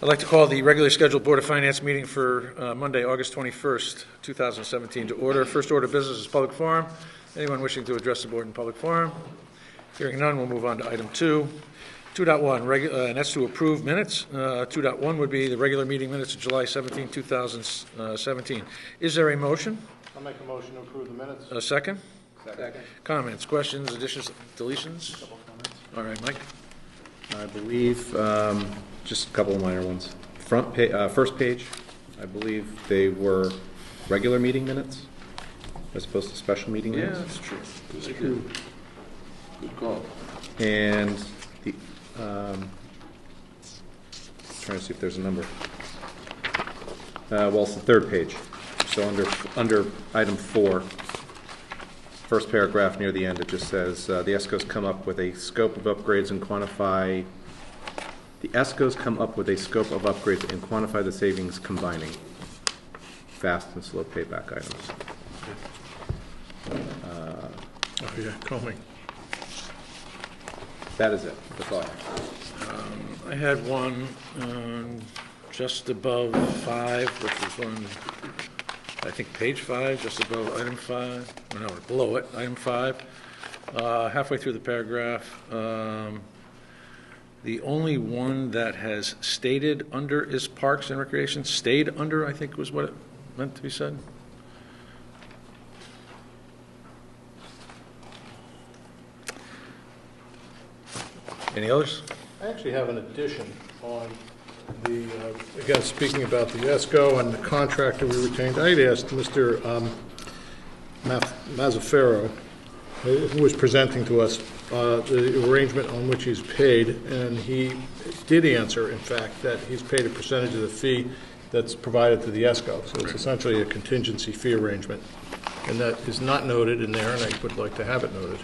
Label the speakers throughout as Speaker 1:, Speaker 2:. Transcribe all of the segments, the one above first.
Speaker 1: I'd like to call the regularly scheduled Board of Finance meeting for Monday, August 21st, 2017 to order. First order of business is public forum. Anyone wishing to address the board in public forum? Hearing none, we'll move on to item 2. 2.1, and that's to approve minutes. 2.1 would be the regular meeting minutes of July 17, 2017. Is there a motion?
Speaker 2: I'll make a motion to approve the minutes.
Speaker 1: A second?
Speaker 2: Second.
Speaker 1: Comments, questions, additions, deletions?
Speaker 2: Couple comments.
Speaker 1: All right, Mike?
Speaker 3: I believe, just a couple of minor ones. First page, I believe they were regular meeting minutes as opposed to special meeting
Speaker 1: Yeah,
Speaker 3: minutes.
Speaker 1: that's true. Good call.
Speaker 3: And the, trying to see if there's a number. Well, it's the third page. So under item 4, first paragraph near the end, it just says, the ESCOs come up with a scope of upgrades and quantify the savings combining fast and slow payback items.
Speaker 1: Oh, yeah, call me.
Speaker 3: That is it. That's all I have.
Speaker 1: I had one just above 5, which was on, I think, page 5, just above item 5. Oh, no, below it, item 5. Halfway through the paragraph. The only one that has stated under is Parks and Recreation. Stayed under, I think, was what it meant to be said. Any others?
Speaker 2: I actually have an addition on the, again, speaking about the ESCO and the contractor we retained. I had asked Mr. Mazzaferro, who was presenting to us the arrangement on which he's paid, and he did answer, in fact, that he's paid a percentage of the fee that's provided to the ESCO. So it's essentially a contingency fee arrangement. And that is not noted in there, and I would like to have it noted.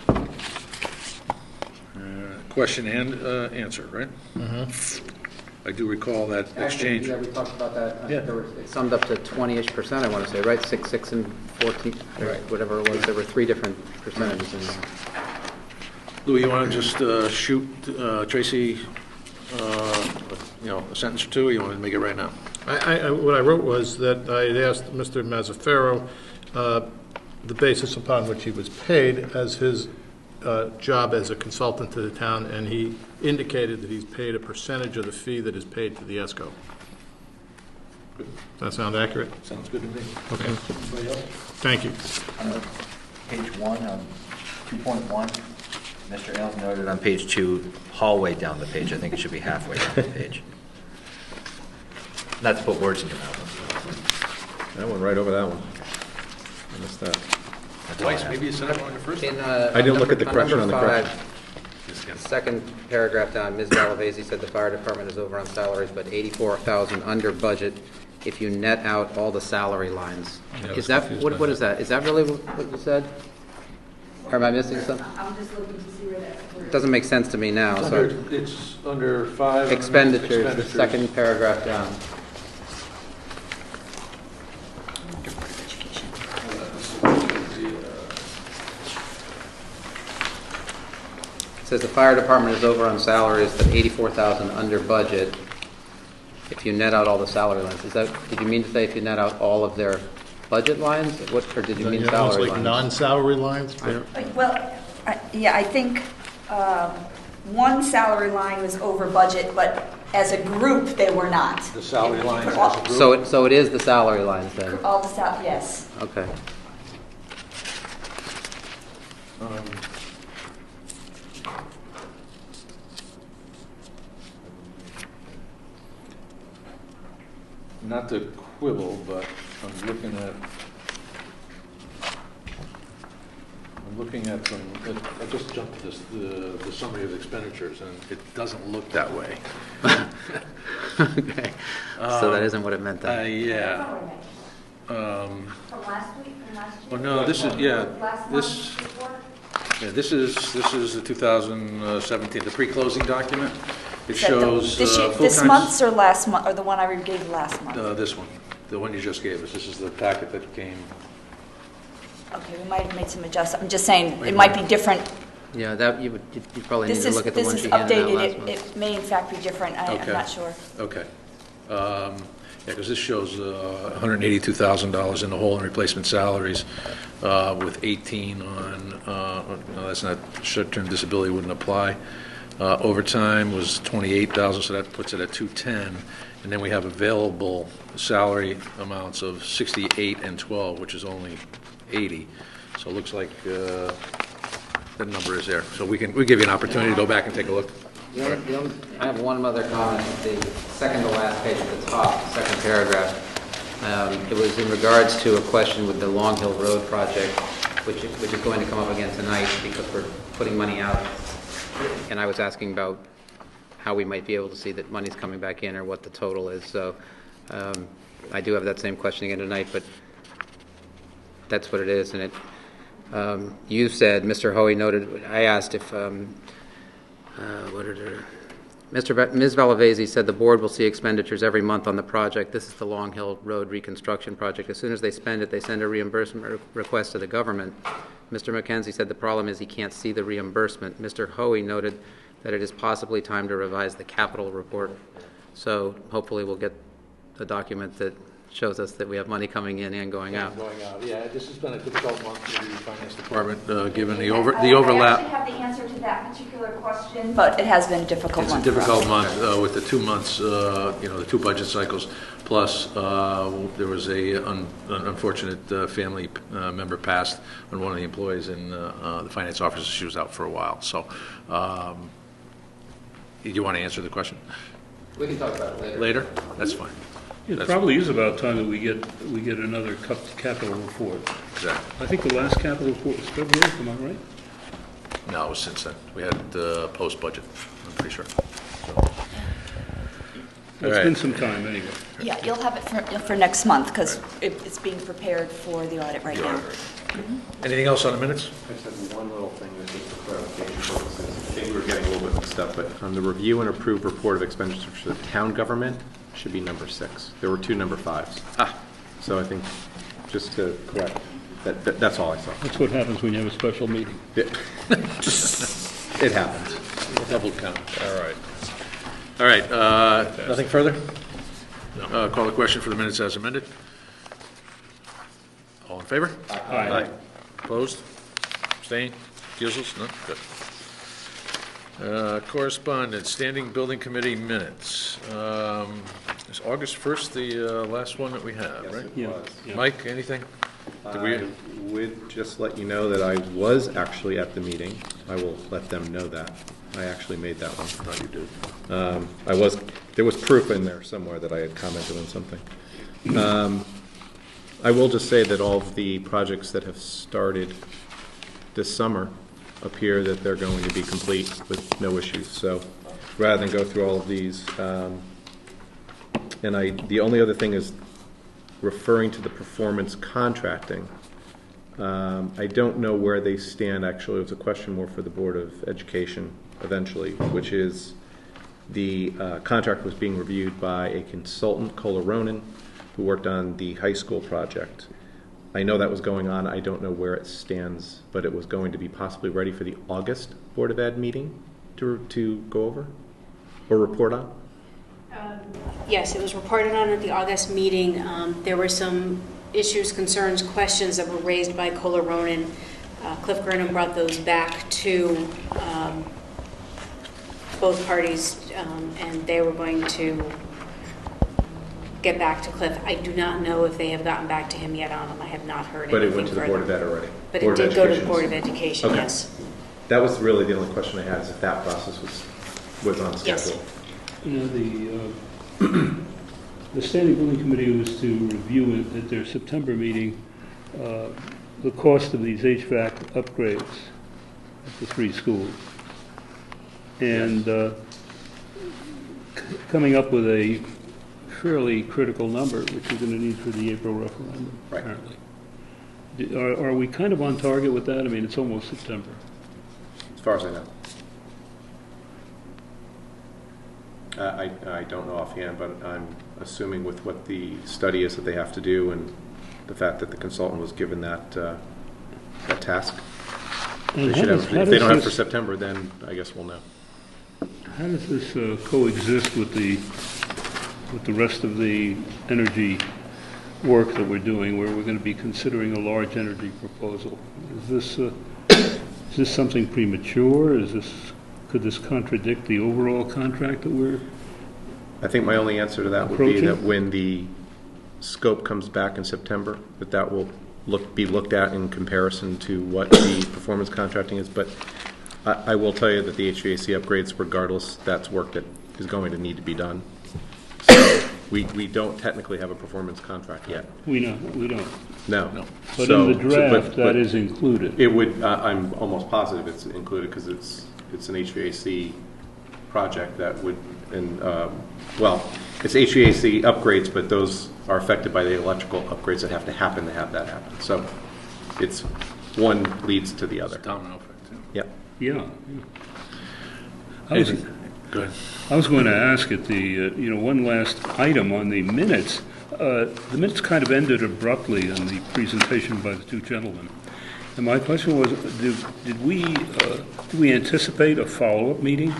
Speaker 1: Question and answer, right? I do recall that exchange.
Speaker 4: Actually, yeah, we talked about that.
Speaker 1: Yeah.
Speaker 4: It summed up to 20-ish%, I want to say, right? 6, and 14,
Speaker 1: Right.
Speaker 4: whatever it was. There were 3 different percentages in there.
Speaker 1: Louis, you want to just shoot Tracy, a sentence or two, or you want to make it right now?
Speaker 2: What I wrote was that I had asked Mr. Mazzaferro the basis upon which he was paid as his job as a consultant to the town, and he indicated that he's paid a percentage of the fee that is paid to the ESCO. Does that sound accurate?
Speaker 1: Sounds good to me.
Speaker 2: Okay. Thank you.
Speaker 5: Page 1, 2.1, Mr. Ailes noted on page 2, hallway down the page. I think it should be halfway down the page. Not to put words in your mouth.
Speaker 3: That went right over that one. I missed that.
Speaker 5: That's all I
Speaker 1: Twice,
Speaker 5: have.
Speaker 1: maybe you said it wrong the first time.
Speaker 3: I didn't look at the correction on the correction.
Speaker 4: Second paragraph down, Ms. Galavasi said the fire department is over on salaries, but 84,000 under budget if you net out all the salary lines. Is that, what is that? Is that really what you said? Or am I missing something?
Speaker 6: I'm just looking to see where that's.
Speaker 4: It doesn't make sense to me now, so.
Speaker 1: It's under 5.
Speaker 4: Expenditures, the second paragraph down. It says the fire department is over on salaries, but 84,000 under budget if you net out all the salary lines. Is that, did you mean to say if you net out all of their budget lines? What, or did you mean salary
Speaker 2: Like
Speaker 4: lines?
Speaker 2: non-salary lines?
Speaker 6: Well, I think one salary line was over budget, but as a group, they were not.
Speaker 1: The salary lines as a group?
Speaker 4: So it is the salary lines then?
Speaker 6: All the yes.
Speaker 4: Okay.
Speaker 1: Not to quibble, but I'm looking at some, I just jumped to this, the summary of expenditures, and it doesn't look that way.
Speaker 4: Okay. So that isn't what it meant then?
Speaker 1: Yeah.
Speaker 6: From last week, from last year?
Speaker 1: Oh, no, this is, yeah,
Speaker 6: Last
Speaker 1: this,
Speaker 6: month before?
Speaker 1: yeah, this is the 2017, the pre-closing document. It
Speaker 6: Is that
Speaker 1: shows
Speaker 6: this
Speaker 1: full-time-
Speaker 6: month's or last month, or the one I gave last month?
Speaker 1: This one, the one you just gave us. This is the packet that came.
Speaker 6: Okay, we might have made some adjustments. I'm just saying, it might be different.
Speaker 4: Yeah, that you probably need
Speaker 6: This
Speaker 4: to
Speaker 6: is
Speaker 4: look at the one
Speaker 6: this
Speaker 4: she
Speaker 6: is
Speaker 4: handed out
Speaker 6: updated.
Speaker 4: last month.
Speaker 6: It may in fact be different. I'm
Speaker 1: Okay.
Speaker 6: not sure.
Speaker 1: Okay. Yeah, because this shows $182,000 in the hole in replacement salaries with 18 on, no, that's not, short-term disability wouldn't apply. Overtime was 28,000, so that puts it at 210. And then we have available salary amounts of 68 and 12, which is only 80. So it looks like that number is there. So we give you an opportunity to go back and take a look.
Speaker 4: I have one other comment, the second to last page at the top, second paragraph. It was in regards to a question with the Long Hill Road project, which is going to come up again tonight because we're putting money out. And I was asking about how we might be able to see that money's coming back in or what the total is. So I do have that same question again tonight, but that's what it is. And it, you said, Mr. Hoey noted, I asked if, Ms. Valavasi said the board will see expenditures every month on the project. This is the Long Hill Road reconstruction project. As soon as they spend it, they send a reimbursement request to the government. Mr. McKenzie said the problem is he can't see the reimbursement. Mr. Hoey noted that it is possibly time to revise the capital report. So hopefully we'll get a document that shows us that we have money coming in and going out.
Speaker 1: Yeah, this has been a difficult month for the finance department, given the
Speaker 6: I
Speaker 1: overlap.
Speaker 6: actually have the answer to that particular question, but it has been a difficult
Speaker 1: It's a
Speaker 6: month for us.
Speaker 1: difficult month with the 2 months, the 2 budget cycles, plus there was an unfortunate family member passed when one of the employees in the finance office, she was out for a while. So you want to answer the question?
Speaker 4: We can talk about it later.
Speaker 1: Later? That's fine.
Speaker 7: It probably is about time that we get another capital report.
Speaker 1: Exactly.
Speaker 7: I think the last capital report was February, am I right?
Speaker 1: No, it was since then. We had post-budget, I'm pretty sure.
Speaker 7: It's been some time anyway.
Speaker 6: Yeah, you'll have it for next month, because it's being prepared for the audit right now.
Speaker 1: Anything else on the minutes?
Speaker 3: I just have one little thing that's just for clarification purposes. I think we were getting a little bit mixed up, but on the review and approve report of expenditures for the town government, should be number 6. There were 2 number 5s. So I think, just to correct, that's all I saw.
Speaker 7: That's what happens when you have a special meeting.
Speaker 3: It happens.
Speaker 1: Double count. All right, nothing further? No. Call the question for the minutes as amended. All in favor?
Speaker 7: Aye.
Speaker 1: Opposed? Abstained? Recusals? No? Good. Correspondence, standing building committee minutes. Is August 1st the last one that we have, right?
Speaker 7: Yeah.
Speaker 1: Mike, anything?
Speaker 3: I would just let you know that I was actually at the meeting. I will let them know that. I actually made that one.
Speaker 1: No, you did.
Speaker 3: There was proof in there somewhere that I had commented on something. I will just say that all of the projects that have started this summer appear that they're going to be complete with no issues. So rather than go through all of these, the only other thing is referring to the performance contracting. I don't know where they stand, actually. It was a question more for the Board of Education eventually, which is the contract was being reviewed by a consultant, Kohler Ronan, who worked on the high school project. I know that was going on. I don't know where it stands, but it was going to be possibly ready for the August Board of Ed meeting to go over or report on.
Speaker 8: Yes, it was reported on at the August meeting. There were some issues, concerns, questions that were raised by Kohler Ronan. Cliff Gurnham brought those back to both parties, and they were going to get back to Cliff. I do not know if they have gotten back to him yet on them. I have not heard anything
Speaker 3: But it went to the Board of
Speaker 8: further.
Speaker 3: Ed already?
Speaker 8: But
Speaker 3: Board
Speaker 8: it
Speaker 3: of
Speaker 8: did go to the
Speaker 3: Education.
Speaker 8: Board of Education,
Speaker 3: Okay.
Speaker 8: yes.
Speaker 3: That was really the only question I had, is if that process was on
Speaker 8: Yes.
Speaker 3: schedule.
Speaker 7: You know, the Standing Building Committee was to review it at their September meeting, the cost of these HVAC upgrades at the 3 schools. And coming up with a fairly critical number, which we're going to need for the April referendum,
Speaker 3: Right.
Speaker 7: apparently. Are we kind of on target with that? I mean, it's almost September.
Speaker 3: As far as I know. I don't know offhand, but I'm assuming with what the study is that they have to do and the fact that the consultant was given that task,
Speaker 7: And
Speaker 3: they should have,
Speaker 7: how
Speaker 3: if they
Speaker 7: does
Speaker 3: don't have for
Speaker 7: this-
Speaker 3: September, then I guess we'll know.
Speaker 7: How does this coexist with the with the rest of the energy work that we're doing, where we're going to be considering a large energy proposal. Is this something premature? Could this contradict the overall contract that we're...
Speaker 3: I think my only answer to that would be that when the scope comes back in September, that will be looked at in comparison to what the performance contracting is. But I will tell you that the HVAC upgrades, regardless, that's work that is going to need to be done. So we don't technically have a performance contract yet.
Speaker 7: We don't.
Speaker 3: No.
Speaker 7: But
Speaker 3: So-
Speaker 7: in the draft,
Speaker 3: but
Speaker 7: that is included.
Speaker 3: It would, I'm almost positive it's included because it's an HVAC project that would, it's HVAC upgrades, but those are affected by the electrical upgrades that have to happen to have that happen. So it's one leads to the other.
Speaker 1: Domino effect, too.
Speaker 3: Yep.
Speaker 7: Yeah.
Speaker 1: Go ahead.
Speaker 7: I was going to ask at the, one last item on the minutes. The minutes kind of ended abruptly in the presentation by the two gentlemen. And my question was, did we anticipate a follow-up meeting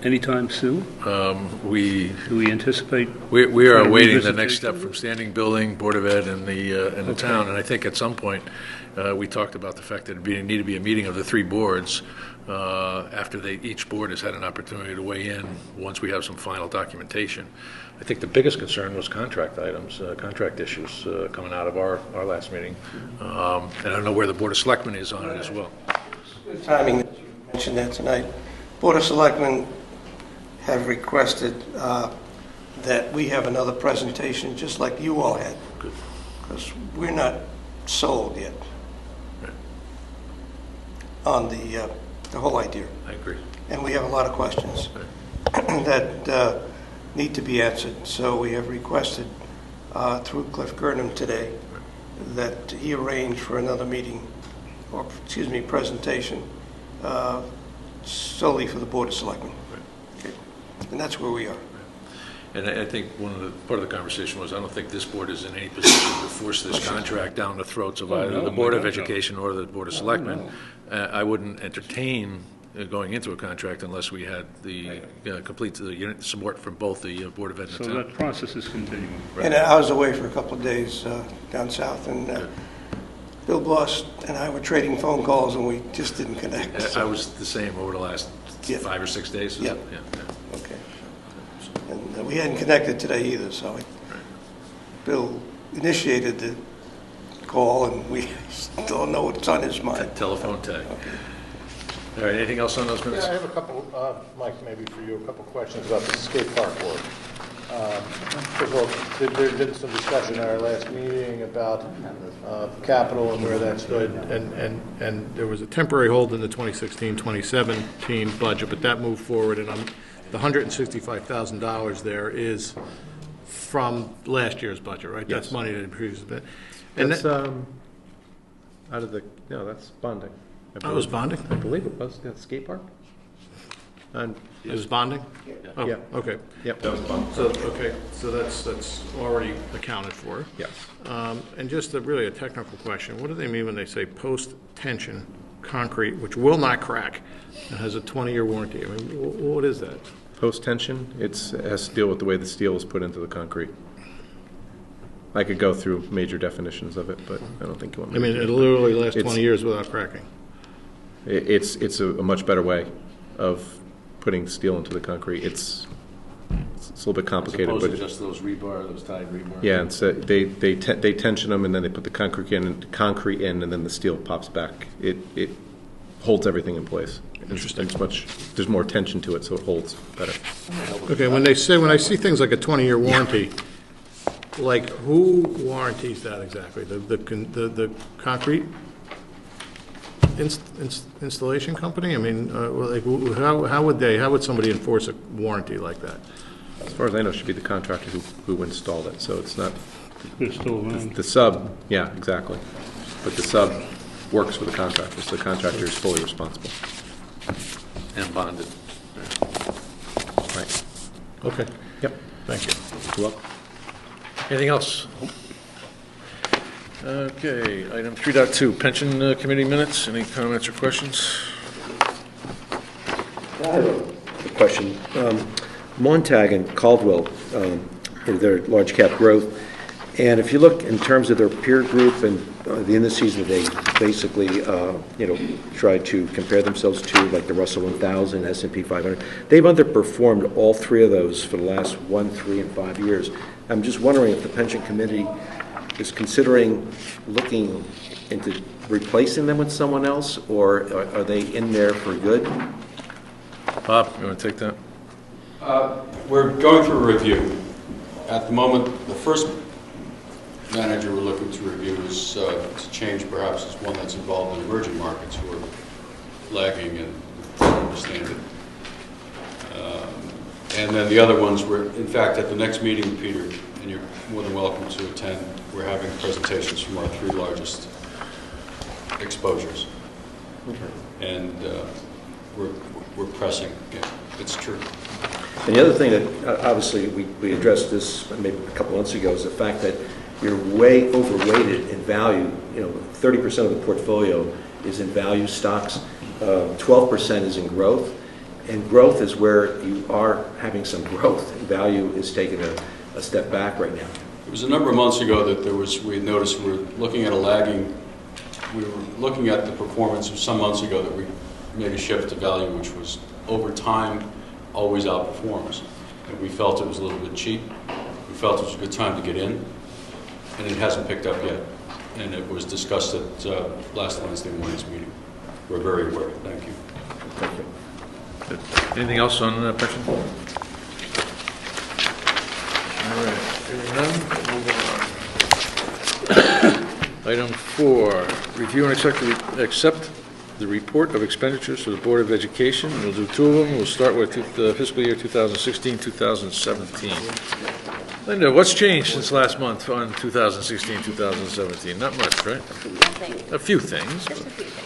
Speaker 7: anytime soon? Do we anticipate?
Speaker 1: We are
Speaker 7: kind of
Speaker 1: awaiting the
Speaker 7: revisitation?
Speaker 1: next step from Standing Building, Board of Ed, and the town. And I think at some point, we talked about the fact that it need to be a meeting of the three boards after each board has had an opportunity to weigh in once we have some final documentation. I think the biggest concern was contract items, contract issues coming out of our last meeting. And I don't know where the Board of Selectmen is on it as well.
Speaker 9: Good timing that you mentioned that tonight. Board of Selectmen have requested that we have another presentation just like you all had.
Speaker 1: Good.
Speaker 9: Because we're not sold yet on the whole idea.
Speaker 1: I agree.
Speaker 9: And we have a lot of questions that need to be answered. So we have requested through Cliff Gurnham today that he arrange for another meeting, or presentation, solely for the Board of Selectmen. Okay. And that's where we are.
Speaker 1: And I think part of the conversation was, I don't think this board is in any position to force this contract down the throats of either the Board of Education or the Board of Selectmen. I wouldn't entertain going into a contract unless we had the complete support from both the Board of Ed and the
Speaker 7: So
Speaker 1: town.
Speaker 7: that process is continuing.
Speaker 9: And I was away for a couple of days down south, and Bill Bloss and I were trading phone calls, and we just didn't connect.
Speaker 1: I was the same over the last 5 or 6 days.
Speaker 9: Yeah. Okay. And we hadn't connected today either, so Bill initiated the call, and we still don't know what's on his mind.
Speaker 1: Telephone tag. All right, anything else on those minutes?
Speaker 2: Yeah, I have a couple, Mike, maybe for you, a couple questions about the skate park work. First of all, there's been some discussion at our last meeting about capital and where that stood, and there was a temporary hold in the 2016-2017 budget, but that moved forward, and the $165,000 there is from last year's budget, right?
Speaker 3: Yes.
Speaker 2: That's money that previously been.
Speaker 3: That's that's bonding.
Speaker 2: That was bonding?
Speaker 3: I believe it was, the skate park? And
Speaker 2: It was bonding? Oh,
Speaker 3: Yeah.
Speaker 2: okay.
Speaker 3: Yep, that was bonding.
Speaker 2: So that's already accounted for.
Speaker 3: Yes.
Speaker 2: And just really a technical question, what do they mean when they say post-tension concrete, which will not crack, and has a 20-year warranty? I mean, what is that?
Speaker 3: Post-tension, it has to deal with the way the steel is put into the concrete. I could go through major definitions of it, but I don't think you want me
Speaker 2: I
Speaker 3: to.
Speaker 2: mean, it'll literally last
Speaker 3: It's-
Speaker 2: 20 years without cracking.
Speaker 3: It's a much better way of putting steel into the concrete. It's a little bit complicated,
Speaker 1: As
Speaker 3: but
Speaker 1: opposed to just those rebar, those tied rebar.
Speaker 3: yeah, and so they tension them, and then they put the concrete in, and then the steel pops back. It holds everything in place. Interesting. There's more tension to it, so it holds better.
Speaker 2: Okay, when I see things like a 20-year warranty, like who warranties that exactly? The concrete installation company? I mean, like how would somebody enforce a warranty like that?
Speaker 3: As far as I know, it should be the contractor who installed it, so it's not
Speaker 7: They're still around.
Speaker 3: the sub. Yeah, exactly. But the sub works for the contractor, so the contractor is fully responsible.
Speaker 1: And bonded.
Speaker 3: Right.
Speaker 2: Okay,
Speaker 3: Yep.
Speaker 2: thank you.
Speaker 3: You're welcome.
Speaker 1: Anything else? Okay, item 3.2, pension committee minutes. Any comments or questions?
Speaker 10: Question. Montag and Caldwell, their large cap growth. And if you look in terms of their peer group and the indices that they basically, try to compare themselves to, like the Russell 1000, S&P 500, they've underperformed all three of those for the last 1, 3, and 5 years. I'm just wondering if the pension committee is considering looking into replacing them with someone else, or are they in there for good?
Speaker 1: Bob, you want to take that?
Speaker 11: We're going through a review. At the moment, the first manager we're looking to review is to change perhaps is one that's involved in emerging markets who are lagging and understand it. And then the other ones were, in fact, at the next meeting, Peter, and you're more than welcome to attend, we're having presentations from our 3 largest exposures. Okay. And we're pressing. Yeah, it's true.
Speaker 10: And the other thing that, obviously, we addressed this maybe a couple months ago, is the fact that you're way overweighted in value. 30% of the portfolio is in value stocks, 12% is in growth, and growth is where you are having some growth. Value is taking a step back right now.
Speaker 11: It was a number of months ago that we noticed we were looking at we were looking at the performance of some months ago that we made a shift to value, which was over time always outperforms. And we felt it was a little bit cheap. We felt it was a good time to get in, and it hasn't picked up yet. And it was discussed at last Wednesday morning's meeting. We're very aware. Thank you.
Speaker 10: Thank you.
Speaker 1: Good. Anything else on pension? All right, hearing none, we'll move on. Item 4, review and accept the report of expenditures for the Board of Education. We'll do 2 of them. We'll start with the fiscal year 2016-2017. Linda, what's changed since last month on 2016-2017? Not much, right?
Speaker 8: Nothing.
Speaker 1: A few things.
Speaker 8: Just a few things.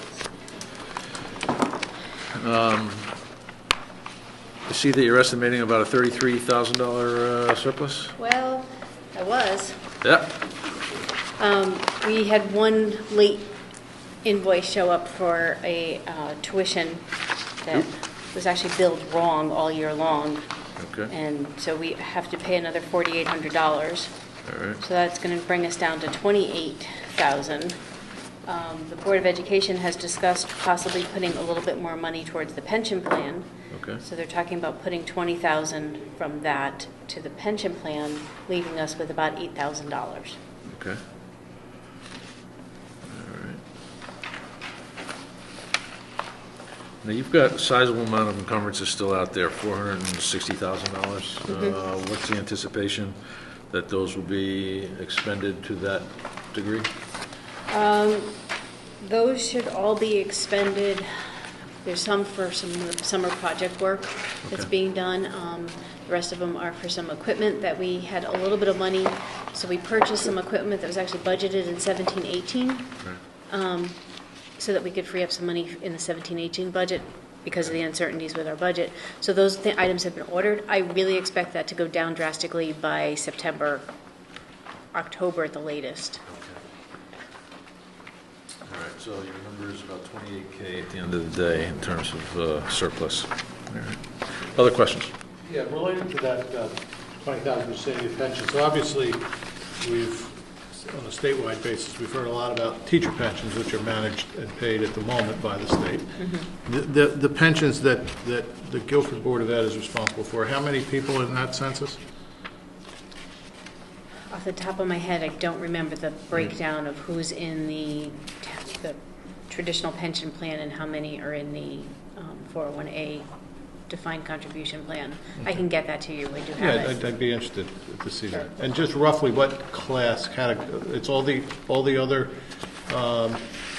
Speaker 1: I see that you're estimating about a $33,000 surplus?
Speaker 8: Well, I was.
Speaker 1: Yeah.
Speaker 8: We had one late invoice show up for a tuition that was actually billed wrong all year long.
Speaker 1: Okay.
Speaker 8: And so we have to pay another $4,800.
Speaker 1: All right.
Speaker 8: So that's going to bring us down to $28,000. The Board of Education has discussed possibly putting a little bit more money towards the pension plan.
Speaker 1: Okay.
Speaker 8: So they're talking about putting $20,000 from that to the pension plan, leaving us with about $8,000.
Speaker 1: Okay. All right. Now, you've got a sizable amount of encumbrances still out there, $460,000. What's the anticipation that those will be expended to that degree?
Speaker 8: Those should all be expended. There's some for some summer project work that's being done. The rest of them are for some equipment that we had a little bit of money. So we purchased some equipment that was actually budgeted in 17-18, so that we could free up some money in the 17-18 budget because of the uncertainties with our budget. So those items have been ordered. I really expect that to go down drastically by September, October at the latest.
Speaker 1: All right, so your number is about $28K at the end of the day in terms of surplus. All right. Other questions?
Speaker 2: Yeah, related to that 20,000 senior pension, so obviously we've, on a statewide basis, we've heard a lot about teacher pensions, which are managed and paid at the moment by the state. Mm-hmm. The pensions that the Guilford Board of Ed is responsible for, how many people in that census?
Speaker 8: Off the top of my head, I don't remember the breakdown of who's in the traditional pension plan and how many are in the 401A defined contribution plan. I can get that to you. I do have it.
Speaker 2: I'd be interested to see that. And just roughly, what class category? It's all the other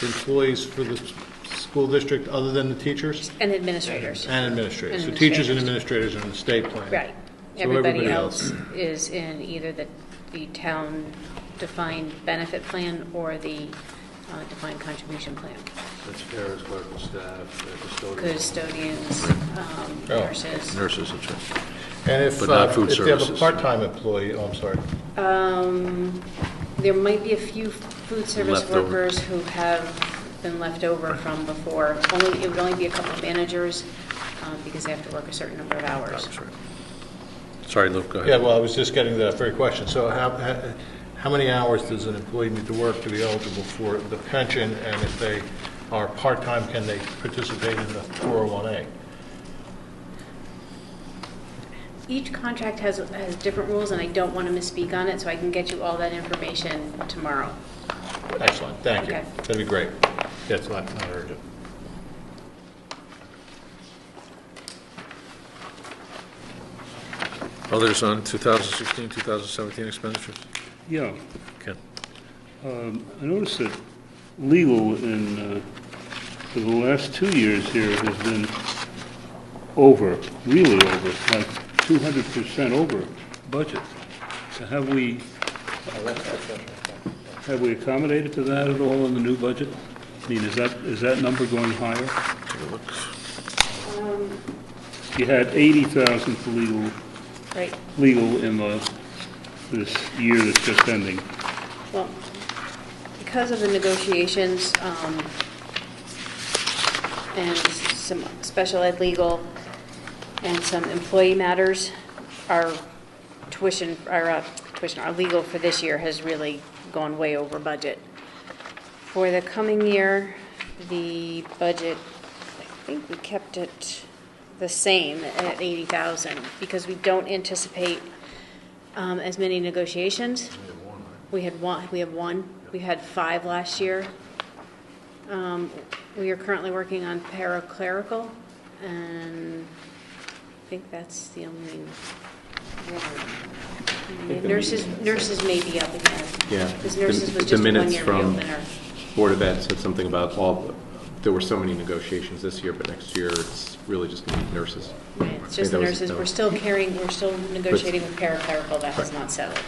Speaker 2: employees for the school district, other than the teachers
Speaker 8: And administrators.
Speaker 2: and administrators.
Speaker 8: And
Speaker 2: So teachers and administrators are in the state plan.
Speaker 8: Right.
Speaker 2: So
Speaker 8: Everybody else is in either the town defined benefit plan or the defined contribution plan.
Speaker 1: That's fair as clerical staff, custodians.
Speaker 8: Custodians, nurses.
Speaker 1: Nurses, that's right.
Speaker 2: And if
Speaker 1: But not food
Speaker 2: if they have a
Speaker 1: services.
Speaker 2: part-time employee, I'm sorry.
Speaker 8: There might be a few food service
Speaker 1: Leftover.
Speaker 8: workers who have been left over from before. It would only be a couple of managers because they have to work a certain number of hours.
Speaker 1: That's right. Sorry, Luke, go ahead.
Speaker 2: Yeah, well, I was just getting to that very question. So how many hours does an employee need to work to be eligible for the pension? And if they are part-time, can they participate in the 401A?
Speaker 8: Each contract has different rules, and I don't want to misspeak on it, so I can get you all that information tomorrow.
Speaker 2: Excellent, thank you.
Speaker 8: Okay.
Speaker 2: That'd be great. Yeah, it's not urgent.
Speaker 1: Others on 2016, 2017 expenditures?
Speaker 7: Yeah.
Speaker 1: Ken?
Speaker 7: I noticed that legal for the last 2 years here has been really over, like 200% over budget. So have we accommodated to that at all in the new budget? I mean, is that number going higher?
Speaker 1: Take a look.
Speaker 7: You had 80,000 for legal.
Speaker 8: Right.
Speaker 7: Legal in this year that's just ending.
Speaker 8: Well, because of the negotiations and some special ed legal and some employee matters, our legal for this year has really gone way over budget. For the coming year, the budget, I think we kept it the same at 80,000 because we don't anticipate as many negotiations. We have one. We had 5 last year. We are currently working on paraclerical, and I think that's the only one. Nurses may be up again.
Speaker 3: Yeah.
Speaker 8: Because nurses was
Speaker 3: The
Speaker 8: just a
Speaker 3: minutes
Speaker 8: one-year
Speaker 3: from
Speaker 8: reopener.
Speaker 3: Board of Ed said something about there were so many negotiations this year, but next year it's really just going to be nurses.
Speaker 8: Right, it's just
Speaker 3: that
Speaker 8: the
Speaker 3: was-
Speaker 8: nurses.
Speaker 3: that
Speaker 8: We're
Speaker 3: was-
Speaker 8: still negotiating with paraclerical. That has not settled.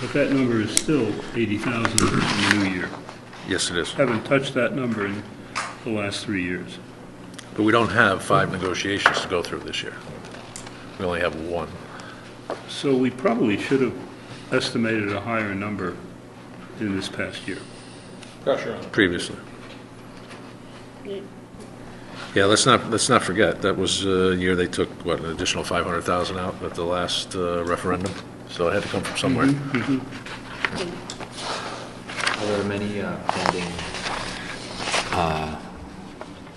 Speaker 7: But that number is still 80,000 in the new year.
Speaker 1: Yes, it is.
Speaker 7: Haven't touched that number in the last 3 years.
Speaker 1: But we don't have 5 negotiations to go through this year. We only have 1.
Speaker 7: So we probably should have estimated a higher number in this past year.
Speaker 2: Pressure on.
Speaker 1: Previously. Yeah, let's not forget, that was a year they took, an additional 500,000 out at the last referendum, so it had to come from somewhere.
Speaker 5: Are there many pending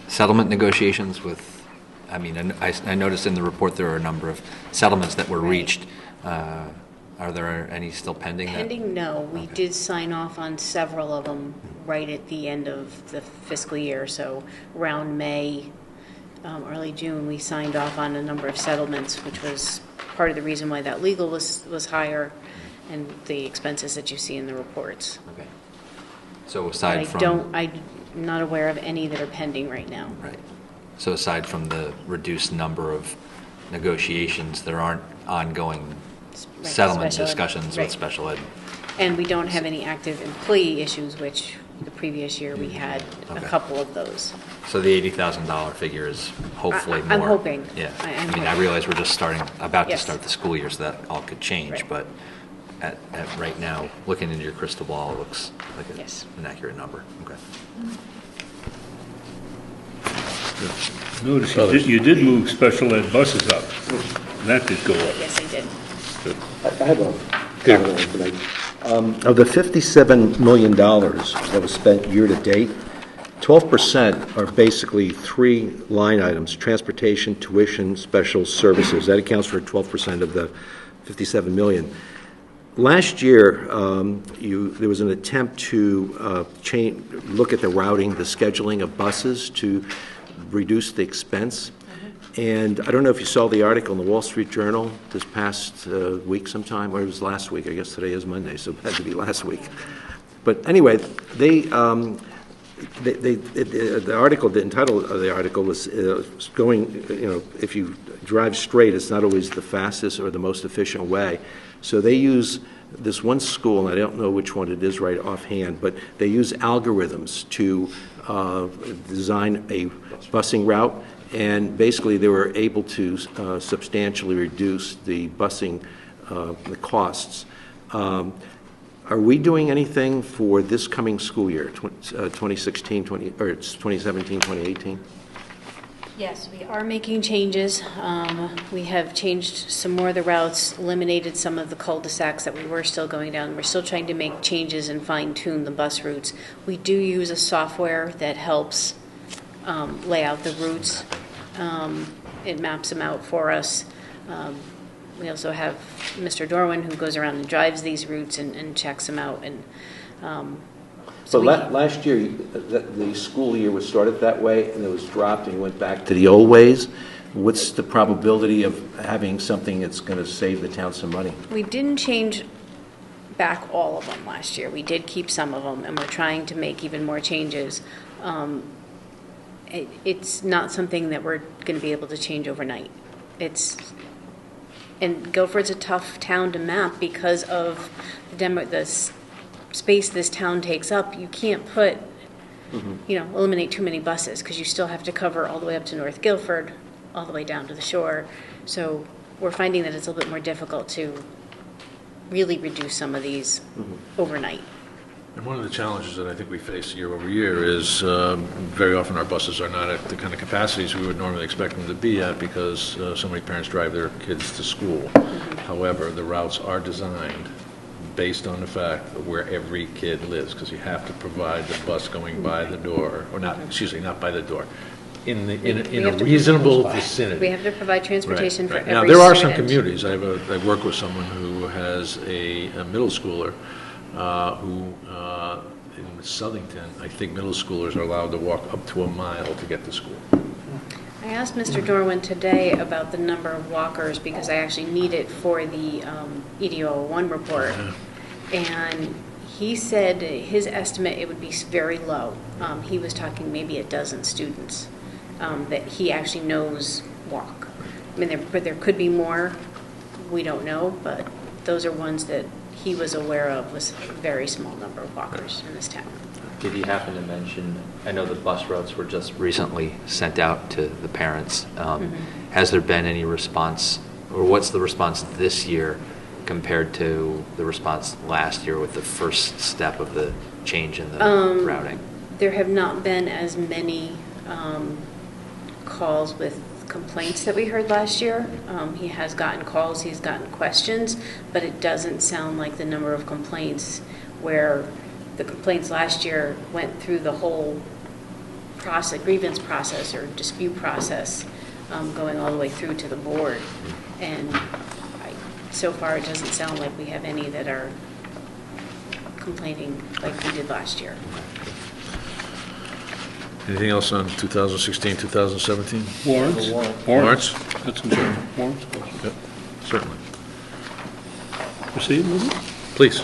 Speaker 5: settlement negotiations with, I mean, I noticed in the report there are a number of settlements that were reached. Are there any still pending?
Speaker 8: Pending, no. We did sign off on several of them right at the end of the fiscal year. So around May, early June, we signed off on a number of settlements, which was part of the reason why that legal was higher and the expenses that you see in the reports.
Speaker 5: Okay. So
Speaker 8: But
Speaker 5: aside from...
Speaker 8: I'm not aware of any that are pending right now.
Speaker 5: Right. So aside from the reduced number of negotiations, there aren't ongoing
Speaker 8: Right,
Speaker 5: settlement
Speaker 8: special ed,
Speaker 5: discussions
Speaker 8: right.
Speaker 5: with special ed?
Speaker 8: And we don't have any active employee issues, which the previous year we had a
Speaker 5: Okay.
Speaker 8: couple of those.
Speaker 5: So the $80,000 figure is hopefully more.
Speaker 8: I'm hoping.
Speaker 5: Yeah.
Speaker 8: I'm
Speaker 5: I mean, I
Speaker 8: hoping.
Speaker 5: realize we're just about to
Speaker 8: Yes.
Speaker 5: start the school year, so that all could change,
Speaker 8: Right.
Speaker 5: but at right now, looking into your crystal ball, it looks like
Speaker 8: Yes.
Speaker 5: an accurate number. Okay.
Speaker 7: Notice you did move special ed buses up. That did go up.
Speaker 8: Yes, I did.
Speaker 10: I have a comment on it tonight. Of the $57 million that was spent year-to-date, 12% are basically 3 line items: transportation, tuition, special services. That accounts for 12% of the $57 million. Last year, there was an attempt to look at the routing, the scheduling of buses to reduce the expense. And I don't know if you saw the article in the Wall Street Journal this past week sometime, or it was last week. I guess today is Monday, so it had to be last week. But anyway, the article, the title of the article was going, if you drive straight, it's not always the fastest or the most efficient way. So they use this one school, and I don't know which one it is right offhand, but they use algorithms to design a busing route. And basically, they were able to substantially reduce the busing, the costs. Are we doing anything for this coming school year, 2017, 2018?
Speaker 8: Yes, we are making changes. We have changed some more of the routes, eliminated some of the cul-de-sacs that we were still going down. We're still trying to make changes and fine-tune the bus routes. We do use a software that helps lay out the routes. It maps them out for us. We also have Mr. Dorwin, who goes around and drives these routes and checks them out. And
Speaker 10: So last year, the school year was started that way, and it was dropped, and you went back to the old ways. What's the probability of having something that's going to save the town some money?
Speaker 8: we didn't change back all of them last year. We did keep some of them, and we're trying to make even more changes. It's not something that we're going to be able to change overnight. And Guilford's a tough town to map because of the space this town takes up. You can't put, eliminate too many buses because you still have to cover all the way up to North Guilford, all the way down to the shore. So we're finding that it's a little bit more difficult to really reduce some of these overnight.
Speaker 1: And one of the challenges that I think we face year over year is very often our buses are not at the kind of capacities we would normally expect them to be at because so many parents drive their kids to school. However, the routes are designed based on the fact of where every kid lives, because you have to provide the bus going by the door, or not, excuse me, not by the door, in a reasonable vicinity.
Speaker 8: We have to provide transportation for every
Speaker 1: Now, there are some
Speaker 8: student.
Speaker 1: communities. I work with someone who has a middle schooler who in Southington, I think middle schoolers are allowed to walk up to a mile to get to school.
Speaker 8: I asked Mr. Dorwin today about the number of walkers because I actually need it for the EDO 1 report. And he said his estimate, it would be very low. He was talking maybe a dozen students that he actually knows walk. I mean, there could be more. We don't know, but those are ones that he was aware of was a very small number of walkers in this town.
Speaker 5: Did you happen to mention, I know the bus routes were just recently sent out to the parents. Has there been any response, or what's the response this year compared to the response last year with the first step of the change in the routing?
Speaker 8: There have not been as many calls with complaints that we heard last year. He has gotten calls, he's gotten questions, but it doesn't sound like the number of complaints where the complaints last year went through the whole grievance process or dispute process, going all the way through to the board. And so far, it doesn't sound like we have any that are complaining like we did last year.
Speaker 1: Anything else on 2016, 2017?
Speaker 7: Warrants?
Speaker 1: Warrants?
Speaker 7: That's important. Warrants?
Speaker 1: Yep, certainly.
Speaker 7: Proceed with it?
Speaker 1: Please.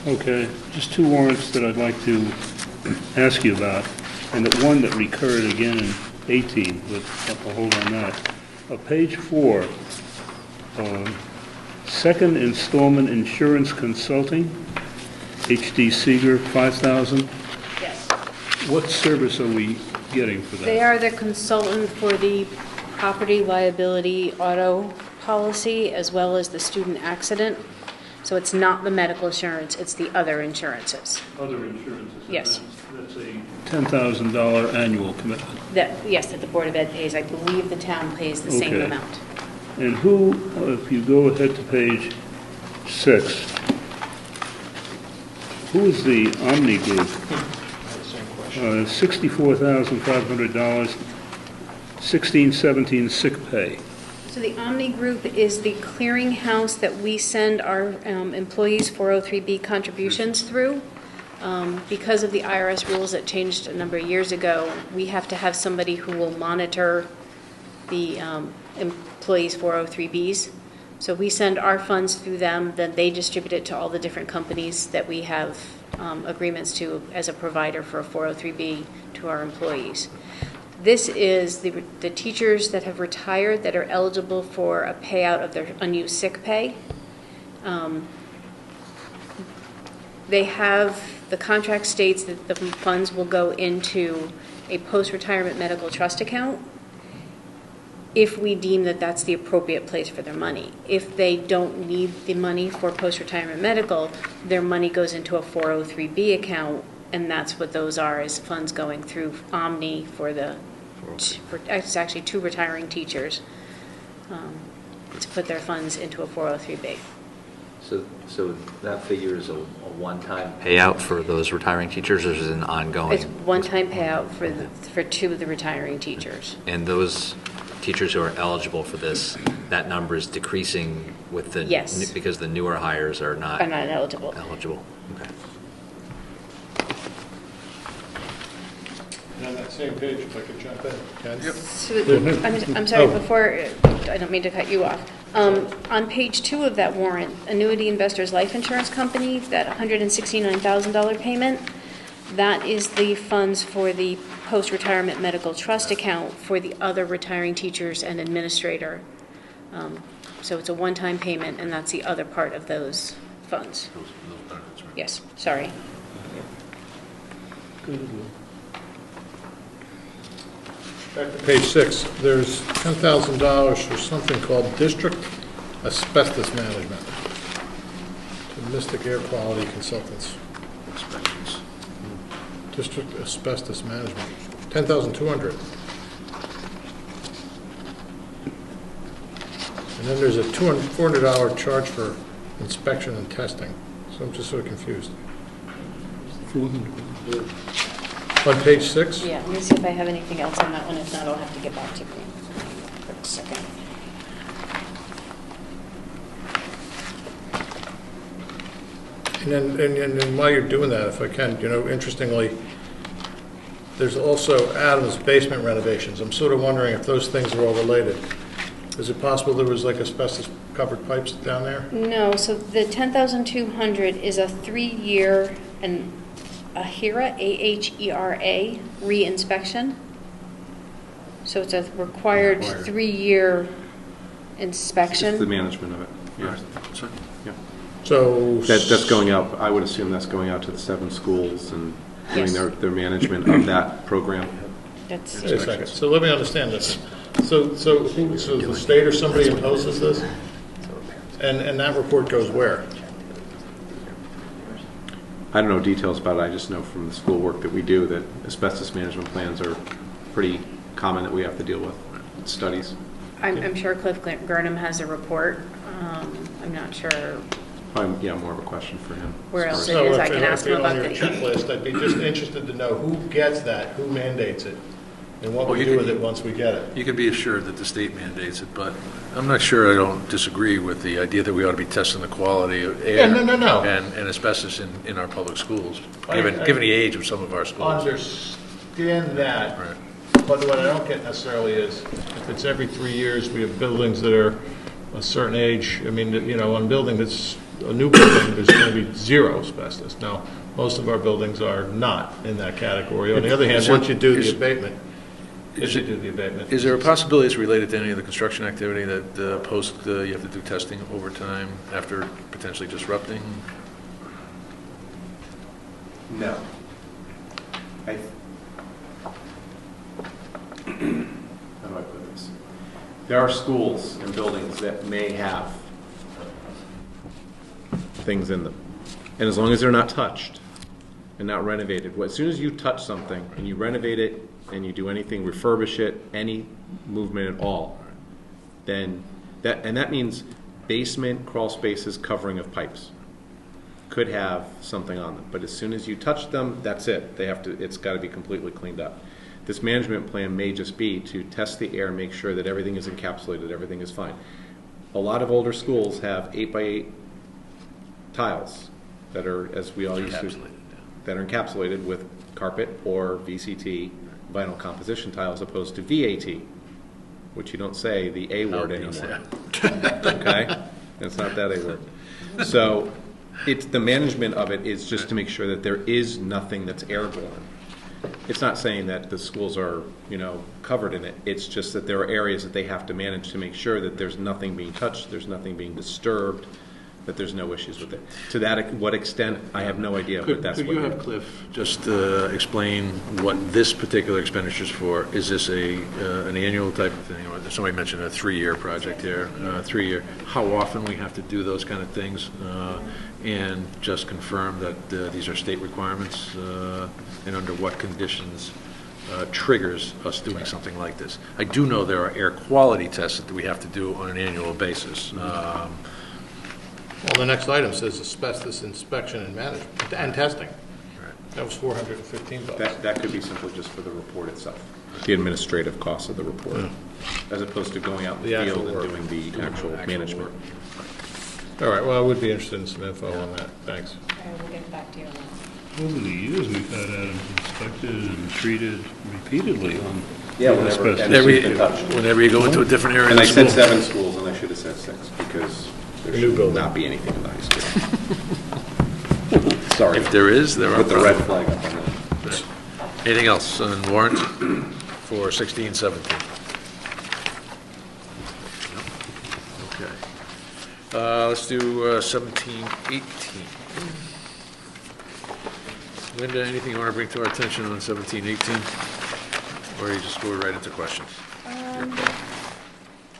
Speaker 7: Okay, just two warrants that I'd like to ask you about, and that one that recurred again in 18, but I'll hold on that. Page 4, second installment insurance consulting, HD Seeger, 5,000.
Speaker 8: Yes.
Speaker 7: What service are we getting for that?
Speaker 8: They are the consultant for the property liability auto policy as well as the student accident. So it's not the medical insurance, it's the other insurances.
Speaker 7: Other insurances?
Speaker 8: Yes.
Speaker 7: That's a $10,000 annual commitment.
Speaker 8: Yes, that the Board of Ed pays. I believe the town pays the same
Speaker 7: Okay.
Speaker 8: amount.
Speaker 7: And who, if you go ahead to page 6, who is the Omni Group? $64,500, 1617 sick pay.
Speaker 8: So the Omni Group is the clearinghouse that we send our employees' 403B contributions through. Because of the IRS rules that changed a number of years ago, we have to have somebody who will monitor the employees' 403Bs. So we send our funds through them, then they distribute it to all the different companies that we have agreements to as a provider for a 403B to our employees. This is the teachers that have retired that are eligible for a payout of their unused sick pay. The contract states that the funds will go into a post-retirement medical trust account if we deem that that's the appropriate place for their money. If they don't need the money for post-retirement medical, their money goes into a 403B account, and that's what those are, is funds going through Omni for the it's actually 2 retiring teachers, to put their funds into a 403B.
Speaker 5: So that figure is a one-time payout for those retiring teachers, or is it an ongoing?
Speaker 8: It's one-time payout for 2 of the retiring teachers.
Speaker 5: And those teachers who are eligible for this, that number is decreasing with the
Speaker 8: Yes.
Speaker 5: because the newer hires are not
Speaker 8: Are not eligible.
Speaker 5: eligible. Okay.
Speaker 2: And on that same page, if I could jump in, Ken? Yep.
Speaker 8: So, I'm sorry,
Speaker 2: Oh.
Speaker 8: before, I don't mean to cut you off. On page 2 of that warrant, Annuity Investors Life Insurance Company, that $169,000 payment, that is the funds for the post-retirement medical trust account for the other retiring teachers and administrator. So it's a one-time payment, and that's the other part of those funds. Yes, sorry.
Speaker 2: Back to page 6, there's $10,000 for something called District Asbestos Management to Mystic Air Quality Consultants. District Asbestos Management, $10,200. And then there's a $400 charge for inspection and testing. So I'm just sort of confused. On page 6?
Speaker 8: Yeah, let me see if I have anything else on that one. If not, I'll have to get back to you for a second.
Speaker 2: And then while you're doing that, if I can, interestingly, there's also Adams basement renovations. I'm sort of wondering if those things are all related. Is it possible there was like asbestos-covered pipes down there?
Speaker 8: No, so the 10,200 is a 3-year and AHERA, AHERA, re-inspection. So it's a required 3-year inspection.
Speaker 3: It's the management of it, yeah. Yeah.
Speaker 2: So
Speaker 3: That's going out, I would assume that's going out to the 7 schools and doing
Speaker 8: Yes.
Speaker 3: their management of that program.
Speaker 8: That's,
Speaker 2: wait a second. So let me understand this. So the state or somebody imposes this? And that report goes where?
Speaker 3: I don't know details about it, I just know from the school work that we do that asbestos management plans are pretty common that we have to deal with, studies.
Speaker 8: I'm sure Cliff Gurnham has a report. I'm not sure
Speaker 3: Probably, more of a question for him.
Speaker 8: where else it
Speaker 2: So
Speaker 8: is. I
Speaker 2: if
Speaker 8: can ask him
Speaker 2: it's
Speaker 8: about
Speaker 2: on your
Speaker 8: the...
Speaker 2: checklist, I'd be just interested to know who gets that, who mandates it, and what
Speaker 1: Well,
Speaker 2: we
Speaker 1: you
Speaker 2: do
Speaker 1: can-
Speaker 2: with it once we get it.
Speaker 1: You can be assured that the state mandates it, but I'm not sure I don't disagree with the idea that we ought to be testing the quality of air.
Speaker 2: Yeah, no.
Speaker 1: And asbestos in our public schools,
Speaker 2: I-
Speaker 1: given the age of some of our schools.
Speaker 2: Understand that,
Speaker 1: Right.
Speaker 2: but what I don't get necessarily is, if it's every 3 years, we have buildings that are a certain age, I mean, on a building that's a new building, there's going to be 0 asbestos. Now, most of our buildings are not in that category. On the other hand,
Speaker 1: Is there-
Speaker 2: once you do the
Speaker 1: is-
Speaker 2: abatement,
Speaker 1: Is there a possibility it's related to any of the construction activity that you have to do testing over time after potentially disrupting?
Speaker 3: No. How do I put this? There are schools and buildings that may have things in them. And as long as they're not touched and not renovated, as soon as you touch something and you renovate it and you do anything, refurbish it, any movement at all, then that means basement, crawl spaces, covering of pipes could have something on them. But as soon as you touch them, that's it. It's got to be completely cleaned up. This management plan may just be to test the air, make sure that everything is encapsulated, everything is fine. A lot of older schools have 8x8 tiles that are, as we all used to, that are encapsulated with carpet or VCT, vinyl composition tile, as opposed to VAT, which you don't say the A word anymore. Okay? It's not that A word. So it's the management of it is just to make sure that there is nothing that's airborne. It's not saying that the schools are, covered in it. It's just that there are areas that they have to manage to make sure that there's nothing being touched, there's nothing being disturbed, that there's no issues with it. To what extent, I have no idea, but that's what.
Speaker 1: Could you have Cliff just explain what this particular expenditure is for? Is this an annual type of thing? Or somebody mentioned a 3-year project here, 3-year. How often we have to do those kind of things? And just confirm that these are state requirements and under what conditions triggers us doing something like this. I do know there are air quality tests that we have to do on an annual basis.
Speaker 2: Well, the next item says asbestos inspection and management, and testing. That was $415.
Speaker 3: That could be simply just for the report itself, the administrative costs of the report, as opposed to going out in
Speaker 2: The
Speaker 3: the
Speaker 2: actual
Speaker 3: field and
Speaker 2: work.
Speaker 3: doing the actual management.
Speaker 2: All right, well, I would be interested in some info on that, thanks.
Speaker 8: We'll get back to you on that.
Speaker 7: Over the years, we've had items inspected and treated repeatedly on
Speaker 3: Yeah, whenever
Speaker 7: asbestos.
Speaker 1: Whenever
Speaker 3: been touched.
Speaker 1: whenever you go into a different area
Speaker 3: And I
Speaker 1: of the
Speaker 3: said
Speaker 1: school.
Speaker 3: 7 schools, and I should have said 6, because there
Speaker 2: new
Speaker 3: should
Speaker 2: building.
Speaker 3: not be anything in the high school. Sorry.
Speaker 1: If there is, there are
Speaker 3: Put the red
Speaker 1: problems.
Speaker 3: flag up on that.
Speaker 1: Anything else on warrants for 16, 17? No? Okay. Let's do 17, 18. Linda, anything you want to bring to our attention on 17, 18? Or you just go right into questions?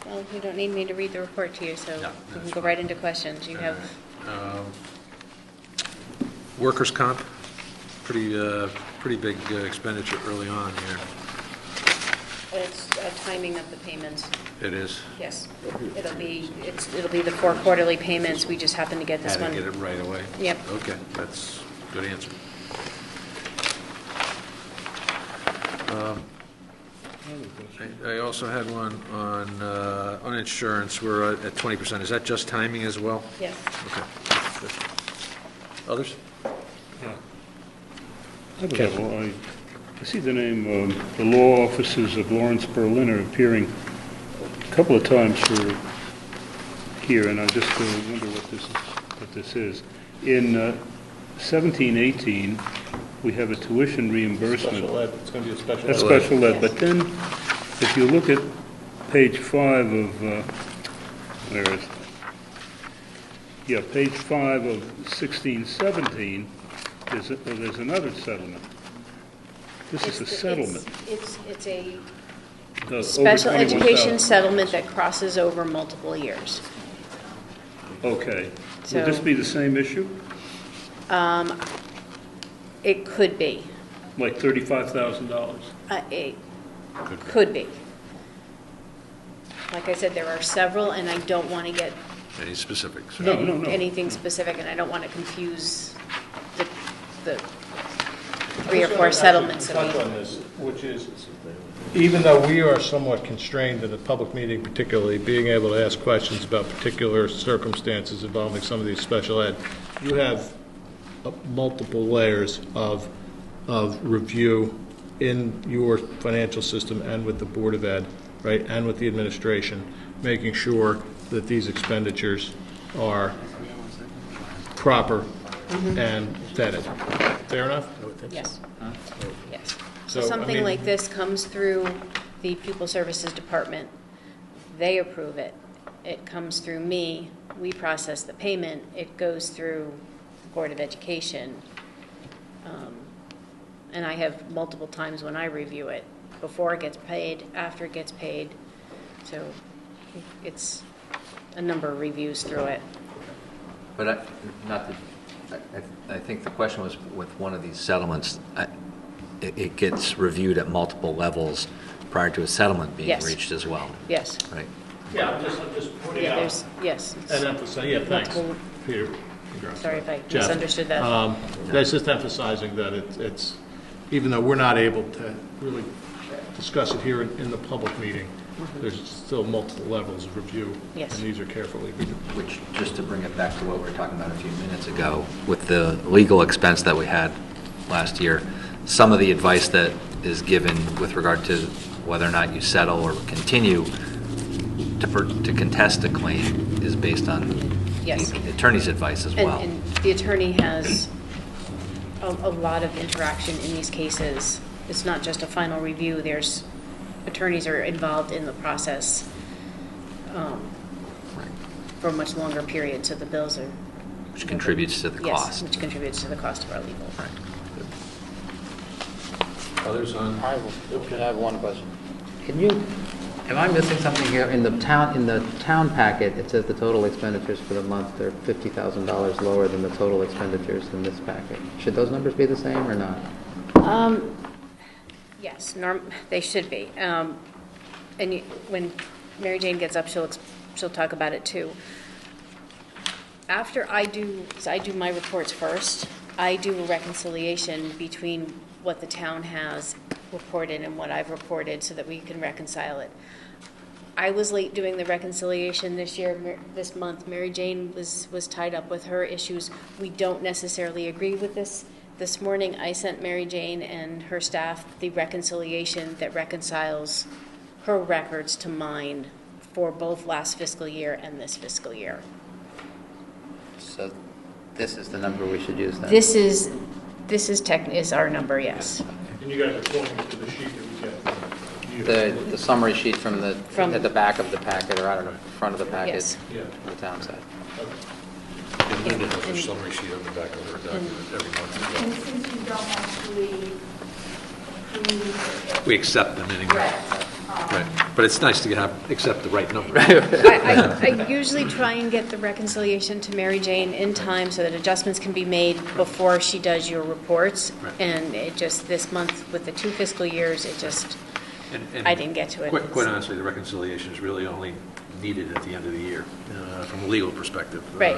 Speaker 8: Well, you don't need me to read the report to you, so
Speaker 1: No,
Speaker 8: we can
Speaker 1: that's
Speaker 8: go right into questions. You have,
Speaker 1: Workers' comp, pretty big expenditure early on here.
Speaker 8: it's timing of the payments.
Speaker 1: It is.
Speaker 8: Yes. It'll be the 4 quarterly payments. We just happen to get this
Speaker 1: Had
Speaker 8: one.
Speaker 1: to get it right away.
Speaker 8: Yep.
Speaker 1: Okay, that's a good answer. I also had one on insurance. We're at 20%. Is that just timing as well?
Speaker 8: Yes.
Speaker 1: Okay. Good. Others?
Speaker 7: I see the name, the law offices of Lawrence Berlin are appearing a couple of times for here, and I just wonder what this is. In 1718, we have a tuition reimbursement.
Speaker 2: Special ed, it's going to be a special ed.
Speaker 7: That's special ed, but then, if you look at page 5 of, where is it? Yeah, page 5 of 1617, there's another settlement. This is a settlement.
Speaker 8: It's a
Speaker 7: Over
Speaker 8: special
Speaker 7: 21,000.
Speaker 8: education settlement that crosses over multiple years.
Speaker 7: Okay.
Speaker 8: So-
Speaker 7: Would this be the same issue?
Speaker 8: It could be.
Speaker 7: Like $35,000?
Speaker 8: It could be. Like I said, there are several, and I don't want to get
Speaker 1: Any specifics?
Speaker 7: No.
Speaker 8: anything specific, and I don't want to confuse the 3 or 4 settlements that
Speaker 2: Touch
Speaker 8: we...
Speaker 2: on this, which is, even though we are somewhat constrained in a public meeting particularly, being able to ask questions about particular circumstances involving some of these special ed, you have multiple layers of review in your financial system and with the Board of Ed, right, and with the administration, making sure that these expenditures are proper and vetted. Fair enough?
Speaker 8: Yes. Yes.
Speaker 2: So,
Speaker 8: So
Speaker 2: I
Speaker 8: something
Speaker 2: mean-
Speaker 8: like this comes through the Pupil Services Department. They approve it. It comes through me. We process the payment. It goes through the Board of Education. And I have multiple times when I review it, before it gets paid, after it gets paid. So it's a number of reviews through it.
Speaker 5: But I think the question was with one of these settlements, it gets reviewed at multiple levels prior to a settlement being
Speaker 8: Yes.
Speaker 5: reached as well,
Speaker 8: Yes.
Speaker 5: right?
Speaker 2: Yeah, I'm just pointing
Speaker 8: Yeah, there's, yes.
Speaker 2: And emphasize, yeah, thanks,
Speaker 8: Multiple-
Speaker 2: Peter. Congrats.
Speaker 8: Sorry if I
Speaker 2: Jeff.
Speaker 8: misunderstood that.
Speaker 2: That's just emphasizing that it's, even though we're not able to really discuss it here in the public meeting, there's still multiple levels of review.
Speaker 8: Yes.
Speaker 2: And these are carefully reviewed.
Speaker 5: Which, just to bring it back to what we were talking about a few minutes ago, with the legal expense that we had last year, some of the advice that is given with regard to whether or not you settle or continue to contest a claim is based on
Speaker 8: Yes.
Speaker 5: the attorney's advice as well.
Speaker 8: And the attorney has a lot of interaction in these cases. It's not just a final review. Attorneys are involved in the process for a much longer period, so the bills are...
Speaker 5: Which contributes to the
Speaker 8: Yes,
Speaker 5: cost.
Speaker 8: which contributes to the cost of our legal.
Speaker 5: Right.
Speaker 1: Others on?
Speaker 4: I have one question. Am I missing something here? In the town packet, it says the total expenditures for the month are $50,000 lower than the total expenditures in this packet. Should those numbers be the same or not?
Speaker 8: Yes, they should be. When Mary Jane gets up, she'll talk about it too. After I do my reports first, I do a reconciliation between what the town has reported and what I've reported so that we can reconcile it. I was late doing the reconciliation this month. Mary Jane was tied up with her issues. We don't necessarily agree with this. This morning, I sent Mary Jane and her staff the reconciliation that reconciles her records to mine for both last fiscal year and this fiscal year.
Speaker 4: So this is the number we should use then?
Speaker 8: This is our number, yes.
Speaker 2: And you guys are pointing to the sheet that we get.
Speaker 4: The summary sheet at the back of the packet, or I don't know, front of the packet,
Speaker 8: Yes.
Speaker 4: on the town side.
Speaker 1: And Linda has a summary sheet on the back of her document every month.
Speaker 6: And since you don't actually approve.
Speaker 1: We accept them anyway. Right. But it's nice to accept the right number.
Speaker 8: I usually try and get the reconciliation to Mary Jane in time so that adjustments can be made before she does your reports.
Speaker 1: Right.
Speaker 8: And it just, this month with the 2 fiscal years, it just,
Speaker 1: And
Speaker 8: I didn't get to it.
Speaker 1: Quite honestly, the reconciliation is really only needed at the end of the year, from a legal perspective.
Speaker 8: Right,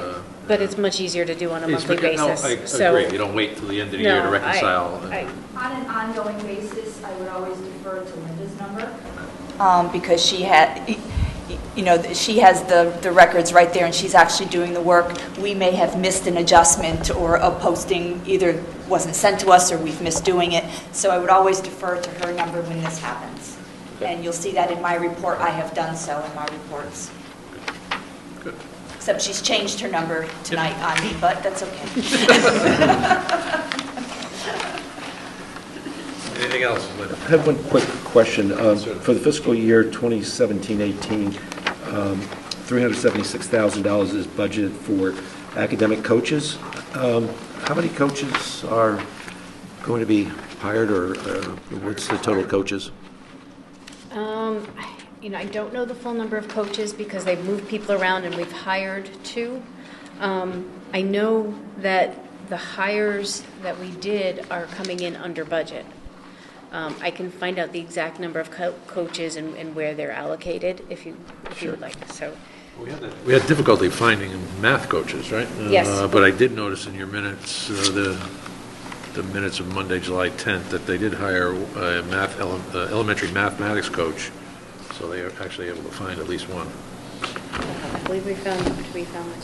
Speaker 8: but it's much easier to do on a
Speaker 1: It's-
Speaker 8: monthly
Speaker 1: no,
Speaker 8: basis.
Speaker 1: I agree, you don't wait till the end of the year to reconcile.
Speaker 6: On an ongoing basis, I would always defer to Linda's number. Because she had, she has the records right there, and she's actually doing the work. We may have missed an adjustment, or a posting either wasn't sent to us or we've missed doing it. So I would always defer to her number when this happens. And you'll see that in my report. I have done so in my reports.
Speaker 1: Good.
Speaker 6: Except she's changed her number tonight on me, but that's okay.
Speaker 1: Anything else, Linda?
Speaker 10: I have one quick question. For the fiscal year 2017-18, $376,000 is budgeted for academic coaches. How many coaches are going to be hired, or what's the total coaches?
Speaker 8: I don't know the full number of coaches because they've moved people around and we've hired 2. I know that the hires that we did are coming in under budget. I can find out the exact number of coaches and where they're allocated if you would like. So.
Speaker 1: We had difficulty finding math coaches, right?
Speaker 8: Yes.
Speaker 1: But I did notice in your minutes, the minutes of Monday, July 10th, that they did hire a elementary mathematics coach. So they are actually able to find at least one.
Speaker 8: I believe we found the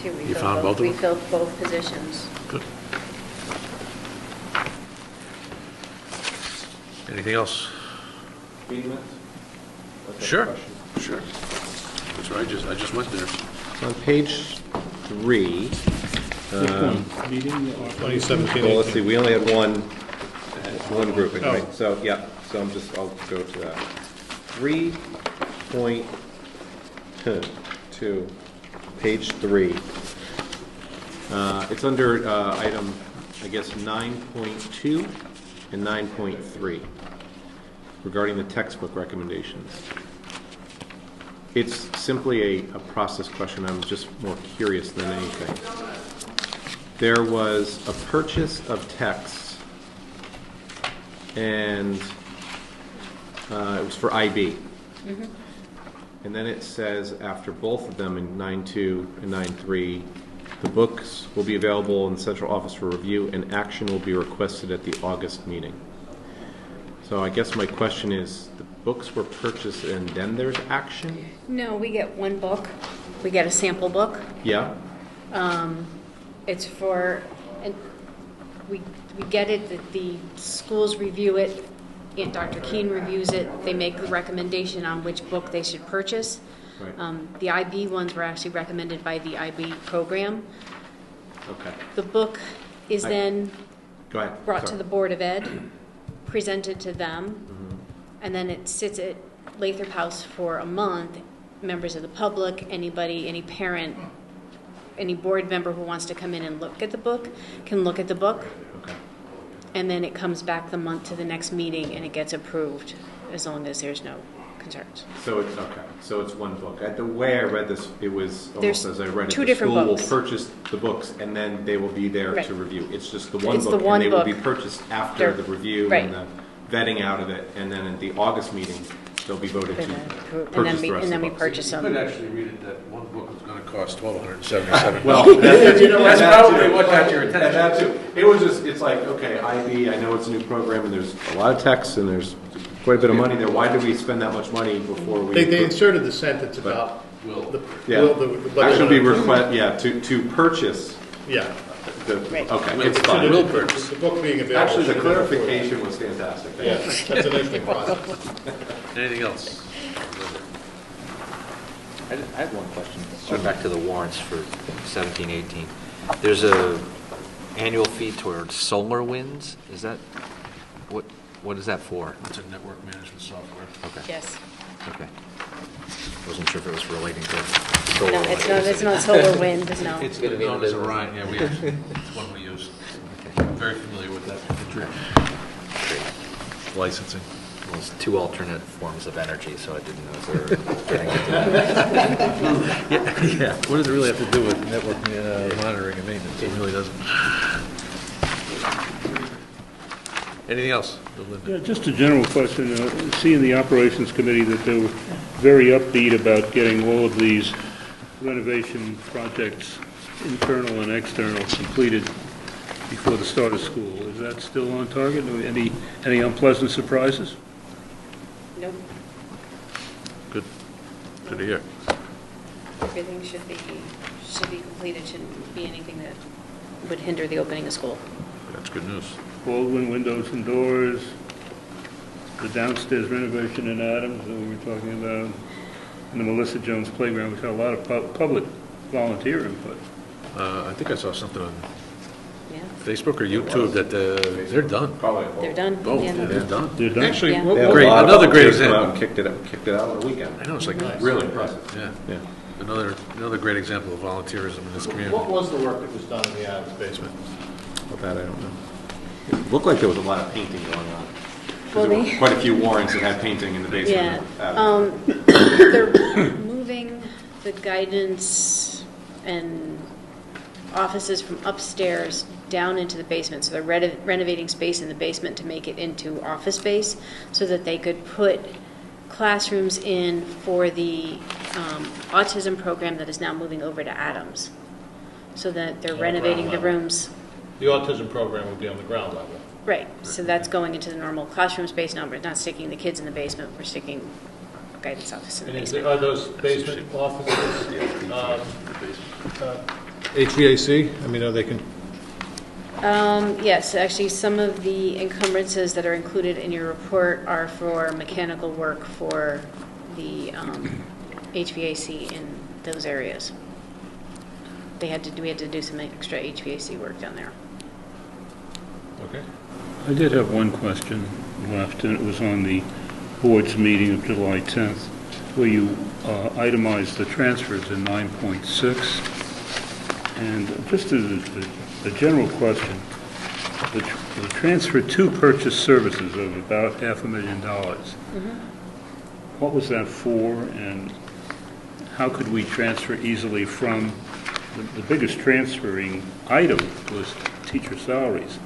Speaker 8: 2.
Speaker 1: You found both of them?
Speaker 8: We filled both positions.
Speaker 1: Good. Anything else? Sure. Sure. That's right. I just went there.
Speaker 3: On page 3,
Speaker 7: Meeting,
Speaker 2: 2017.
Speaker 3: well, let's see, we only had one grouping, right? So, yeah, so I'll go to that. 3.2, page 3. It's under item, I guess, 9.2 and 9.3 regarding the textbook recommendations. It's simply a process question. I'm just more curious than anything. There was a purchase of texts, and it was for IB.
Speaker 8: Mm-hmm.
Speaker 3: And then it says, after both of them in 9.2 and 9.3, the books will be available in the central office for review, and action will be requested at the August meeting. So I guess my question is, the books were purchased and then there's action?
Speaker 8: No, we get one book. We get a sample book.
Speaker 3: Yeah?
Speaker 8: It's for, and we get it, the schools review it, and Dr. Keene reviews it, they make the recommendation on which book they should purchase.
Speaker 3: Right.
Speaker 8: The IB ones were actually recommended by the IB program.
Speaker 3: Okay.
Speaker 8: The book is then
Speaker 3: Go ahead.
Speaker 8: brought to
Speaker 3: Sorry.
Speaker 8: the Board of Ed, presented to them, and then it sits at Lathrop House for a month. Members of the public, anybody, any parent, any board member who wants to come in and look at the book can look at the book.
Speaker 3: Okay.
Speaker 8: And then it comes back the month to the next meeting and it gets approved as long as there's no concerns.
Speaker 3: So it's okay. So it's one book. The way I read this, it was almost
Speaker 8: There's
Speaker 3: as I read it.
Speaker 8: 2
Speaker 3: the
Speaker 8: different
Speaker 3: school
Speaker 8: books.
Speaker 3: will purchase the books and then they will be there
Speaker 8: Right.
Speaker 3: to review. It's just the one
Speaker 8: It's
Speaker 3: book,
Speaker 8: the one
Speaker 3: and they will
Speaker 8: book.
Speaker 3: be purchased after
Speaker 8: They're-
Speaker 3: the review
Speaker 8: right.
Speaker 3: and the vetting out of it, and then at the August meeting, they'll be voted to purchase the rest of the books.
Speaker 8: purchase
Speaker 1: You
Speaker 8: them.
Speaker 1: could actually read it that one book was going to cost $1,277.
Speaker 3: Well, that's
Speaker 1: probably what got your attention.
Speaker 3: That too. It was just, it's like, okay, IB, I know it's a new program, and there's a lot of text, and there's quite a bit of money there. Why did we spend that much money before we?
Speaker 2: They inserted the sentence about the,
Speaker 3: Yeah, actually be to purchase.
Speaker 2: Yeah.
Speaker 3: Okay,
Speaker 1: Will.
Speaker 3: it's fine.
Speaker 1: Will purchase.
Speaker 2: The book being available.
Speaker 3: Actually, the
Speaker 2: should have been before
Speaker 3: clarification was fantastic.
Speaker 2: that. Yeah, that's an interesting process.
Speaker 1: Anything else?
Speaker 5: I had one question. Going back to the warrants for 17, 18. There's a annual fee towards SolarWinds. Is that, what is that for?
Speaker 1: It's a network management software.
Speaker 5: Okay.
Speaker 8: Yes.
Speaker 5: Okay. Wasn't sure if it was relating to solar.
Speaker 8: No, it's not solar wind, no.
Speaker 1: It's
Speaker 4: gonna be in
Speaker 1: known
Speaker 4: the
Speaker 1: as
Speaker 4: business.
Speaker 1: Orion, yeah, it's one we use. I'm very familiar with that licensing.
Speaker 5: Well, there's two alternate forms of energy, so I didn't know if they were getting into that.
Speaker 1: Yeah, what does it really have to do with network monitoring and maintenance? It really doesn't. Anything else? Linda?
Speaker 7: Yeah, just a general question. Seeing the operations committee that they were very upbeat about getting all of these renovation projects, internal and external, completed before the start of school. Is that still on target? Any unpleasant surprises?
Speaker 8: Nope,
Speaker 1: Good. Good to hear.
Speaker 8: everything should be completed, shouldn't be anything that would hinder the opening of school.
Speaker 1: That's good news.
Speaker 7: Baldwin windows and doors, the downstairs renovation in Adams that we were talking about, and the Melissa Jones Playground, which had a lot of public volunteer input.
Speaker 1: I think I saw something on
Speaker 8: Yeah,
Speaker 1: Facebook or YouTube that they're done.
Speaker 3: Probably.
Speaker 8: they're done.
Speaker 1: Both,
Speaker 8: Yeah.
Speaker 1: they're done.
Speaker 7: They're done?
Speaker 1: Actually,
Speaker 8: Yeah.
Speaker 1: what-
Speaker 3: They had a
Speaker 1: great,
Speaker 3: lot of
Speaker 1: another great
Speaker 3: volunteers come out
Speaker 1: example.
Speaker 3: and kicked it out on the weekend.
Speaker 1: I know, it's like,
Speaker 3: Really impressive.
Speaker 1: yeah,
Speaker 3: Yeah.
Speaker 1: another great example of volunteerism in this community.
Speaker 2: What was the work that was done in the Adams basement?
Speaker 3: Well, that I don't know. It looked like there was a lot of painting going on. 'Cause
Speaker 8: Well,
Speaker 3: there were
Speaker 8: they-
Speaker 3: quite a few warrants that had painting in the
Speaker 8: Yeah,
Speaker 3: basement.
Speaker 8: they're moving the guidance and offices from upstairs down into the basement. So they're renovating space in the basement to make it into office space so that they could put classrooms in for the autism program that is now moving over to Adams. So that they're renovating the rooms.
Speaker 2: The autism program would be on the ground level.
Speaker 8: Right, so that's going into the normal classroom space now, but not sticking the kids in the basement, we're sticking guidance office in the
Speaker 2: And
Speaker 8: basement.
Speaker 2: are those basement offices HVAC? I mean, are they
Speaker 8: Yes, actually, some of the encumbrances that are included in your report are for mechanical work for the HVAC in those areas. We had to do some extra HVAC work down there.
Speaker 2: Okay.
Speaker 7: I did have one question left, and it was on the board's meeting of July 10th, where you itemized the transfers in 9.6. And just as a general question, the transfer to purchase services of about $500,000, what was that for, and how could we transfer easily from, the biggest transferring item was teacher salaries.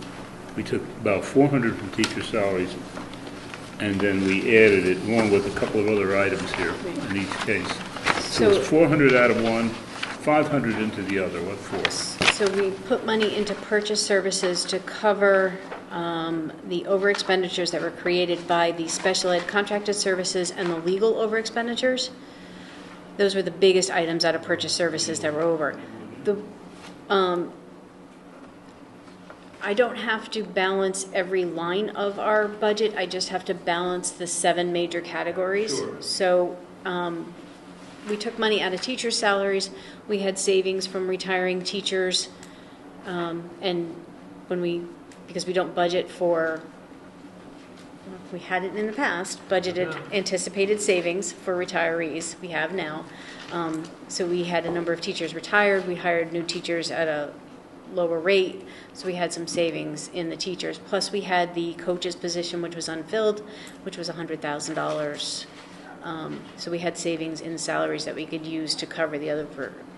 Speaker 7: We took about 400 from teacher salaries, and then we added it along with a couple of other items here in each case. So it's 400 out of one, 500 into the other. What for?
Speaker 8: So we put money into purchase services to cover the over expenditures that were created by the special ed contracted services and the legal over expenditures. Those were the biggest items out of purchase services that were over. I don't have to balance every line of our budget, I just have to balance the 7 major categories.
Speaker 2: Sure.
Speaker 8: So we took money out of teachers' salaries, we had savings from retiring teachers, and because we don't budget for, we had it in the past, budgeted anticipated savings for retirees, we have now. So we had a number of teachers retired, we hired new teachers at a lower rate, so we had some savings in the teachers. Plus we had the coach's position, which was unfilled, which was $100,000. So we had savings in salaries that we could use to cover the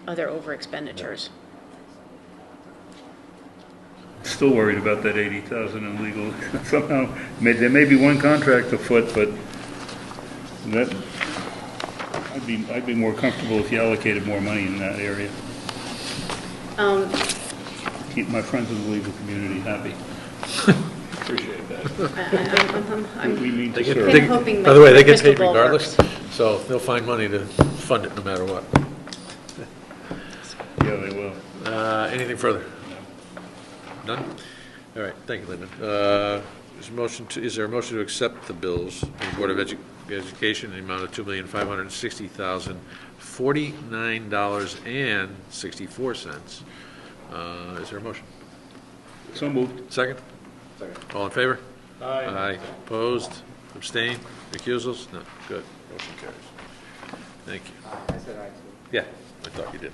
Speaker 8: other over expenditures.
Speaker 7: Still worried about that 80,000 in legal. Somehow, there may be one contract afoot, but that, I'd be more comfortable if you allocated more money in that area. Keep my friends in the legal community happy. Appreciate that. We mean to serve.
Speaker 8: I'm hoping
Speaker 1: By the way, they get
Speaker 8: crystal
Speaker 1: paid
Speaker 8: ball
Speaker 1: regardless, so they'll find money to fund it no matter what.
Speaker 7: Yeah, they will.
Speaker 1: Anything further? None? All right, thank you, Lyndon. Is there a motion to accept the bills of the Board of Education in the amount of $2,560,049.64? Is there a motion?
Speaker 7: So moved.
Speaker 1: Second?
Speaker 3: Second.
Speaker 1: All in favor?
Speaker 2: Aye.
Speaker 1: Aye. Opposed? Abstained? Recusals? No. Good. Motion carries. Thank you.
Speaker 4: I said aye, too.
Speaker 1: Yeah, I thought you did.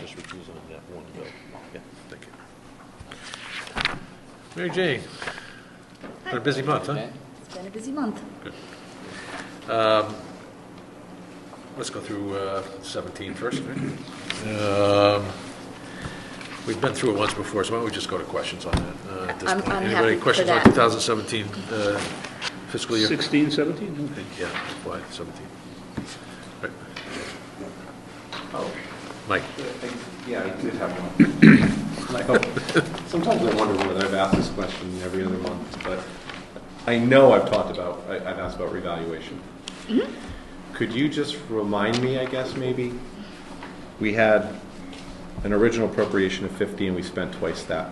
Speaker 1: Just recuse on that one bill. Yeah, thank you. Mary Jane, had a busy month, huh?
Speaker 6: It's been a busy month.
Speaker 1: Let's go through 17 first. Right? We've been through it once before, so why don't we just go to questions on that at this
Speaker 6: I'm
Speaker 1: point?
Speaker 6: happy
Speaker 1: Anybody
Speaker 6: for
Speaker 1: questions on
Speaker 6: that.
Speaker 1: 2017 fiscal year?
Speaker 7: 16, 17? Okay.
Speaker 1: Yeah, why 17? Right. Mike?
Speaker 3: Yeah, I did have one. Sometimes I wonder whether I've asked this question every other month, but I know I've asked about revaluation.
Speaker 6: Mm-hmm.
Speaker 3: Could you just remind me, I guess, maybe? We had an original appropriation of 50 and we spent twice that.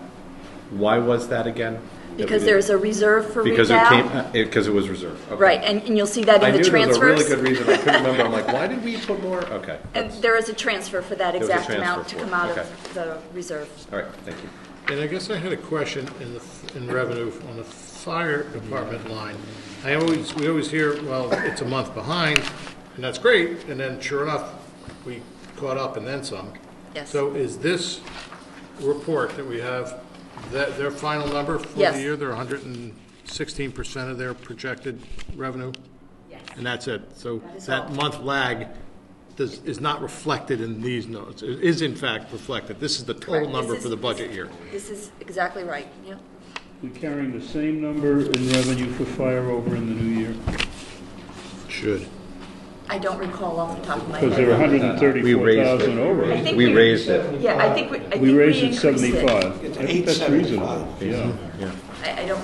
Speaker 3: Why was that again?
Speaker 6: Because there's a reserve for
Speaker 3: Because
Speaker 6: reval.
Speaker 3: because it was reserved. Okay.
Speaker 6: Right, and you'll see that
Speaker 3: I
Speaker 6: in the
Speaker 3: knew there was a really
Speaker 6: transfers.
Speaker 3: good reason. I couldn't remember. I'm like, why did we put more? Okay.
Speaker 6: And
Speaker 3: that's-
Speaker 6: there is a transfer for that
Speaker 3: There was a
Speaker 6: exact amount to
Speaker 3: transfer
Speaker 6: come
Speaker 3: for
Speaker 6: out
Speaker 3: it.
Speaker 6: of the reserve.
Speaker 3: All right, thank you.
Speaker 2: And I guess I had a question in revenue on the fire department line. We always hear, well, it's a month behind, and that's great, and then sure enough, we caught up and then some.
Speaker 6: Yes.
Speaker 2: So is this report that we have, that their final number for
Speaker 6: Yes.
Speaker 2: the year, they're 116% of their projected revenue?
Speaker 6: Yes.
Speaker 2: And that's it? So
Speaker 6: That is
Speaker 2: that
Speaker 6: all.
Speaker 2: month lag is not reflected in these notes. It is in fact reflected. This is the total
Speaker 6: Correct.
Speaker 2: number
Speaker 6: This
Speaker 2: for the
Speaker 6: is-
Speaker 2: budget year.
Speaker 6: This is exactly right, yep.
Speaker 7: We're carrying the same number in revenue for fire over in the new year?
Speaker 2: Should.
Speaker 6: I don't recall off the top of my
Speaker 7: Because they're
Speaker 6: head.
Speaker 7: 134,000 over.
Speaker 6: I think
Speaker 3: We raised it.
Speaker 6: Yeah, I think we increased
Speaker 7: We raised it
Speaker 6: it.
Speaker 7: 75.
Speaker 9: It's
Speaker 7: I think that's
Speaker 9: 875.
Speaker 7: reasonable. Yeah.
Speaker 3: Yeah.
Speaker 6: I don't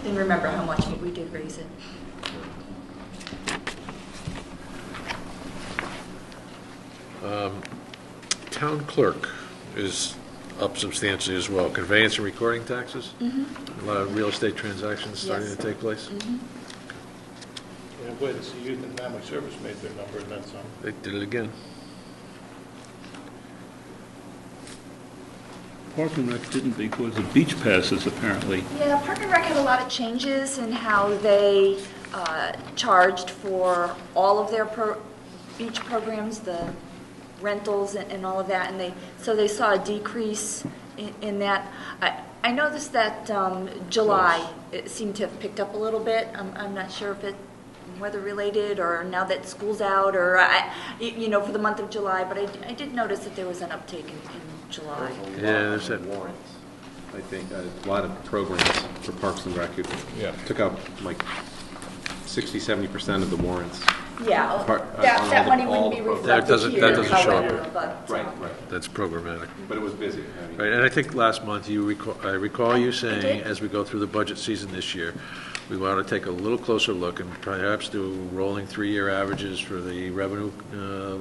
Speaker 6: didn't remember how much, but we did raise it.
Speaker 1: Town clerk is up substantially as well. Conveyance and recording taxes? A lot of real estate transactions starting to
Speaker 6: Yes.
Speaker 1: take place?
Speaker 2: Yeah, wait, it's the Youth and Family Service made their number and then some.
Speaker 1: They did it again.
Speaker 7: Park and Rec didn't because of beach passes, apparently.
Speaker 6: Yeah, Park and Rec had a lot of changes in how they charged for all of their beach programs, the rentals and all of that, and they saw a decrease in that. I noticed that July, it seemed to have picked up a little bit. I'm not sure if it's weather-related or now that school's out or, for the month of July, but I did notice that there was an uptake in July.
Speaker 1: Yeah, there's that.
Speaker 3: Warrants. I think a lot of programs for Parks and Rec took out like 60-70% of the warrants.
Speaker 6: Yeah,
Speaker 3: Part-
Speaker 6: that money
Speaker 3: all
Speaker 6: wouldn't be
Speaker 3: the
Speaker 6: reflected
Speaker 1: doesn't-
Speaker 6: here,
Speaker 1: that doesn't show up
Speaker 6: however,
Speaker 1: here.
Speaker 6: but,
Speaker 3: Right.
Speaker 1: That's programmatic.
Speaker 3: But it was busy. I mean,
Speaker 1: Right, and I think last month I recall you saying,
Speaker 6: did.
Speaker 1: as we go through the budget season this year, we want to take a little closer look and perhaps do rolling 3-year averages for the revenue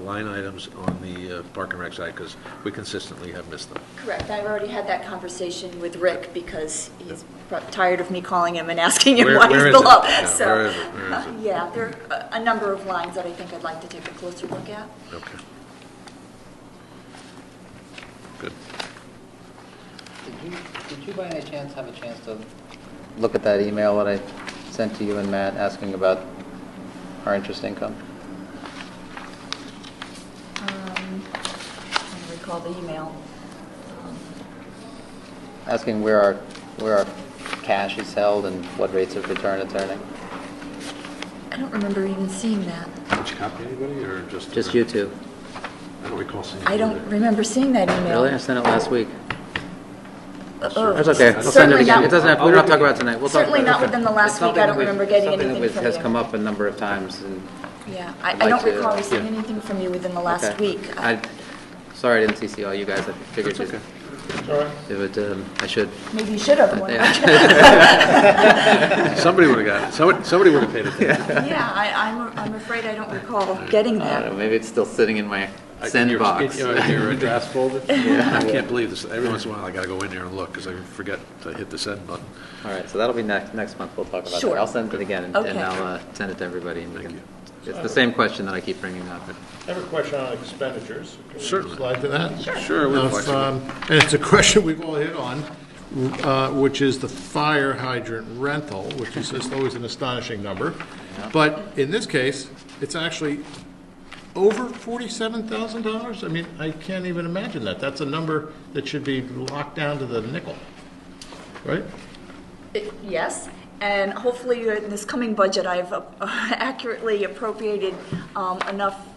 Speaker 1: line items on the Park and Rec side, because we consistently have missed them.
Speaker 6: Correct, I've already had that conversation with Rick because he's tired of me calling him and asking him why he's
Speaker 1: Where is it?
Speaker 6: below.
Speaker 1: Yeah,
Speaker 6: So,
Speaker 1: where is it? Where is it?
Speaker 6: yeah, there are a number of lines that I think I'd like to take a closer look at.
Speaker 1: Okay. Good.
Speaker 4: Did you by any chance have a chance to look at that email that I sent to you and Matt asking about our interest income?
Speaker 6: I don't recall the email.
Speaker 4: Asking where our cash is held and what rates of return it's earning?
Speaker 6: I don't remember even seeing that.
Speaker 1: Did you copy anybody, or just?
Speaker 4: Just you two.
Speaker 1: I don't recall seeing.
Speaker 6: I don't remember seeing that email.
Speaker 4: Really? I sent it last week.
Speaker 6: Oh,
Speaker 4: That's okay. We'll send it
Speaker 6: certainly
Speaker 4: again.
Speaker 6: not-
Speaker 4: It doesn't have, we don't have to talk about it tonight. We'll talk
Speaker 6: Certainly
Speaker 4: about it.
Speaker 6: not within the last
Speaker 4: It's
Speaker 6: week. I don't
Speaker 4: something
Speaker 6: remember getting
Speaker 4: something
Speaker 6: anything
Speaker 4: that
Speaker 6: from
Speaker 4: has
Speaker 6: you.
Speaker 4: come up a number of times, and
Speaker 6: Yeah,
Speaker 4: I'd
Speaker 6: I
Speaker 4: like
Speaker 6: don't
Speaker 4: to-
Speaker 6: recall receiving
Speaker 4: yeah.
Speaker 6: anything from you within the last
Speaker 4: Okay.
Speaker 6: week.
Speaker 4: Sorry I didn't CC all you guys. I figured
Speaker 1: That's okay.
Speaker 4: it would, I should.
Speaker 6: Maybe you should have.
Speaker 4: Yeah.
Speaker 1: Somebody would have got it. Somebody would have paid attention.
Speaker 6: Yeah, I'm afraid I don't recall getting
Speaker 4: I don't know,
Speaker 6: that.
Speaker 4: maybe it's still sitting in my send box.
Speaker 1: Your draft folder? I can't believe this. Every once in a while, I gotta go in there and look, because I forget to hit the send button.
Speaker 4: All right, so that'll be next month. We'll talk about
Speaker 6: Sure.
Speaker 4: that. I'll send it again, and
Speaker 6: Okay.
Speaker 4: I'll send it to everybody. And we
Speaker 1: Thank
Speaker 4: can-
Speaker 1: you.
Speaker 4: It's the same question that I keep bringing up.
Speaker 2: I have a question on expenditures. Can we
Speaker 1: Certainly.
Speaker 2: Slide to that?
Speaker 1: Sure, we're
Speaker 2: If,
Speaker 1: flexible.
Speaker 2: And it's a question we've all hit on, which is the fire hydrant rental, which is just always an astonishing number. But in this case, it's actually over $47,000? I mean, I can't even imagine that. That's a number that should be locked down to the nickel, right?
Speaker 6: Yes, and hopefully in this coming budget, I've accurately appropriated enough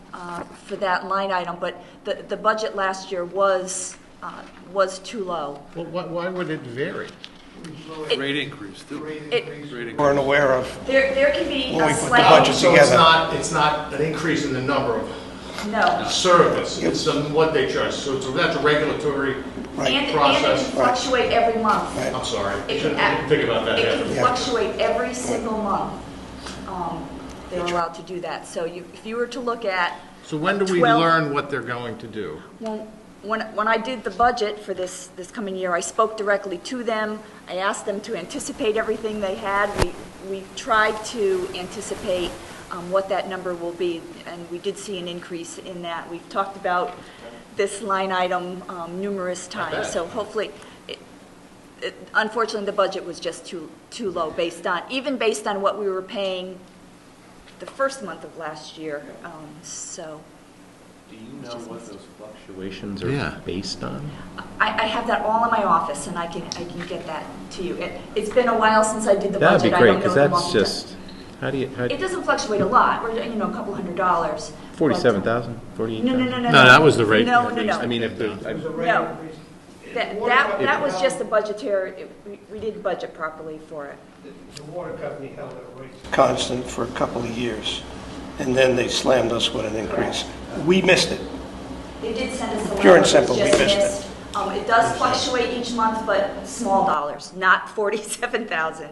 Speaker 6: for that line item, but the budget last year was too low.
Speaker 2: Well, why would it vary?
Speaker 1: Rate increase, too.
Speaker 9: Weren't aware of.
Speaker 6: There can be
Speaker 9: When we
Speaker 6: a
Speaker 9: put the
Speaker 6: slight.
Speaker 9: budget
Speaker 2: So
Speaker 9: together.
Speaker 2: it's not an increase in the number of
Speaker 6: No.
Speaker 2: service, it's what they charge, so that's a regulatory
Speaker 9: Right.
Speaker 6: And it
Speaker 2: process.
Speaker 6: can fluctuate every month.
Speaker 9: Right.
Speaker 2: I'm sorry, I
Speaker 6: It
Speaker 2: didn't
Speaker 6: can
Speaker 2: think about that
Speaker 6: It
Speaker 2: yet.
Speaker 6: can fluctuate every single month. They're allowed to do that. So if you were to look at,
Speaker 2: So when do we
Speaker 6: 12
Speaker 2: learn what they're going to do?
Speaker 6: well, when I did the budget for this coming year, I spoke directly to them. I asked them to anticipate everything they had. We tried to anticipate what that number will be, and we did see an increase in that. We've talked about this line item numerous times, so hopefully, unfortunately, the budget was just too low even based on what we were paying the first month of last year, so.
Speaker 3: Do you know what those fluctuations
Speaker 1: Yeah.
Speaker 3: are based on?
Speaker 6: I have that all in my office, and I can get that to you. It's been a while since I did the
Speaker 3: That'd
Speaker 6: budget.
Speaker 3: be
Speaker 6: I
Speaker 3: great,
Speaker 6: don't know
Speaker 3: because
Speaker 6: the
Speaker 3: that's
Speaker 6: monthly-
Speaker 3: just, how do you,
Speaker 6: It doesn't fluctuate a lot. We're, a couple $100.
Speaker 3: 47,000,
Speaker 6: But-
Speaker 3: 48,000?
Speaker 6: No.
Speaker 2: No, that was the rate
Speaker 6: No.
Speaker 3: I mean, if the,
Speaker 6: No. That was just a budgetary, we didn't budget properly for it.
Speaker 9: The water company held it constant for a couple of years, and then they slammed us with an increase. We missed it.
Speaker 6: They did send us a letter.
Speaker 9: Pure and
Speaker 6: It was
Speaker 9: simple, we
Speaker 6: just
Speaker 9: missed it.
Speaker 6: missed. It does fluctuate each month, but small dollars, not 47,000.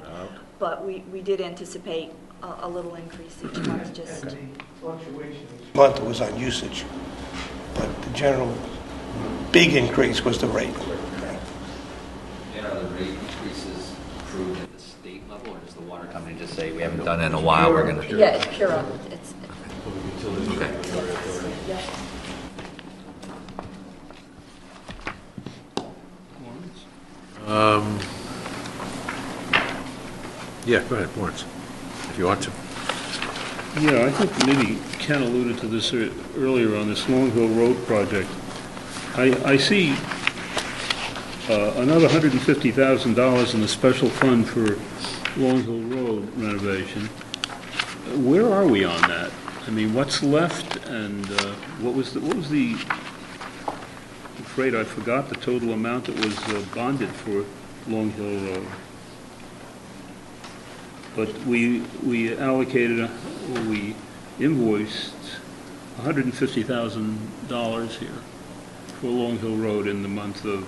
Speaker 6: But we did anticipate a little increase each month, just.
Speaker 9: Month was on usage, but the general big increase was the rate.
Speaker 5: And are the rate increases approved at the state level, or does the water company just say, we haven't done it in a while, we're going to?
Speaker 6: Yeah, it's Pura. It's, yeah.
Speaker 1: Yeah, go ahead, Lawrence, if you want to.
Speaker 7: Yeah, I think maybe Ken alluded to this earlier on this Long Hill Road project. I see another $150,000 in the special fund for Long Hill Road renovation. Where are we on that? I mean, what's left, and what was the, I'm afraid I forgot the total amount that was bonded for Long Hill Road. But we allocated, we invoiced $150,000 here for Long Hill Road in the month of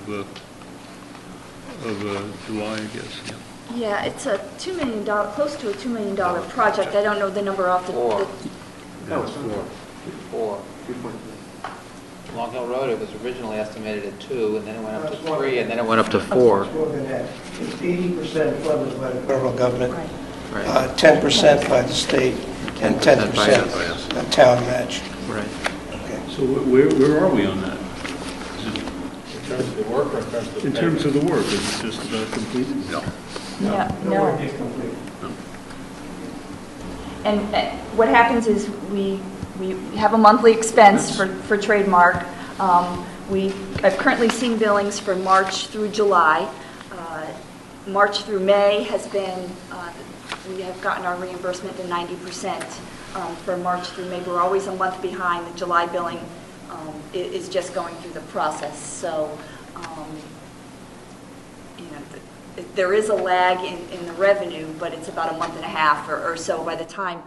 Speaker 7: July, I guess, yeah.
Speaker 6: Yeah, it's a $2 million, close to a $2 million project. I don't know the number off the.
Speaker 4: That was four. Long Hill Road, it was originally estimated at 2, and then it went up to 3, and then it went up to 4.
Speaker 9: It's 80% funded by the federal government,
Speaker 4: Right.
Speaker 9: 10% by the state, and
Speaker 4: 10% by
Speaker 9: 10% a town match.
Speaker 4: Right.
Speaker 7: So where are we on that?
Speaker 2: In terms of the work or in terms of the
Speaker 7: In terms of the work, is it just about completed? No.
Speaker 6: No.
Speaker 9: work is complete.
Speaker 6: And what happens is we have a monthly expense for trademark. I've currently seen billings for March through July. March through May has been we have gotten our reimbursement to 90% for March through May. We're always a month behind. The July billing is just going through the process. So, you know, there is a lag in the revenue, but it's about a month and a half or so by the time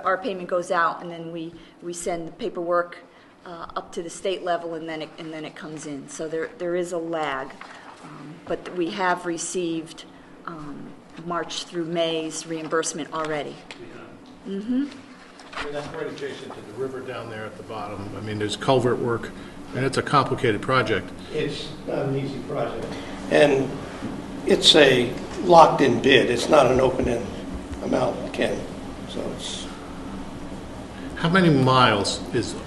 Speaker 6: our payment goes out, and then we send the paperwork up to the state level, and then it comes in. So there is a lag, but we have received March through May's reimbursement already. Mm-hmm.
Speaker 2: I mean, that's right adjacent to the river down there at the bottom. I mean, there's culvert work, and it's a complicated project.
Speaker 9: It's not an easy project. And it's a locked-in bid. It's not an open-end amount, Ken. So it's...
Speaker 2: How many miles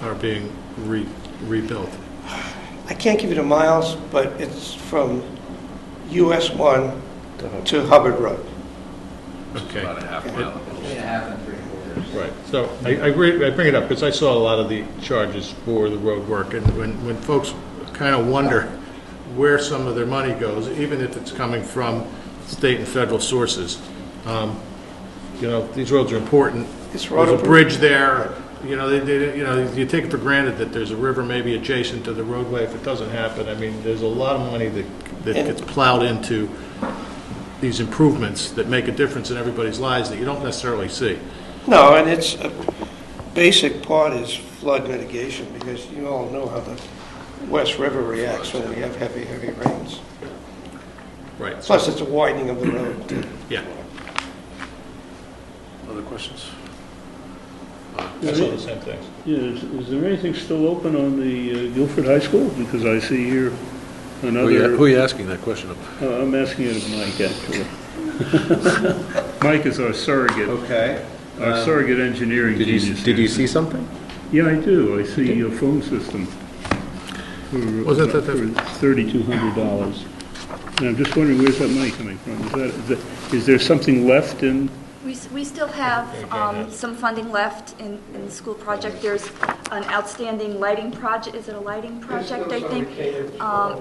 Speaker 2: are being rebuilt?
Speaker 9: I can't give you the miles, but it's from US 1 to Hubbard Road.
Speaker 2: Okay.
Speaker 11: About a half mile.
Speaker 2: Right. So I bring it up because I saw a lot of the charges for the road work, and when folks kind of wonder where some of their money goes, even if it's coming from state and federal sources, you know, these roads are important. There's a bridge there. You know, you take it for granted that there's a river maybe adjacent to the roadway. If it doesn't happen, I mean, there's a lot of money that gets plowed into these improvements that make a difference in everybody's lives that you don't necessarily see.
Speaker 9: No, and it's a basic part is flood mitigation, because you all know how the West River reacts when we have heavy rains.
Speaker 2: Right.
Speaker 9: Plus, it's a widening of the road, too.
Speaker 2: Yeah.
Speaker 1: Other questions?
Speaker 2: I saw the same things.
Speaker 7: Yeah, is there anything still open on the Guilford High School? Because I see here another...
Speaker 1: Who are you asking that question of?
Speaker 7: I'm asking it of Mike, actually. Mike is our surrogate.
Speaker 3: Okay.
Speaker 7: Our surrogate engineering
Speaker 3: Did you
Speaker 7: genius.
Speaker 3: see something?
Speaker 7: Yeah, I do. I see a phone system for
Speaker 2: Wasn't that
Speaker 7: $3,200. And I'm just wondering, where's that money coming from? Is there something left in?
Speaker 6: We still have some funding left in the school project. There's an outstanding lighting project. Is it a lighting project, I think?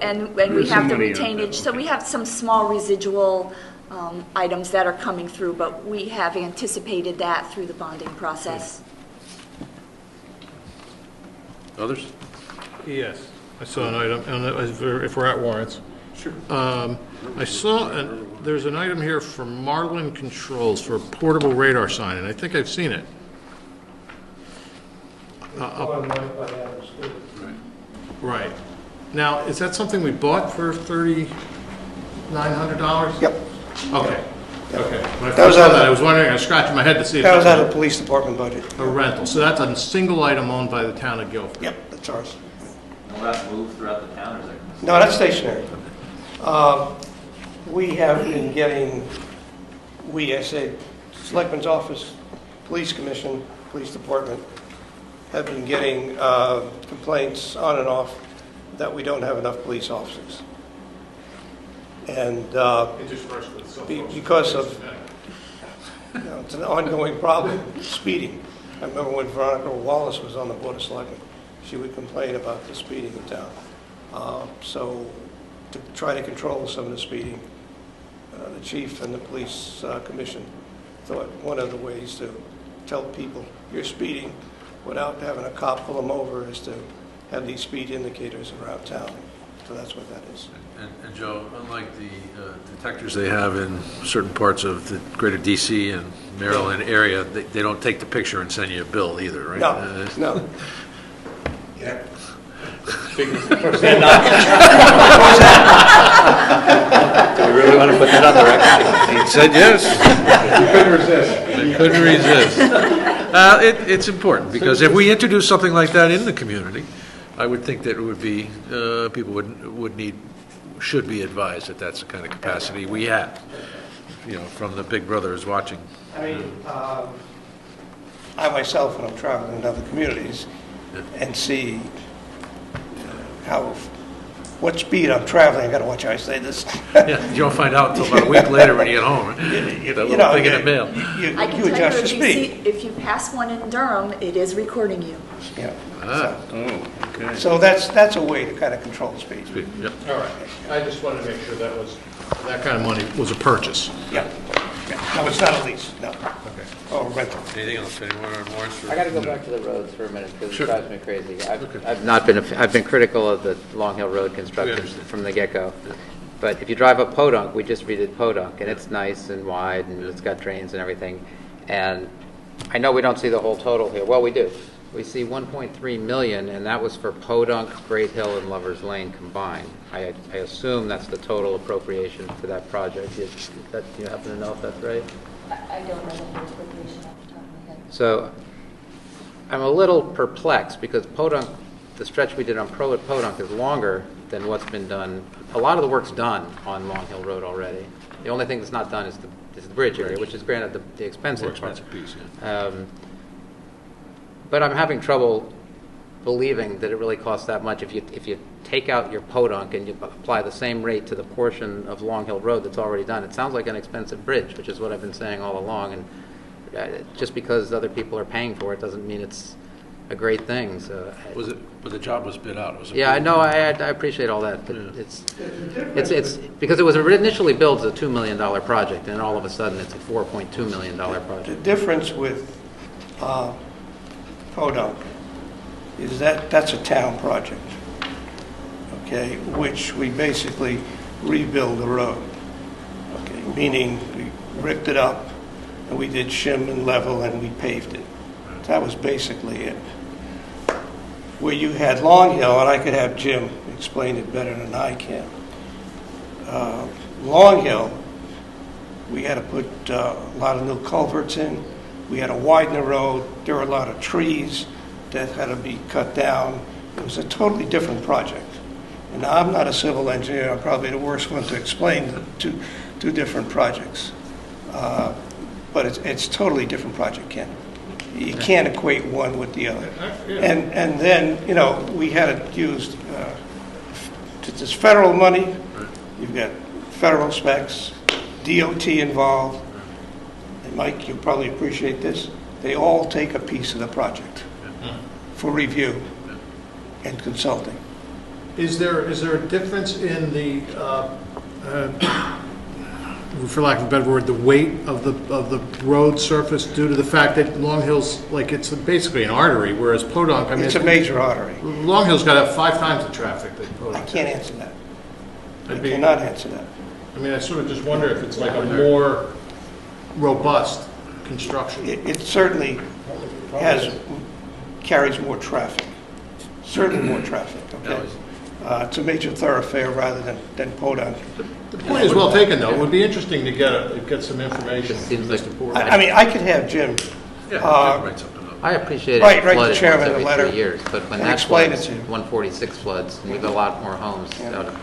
Speaker 6: And we have the retainage. So we have some small residual items that are coming through, but we have anticipated that through the bonding process.
Speaker 1: Others?
Speaker 2: Yes. I saw an item, and if we're at warrants. Sure. I saw, there's an item here for Marlin Controls for a portable radar sign, and I think I've seen it. Right. Now, is that something we bought for $3,900?
Speaker 9: Yep.
Speaker 2: Okay. Okay. When I first saw that, I was wondering, I was scratching my head to see if
Speaker 9: That was out of the police department budget.
Speaker 2: a rental. So that's a single item owned by the town of Guilford.
Speaker 9: Yep, that's ours.
Speaker 5: Will that move throughout the town, or is that?
Speaker 9: No, that's stationary. We have been getting, I say, Selectman's Office, Police Commission, Police Department, have been getting complaints on and off that we don't have enough police officers. And because of, it's an ongoing problem, speeding. I remember when Veronica Wallace was on the Board of Selectmen, she would complain about the speeding in town. So to try to control some of the speeding, the chief and the police commission thought one of the ways to tell people you're speeding without having a cop pull them over is to have these speed indicators around town. So that's what that is.
Speaker 1: And Joe, unlike the detectors they have in certain parts of the greater D.C. and Maryland area, they don't take the picture and send you a bill either, right?
Speaker 9: No, no. Yeah.
Speaker 5: Do we really want to put that on the record?
Speaker 1: He said yes. He couldn't resist. It's important, because if we introduce something like that in the community, I would think that it would be, people should be advised that that's the kind of capacity we have, from the big brothers watching.
Speaker 9: I mean, I myself, when I'm traveling in other communities and see what speed I'm traveling, I got to watch how I say this.
Speaker 1: Yeah, you don't find out until about a week later when you get home. You get that little thing in the mail.
Speaker 6: I can
Speaker 9: You adjust
Speaker 6: tell
Speaker 9: the
Speaker 6: you,
Speaker 9: speed.
Speaker 6: if you pass one in Durham, it is recording you.
Speaker 9: Yeah.
Speaker 7: Oh, okay.
Speaker 9: So that's a way to kind of control the speed.
Speaker 1: Yep.
Speaker 2: All right. I just wanted to make sure that kind of money was a purchase.
Speaker 9: Yeah. No, it's not a lease, no. Or rental.
Speaker 1: Anything else, anyone on warrants?
Speaker 4: I got to go back to the roads for a minute because it drives me crazy. I've been critical of the Long Hill Road construction from the get-go. But if you drive up Podunk, we just redid Podunk, and it's nice and wide, and it's got drains and everything. And I know we don't see the whole total here. Well, we do. We see 1.3 million, and that was for Podunk, Great Hill, and Lover's Lane combined. I assume that's the total appropriation for that project. Do you happen to know if that's right?
Speaker 6: I don't know the whole appropriation off the top of my head.
Speaker 4: So I'm a little perplexed because Podunk, the stretch we did on Podunk is longer than what's been done. A lot of the work's done on Long Hill Road already. The only thing that's not done is the bridge area, which is granted the expensive part.
Speaker 1: Piece,
Speaker 4: But I'm having trouble believing that it really costs that much if you take out your Podunk and you apply the same rate to the portion of Long Hill Road that's already done. It sounds like an expensive bridge, which is what I've been saying all along. And just because other people are paying for it doesn't mean it's a great thing. So
Speaker 1: but the job was bid out. It was
Speaker 4: yeah, I know. I appreciate all that, but it's because it was initially built as a $2 million project, and all of a sudden it's a $4.2 million project.
Speaker 9: The difference with Podunk is that's a town project, okay, which we basically rebuild the road, okay, meaning we ripped it up and we did shim and level and we paved it. That was basically it. Where you had Long Hill, and I could have Jim explain it better than I can. Long Hill, we had to put a lot of new culverts in. We had to widen the road. There were a lot of trees that had to be cut down. It was a totally different project. And I'm not a civil engineer. I'm probably the worst one to explain the two different projects. But it's totally different project, Ken. You can't equate one with the other. And then, we had it used, it's federal money. You've got federal specs, DOT involved. And Mike, you probably appreciate this. They all take a piece of the project for review and consulting.
Speaker 2: Is there a difference in the, for lack of a better word, the weight of the road surface due to the fact that Long Hill's it's basically an artery, whereas Podunk,
Speaker 9: It's a major artery.
Speaker 2: Long Hill's got to have 5 times the traffic that Podunk.
Speaker 9: I can't answer that. I cannot answer that.
Speaker 2: I mean, I sort of just wonder if it's like a more robust construction.
Speaker 9: It certainly carries more traffic. Certainly more traffic, okay? It's a major thoroughfare rather than Podunk.
Speaker 2: The point is well taken, though. It would be interesting to get some information.
Speaker 4: Seems like important.
Speaker 9: I mean, I could have Jim
Speaker 1: write something up.
Speaker 4: I appreciate it.
Speaker 9: Write the
Speaker 4: flooded
Speaker 9: chairman
Speaker 4: once
Speaker 9: a
Speaker 4: every
Speaker 9: letter
Speaker 4: 3 years, but when
Speaker 9: and
Speaker 4: that
Speaker 9: explain
Speaker 4: floods,
Speaker 9: it to him.
Speaker 4: 146 floods, and we've got a lot more homes out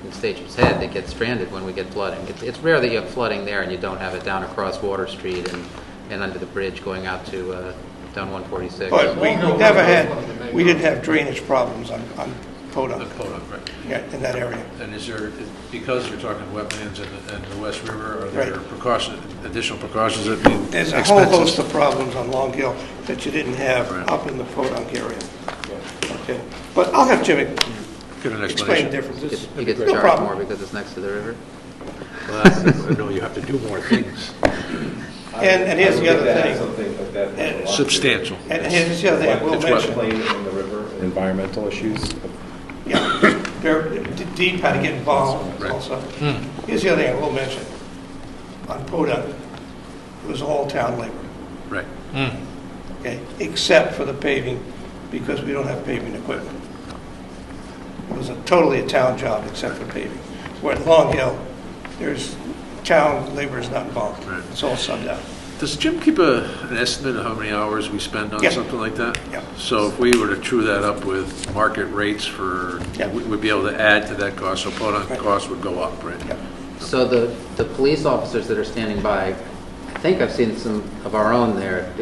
Speaker 4: in Statham's Head that get stranded when we get flooding. It's rare that you have flooding there and you don't have it down across Water Street and under the bridge going out to down 146.
Speaker 9: But we didn't have drainage problems on Podunk.
Speaker 1: Right.
Speaker 9: Yeah, in that area.
Speaker 1: And is there, because you're talking wetlands and the West River, are there additional precautions that mean
Speaker 9: There's a whole host of problems on Long Hill that you didn't have up in the Podunk area. Okay, but I'll have Jimmy
Speaker 1: Get an
Speaker 9: explain the
Speaker 1: explanation.
Speaker 9: differences.
Speaker 4: You get to
Speaker 9: No
Speaker 4: charge
Speaker 9: problem.
Speaker 4: more because it's next to the river?
Speaker 1: Well, I know you have to do more things.
Speaker 9: And here's the other thing.
Speaker 1: Substantial.
Speaker 9: And here's the other thing I will
Speaker 1: It's
Speaker 9: mention.
Speaker 10: Floodplain in the river, environmental issues.
Speaker 9: Yeah, the DEEP had to get involved also. Here's the other thing I will mention. On Podunk, it was all town labor,
Speaker 1: Right.
Speaker 9: okay, except for the paving, because we don't have paving equipment. It was totally a town job except for paving. Where at Long Hill, there's town labor is not involved.
Speaker 1: Right.
Speaker 9: It's all subbed out.
Speaker 1: Does Jim keep an estimate of how many hours we spend on
Speaker 9: Yeah.
Speaker 1: something like that?
Speaker 9: Yeah.
Speaker 1: So if we were to true that up with market rates
Speaker 9: Yeah.
Speaker 1: we'd be able to add to that cost, so Podunk cost would go up, right?
Speaker 9: Yeah.
Speaker 4: So the police officers that are standing by, I think I've seen some of our own there.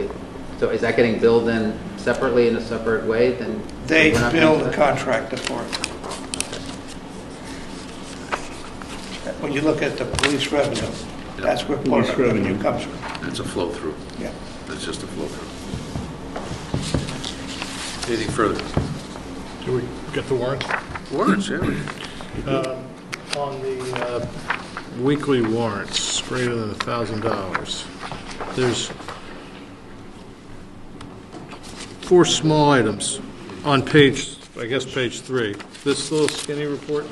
Speaker 4: So is that getting billed in separately in a separate way? Then
Speaker 9: They
Speaker 4: we're not
Speaker 9: bill
Speaker 4: paying
Speaker 9: the
Speaker 4: for that?
Speaker 9: contractor for it. When you look at the police revenue, that's where part of the revenue comes from.
Speaker 1: It's a flow-through.
Speaker 9: Yeah.
Speaker 1: It's just a flow-through. Anything further?
Speaker 2: Do we get the warrants?
Speaker 1: Warrants, yeah.
Speaker 2: On the weekly warrants, greater than $1,000. There's 4 small items on page, I guess, page 3. This little skinny report.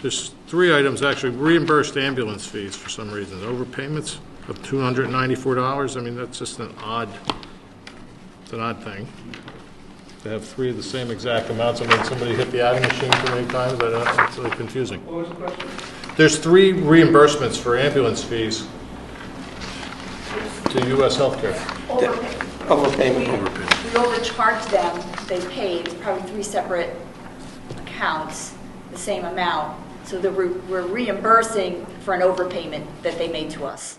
Speaker 2: There's 3 items, actually, reimbursed ambulance fees for some reason. Overpayments of $294. I mean, that's just it's an odd thing. To have 3 of the same exact amounts. I mean, somebody hit the adding machine too many times. I don't know, it's really confusing.
Speaker 9: What was the question?
Speaker 2: There's 3 reimbursements for ambulance fees to U.S. Healthcare.
Speaker 9: Overpayment.
Speaker 6: We overcharged them, they paid, probably 3 separate accounts, the same amount. So that we're reimbursing for an overpayment that they made to us.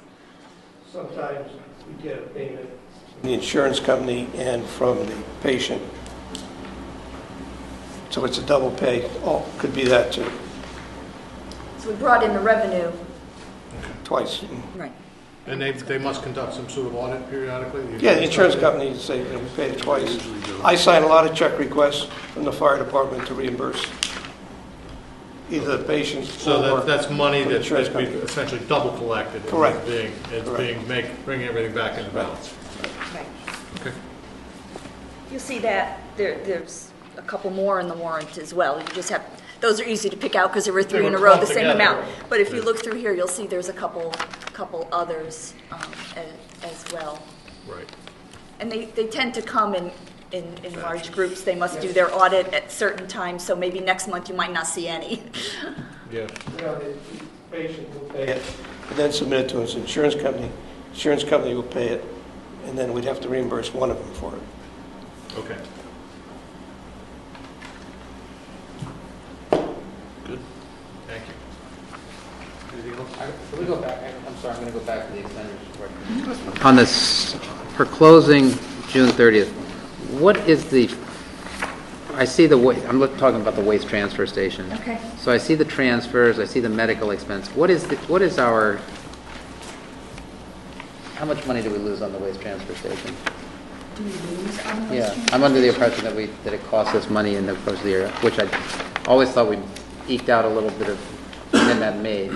Speaker 9: Sometimes we get a payment from the insurance company and from the patient. So it's a double pay. Oh, could be that too,
Speaker 6: So we brought in the revenue.
Speaker 9: twice.
Speaker 6: Right.
Speaker 2: And they must conduct some sort of audit periodically?
Speaker 9: Yeah, the insurance company say we paid it twice. I sign a lot of check requests from the fire department to reimburse either the patient
Speaker 2: So
Speaker 9: or
Speaker 2: that's money
Speaker 9: the
Speaker 2: that's
Speaker 9: insurance
Speaker 2: basically
Speaker 9: company.
Speaker 2: essentially double collected.
Speaker 9: Correct.
Speaker 2: Bringing everything back into balance.
Speaker 6: Right.
Speaker 2: Okay.
Speaker 6: You'll see that there's a couple more in the warrant as well. You just have, those are easy to pick out because there were 3 in a row, the same
Speaker 2: together.
Speaker 6: amount. But if you look through here, you'll see there's a couple others as well.
Speaker 2: Right.
Speaker 6: And they tend to come in large groups. They must do their audit at certain times, so maybe next month you might not see any.
Speaker 2: Yeah.
Speaker 9: The patient will pay it and then submit it to his insurance company. Insurance company will pay it, and then we'd have to reimburse one of them for it.
Speaker 2: Okay. Good. Thank you. Anything else?
Speaker 4: Can we go back? I'm sorry, I'm going to go back to the expenditures report. On this, for closing June 30th, what is the, I see I'm talking about the waste transfer station.
Speaker 6: Okay.
Speaker 4: So I see the transfers, I see the medical expense. What is our, how much money do we lose on the waste transfer station?
Speaker 6: Do we lose on the
Speaker 4: Yeah, I'm under the impression that it costs us money in the course of the year, which I always thought we eked out a little bit of, and then that made.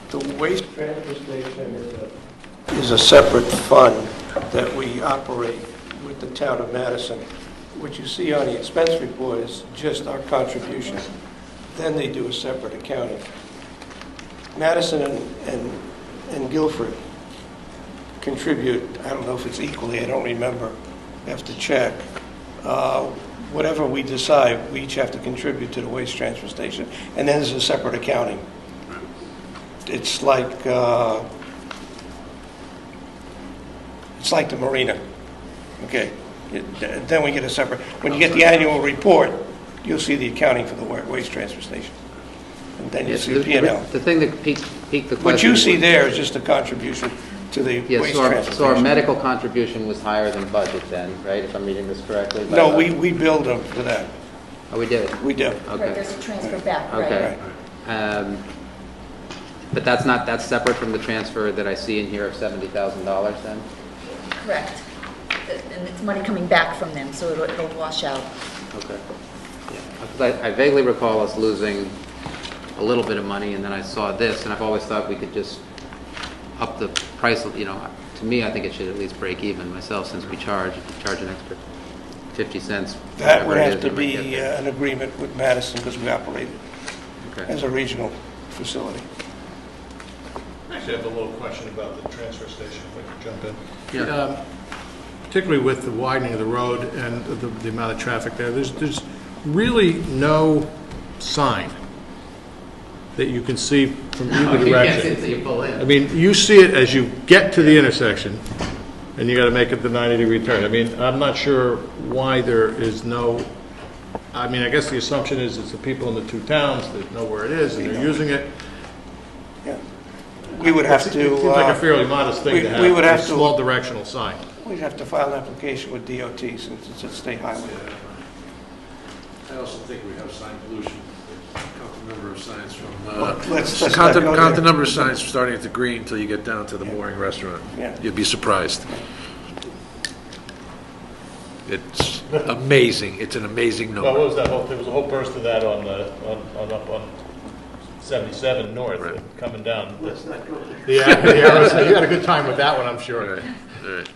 Speaker 9: The waste transfer station is a separate fund that we operate with the town of Madison. What you see on the expense report is just our contribution. Then they do a separate accounting. Madison and Guilford contribute, I don't know if it's equally, I don't remember, I have to check. Whatever we decide, we each have to contribute to the waste transfer station. And then there's a separate accounting. It's like the marina. Okay. Then we get a separate, when you get the annual report, you'll see the accounting for the waste transfer station. And then you'll see the P&L.
Speaker 4: The thing that piqued the question.
Speaker 9: What you see there is just a contribution to the
Speaker 4: Yes,
Speaker 9: waste transfer
Speaker 4: so our
Speaker 9: station.
Speaker 4: medical contribution was higher than budget then, right, if I'm reading this correctly?
Speaker 9: No, we billed them for that.
Speaker 4: Oh, we did?
Speaker 9: We do.
Speaker 6: Right,
Speaker 4: Okay.
Speaker 6: there's a transfer back, right?
Speaker 4: Okay. But that's separate from the transfer that I see in here of $70,000 then?
Speaker 6: Correct. And it's money coming back from them, so it'll wash out.
Speaker 4: Okay. Yeah. 'Cause I vaguely recall us losing a little bit of money, and then I saw this, and I've always thought we could just up the price, to me, I think it should at least break even myself, since we charge an extra 50 cents.
Speaker 9: That would
Speaker 4: whatever it
Speaker 9: have
Speaker 4: is,
Speaker 9: to
Speaker 4: it might get
Speaker 9: be
Speaker 4: there.
Speaker 9: an agreement with Madison because we operate it
Speaker 4: Okay.
Speaker 9: as a regional facility.
Speaker 2: Actually, I have a little question about the transfer station, if I could jump in.
Speaker 4: Yeah.
Speaker 2: Particularly with the widening of the road and the amount of traffic there, there's really no sign that you can see from either
Speaker 4: You can't see
Speaker 2: direction.
Speaker 4: it till you pull in.
Speaker 2: I mean, you see it as you get to the intersection, and you got to make it the 90-degree turn. I mean, I'm not sure why there is no, I mean, I guess the assumption is it's the people in the 2 towns that know where it is and they're using it.
Speaker 9: Yeah. We would have
Speaker 2: It
Speaker 9: to.
Speaker 2: seems like a fairly modest thing to have
Speaker 9: we would
Speaker 2: a
Speaker 9: have to-
Speaker 2: small directional sign.
Speaker 9: We'd have to file an application with DOT since it's a state highway.
Speaker 12: I also think we have sign pollution. Count the number of signs from,
Speaker 9: Let's
Speaker 1: Count
Speaker 9: not
Speaker 1: the
Speaker 9: go there.
Speaker 1: number of signs starting at the green until you get down to the mooring restaurant.
Speaker 9: Yeah.
Speaker 1: You'd be surprised. It's amazing. It's an amazing
Speaker 2: Well, what
Speaker 1: number.
Speaker 2: was that whole, there was a whole burst of that on up on 77 north,
Speaker 12: Right.
Speaker 2: coming down.
Speaker 9: Let's not go there.
Speaker 2: The arrows, you had a good time with that one, I'm sure.
Speaker 12: All right.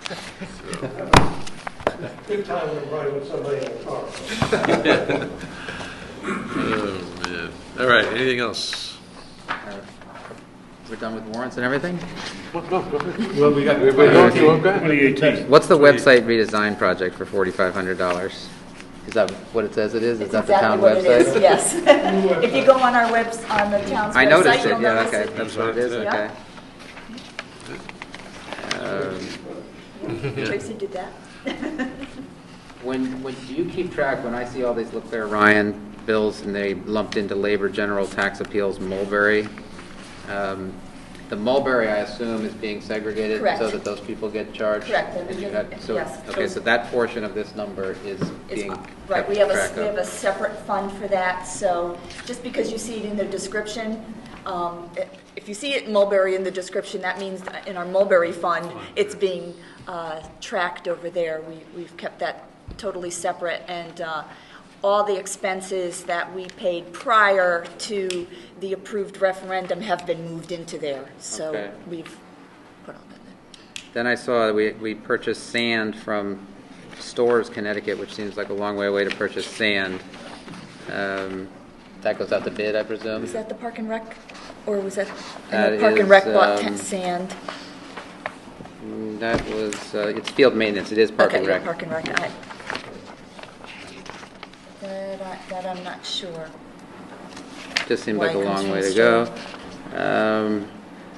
Speaker 9: Good time when I'm riding with somebody in a car.
Speaker 12: Oh, man. All right, anything else?
Speaker 4: We're done with warrants and everything?
Speaker 2: Well, we got.
Speaker 12: We're going through, okay?
Speaker 7: 2018.
Speaker 4: What's the website redesign project for $4,500? Is that what it says it is? Is
Speaker 6: It's
Speaker 4: that the
Speaker 6: exactly
Speaker 4: town
Speaker 6: what it is,
Speaker 4: website?
Speaker 6: yes. If you go on our on the town's
Speaker 4: I
Speaker 6: website,
Speaker 4: noticed it,
Speaker 6: you'll
Speaker 4: yeah,
Speaker 6: notice
Speaker 4: okay,
Speaker 6: it.
Speaker 4: that's what it is,
Speaker 6: Yeah.
Speaker 4: okay.
Speaker 6: Tracy did that.
Speaker 4: When do you keep track, when I see all these Look Fair Ryan bills and they lumped into Labor General Tax Appeals Mulberry, the Mulberry, I assume, is being segregated
Speaker 6: Correct.
Speaker 4: so that those people get charged?
Speaker 6: Correct.
Speaker 4: And you
Speaker 6: Yes.
Speaker 4: got- Okay, so that portion of this number is being
Speaker 6: Right,
Speaker 4: kept
Speaker 6: we have
Speaker 4: track
Speaker 6: we have a
Speaker 4: of?
Speaker 6: separate fund for that, so just because you see it in the description, if you see it in Mulberry in the description, that means in our Mulberry fund, it's being tracked over there. We've kept that totally separate, and all the expenses that we paid prior to the approved referendum have been moved into there, so
Speaker 4: Okay.
Speaker 6: we've put all that in.
Speaker 4: Then I saw we purchased sand from Stores, Connecticut, which seems like a long way away to purchase sand. That goes out to bid, I presume?
Speaker 6: Was that the Park and Rec, or was that,
Speaker 4: That
Speaker 6: Park and
Speaker 4: is,
Speaker 6: Rec bought sand?
Speaker 4: That was, it's field maintenance, it is Park and
Speaker 6: Okay,
Speaker 4: Rec.
Speaker 6: Park and Rec, that I'm not sure.
Speaker 4: Just seems
Speaker 6: Why
Speaker 4: like a
Speaker 6: it comes
Speaker 4: long
Speaker 6: from
Speaker 4: way to
Speaker 6: Stowe.
Speaker 4: go.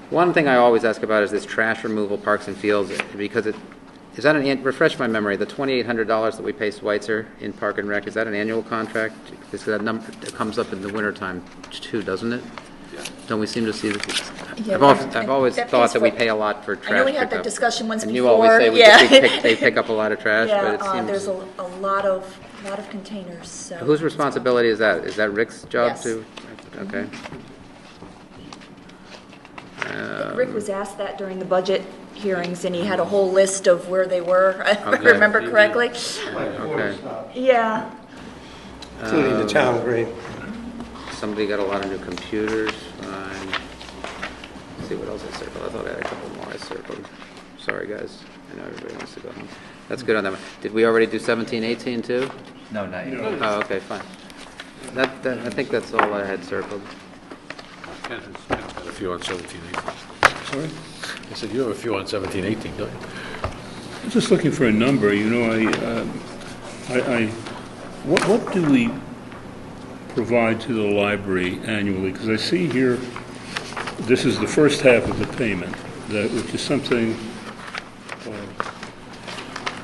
Speaker 4: One thing I always ask about is this trash removal, parks and fields, because is that refresh my memory, the $2,800 that we pay Schweitzer in Park and Rec, is that an annual contract? Because that number it comes up in the wintertime too, doesn't it? Don't we seem to see this?
Speaker 6: Yeah,
Speaker 4: I've always
Speaker 6: that
Speaker 4: thought
Speaker 6: pays
Speaker 4: that we
Speaker 6: for-
Speaker 4: pay a lot for
Speaker 6: I know
Speaker 4: trash
Speaker 6: we had that
Speaker 4: pickup.
Speaker 6: discussion once
Speaker 4: And
Speaker 6: before.
Speaker 4: you always say
Speaker 6: Yeah.
Speaker 4: they pick up a lot of trash, but
Speaker 6: Yeah,
Speaker 4: it seems...
Speaker 6: there's a lot of containers, so.
Speaker 4: Whose responsibility is that? Is that Rick's job
Speaker 6: Yes.
Speaker 4: too? Okay.
Speaker 6: Rick was asked that during the budget hearings, and he had a whole list of where they were, if I
Speaker 4: Okay.
Speaker 6: remember correctly.
Speaker 4: Okay.
Speaker 6: Yeah.
Speaker 9: Including the town green.
Speaker 4: Somebody got a lot of new computers, fine. Let's see what else I circled. I thought I had a couple more I circled. Sorry, guys. I know everybody wants to go home. That's good on that one. Did we already do 17, 18 too?
Speaker 5: No, not yet.
Speaker 4: Oh, okay, fine. I think that's all I had circled.
Speaker 12: Ken has got a few on 17, 18. Sorry? I said you have a few on 17, 18, don't you?
Speaker 7: I'm just looking for a number, you know, what do we provide to the library annually? Because I see here, this is the first half of the payment, which is something,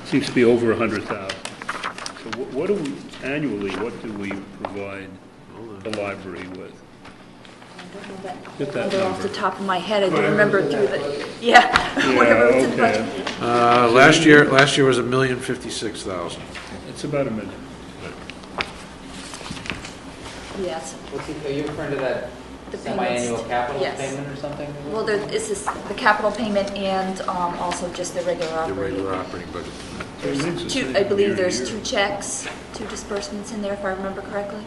Speaker 7: seems to be over 100,000. So what do we, annually, what do we provide the library with? Get that
Speaker 6: Number off the
Speaker 7: number.
Speaker 6: top of my head, I don't remember through the, whatever was in the budget.
Speaker 7: Okay.
Speaker 12: Last year was $1,056,000.
Speaker 7: It's about $1 million.
Speaker 6: Yes.
Speaker 4: Are you referring to that
Speaker 6: The
Speaker 4: semi-annual
Speaker 6: payments,
Speaker 4: capital
Speaker 6: yes.
Speaker 4: payment or something?
Speaker 6: Well, this is the capital payment and also just the regular
Speaker 12: The
Speaker 6: operating.
Speaker 12: regular operating budget.
Speaker 7: It remains the same
Speaker 6: I believe
Speaker 7: year to
Speaker 6: there's
Speaker 7: year.
Speaker 6: 2 checks, 2 disbursements in there, if I remember correctly.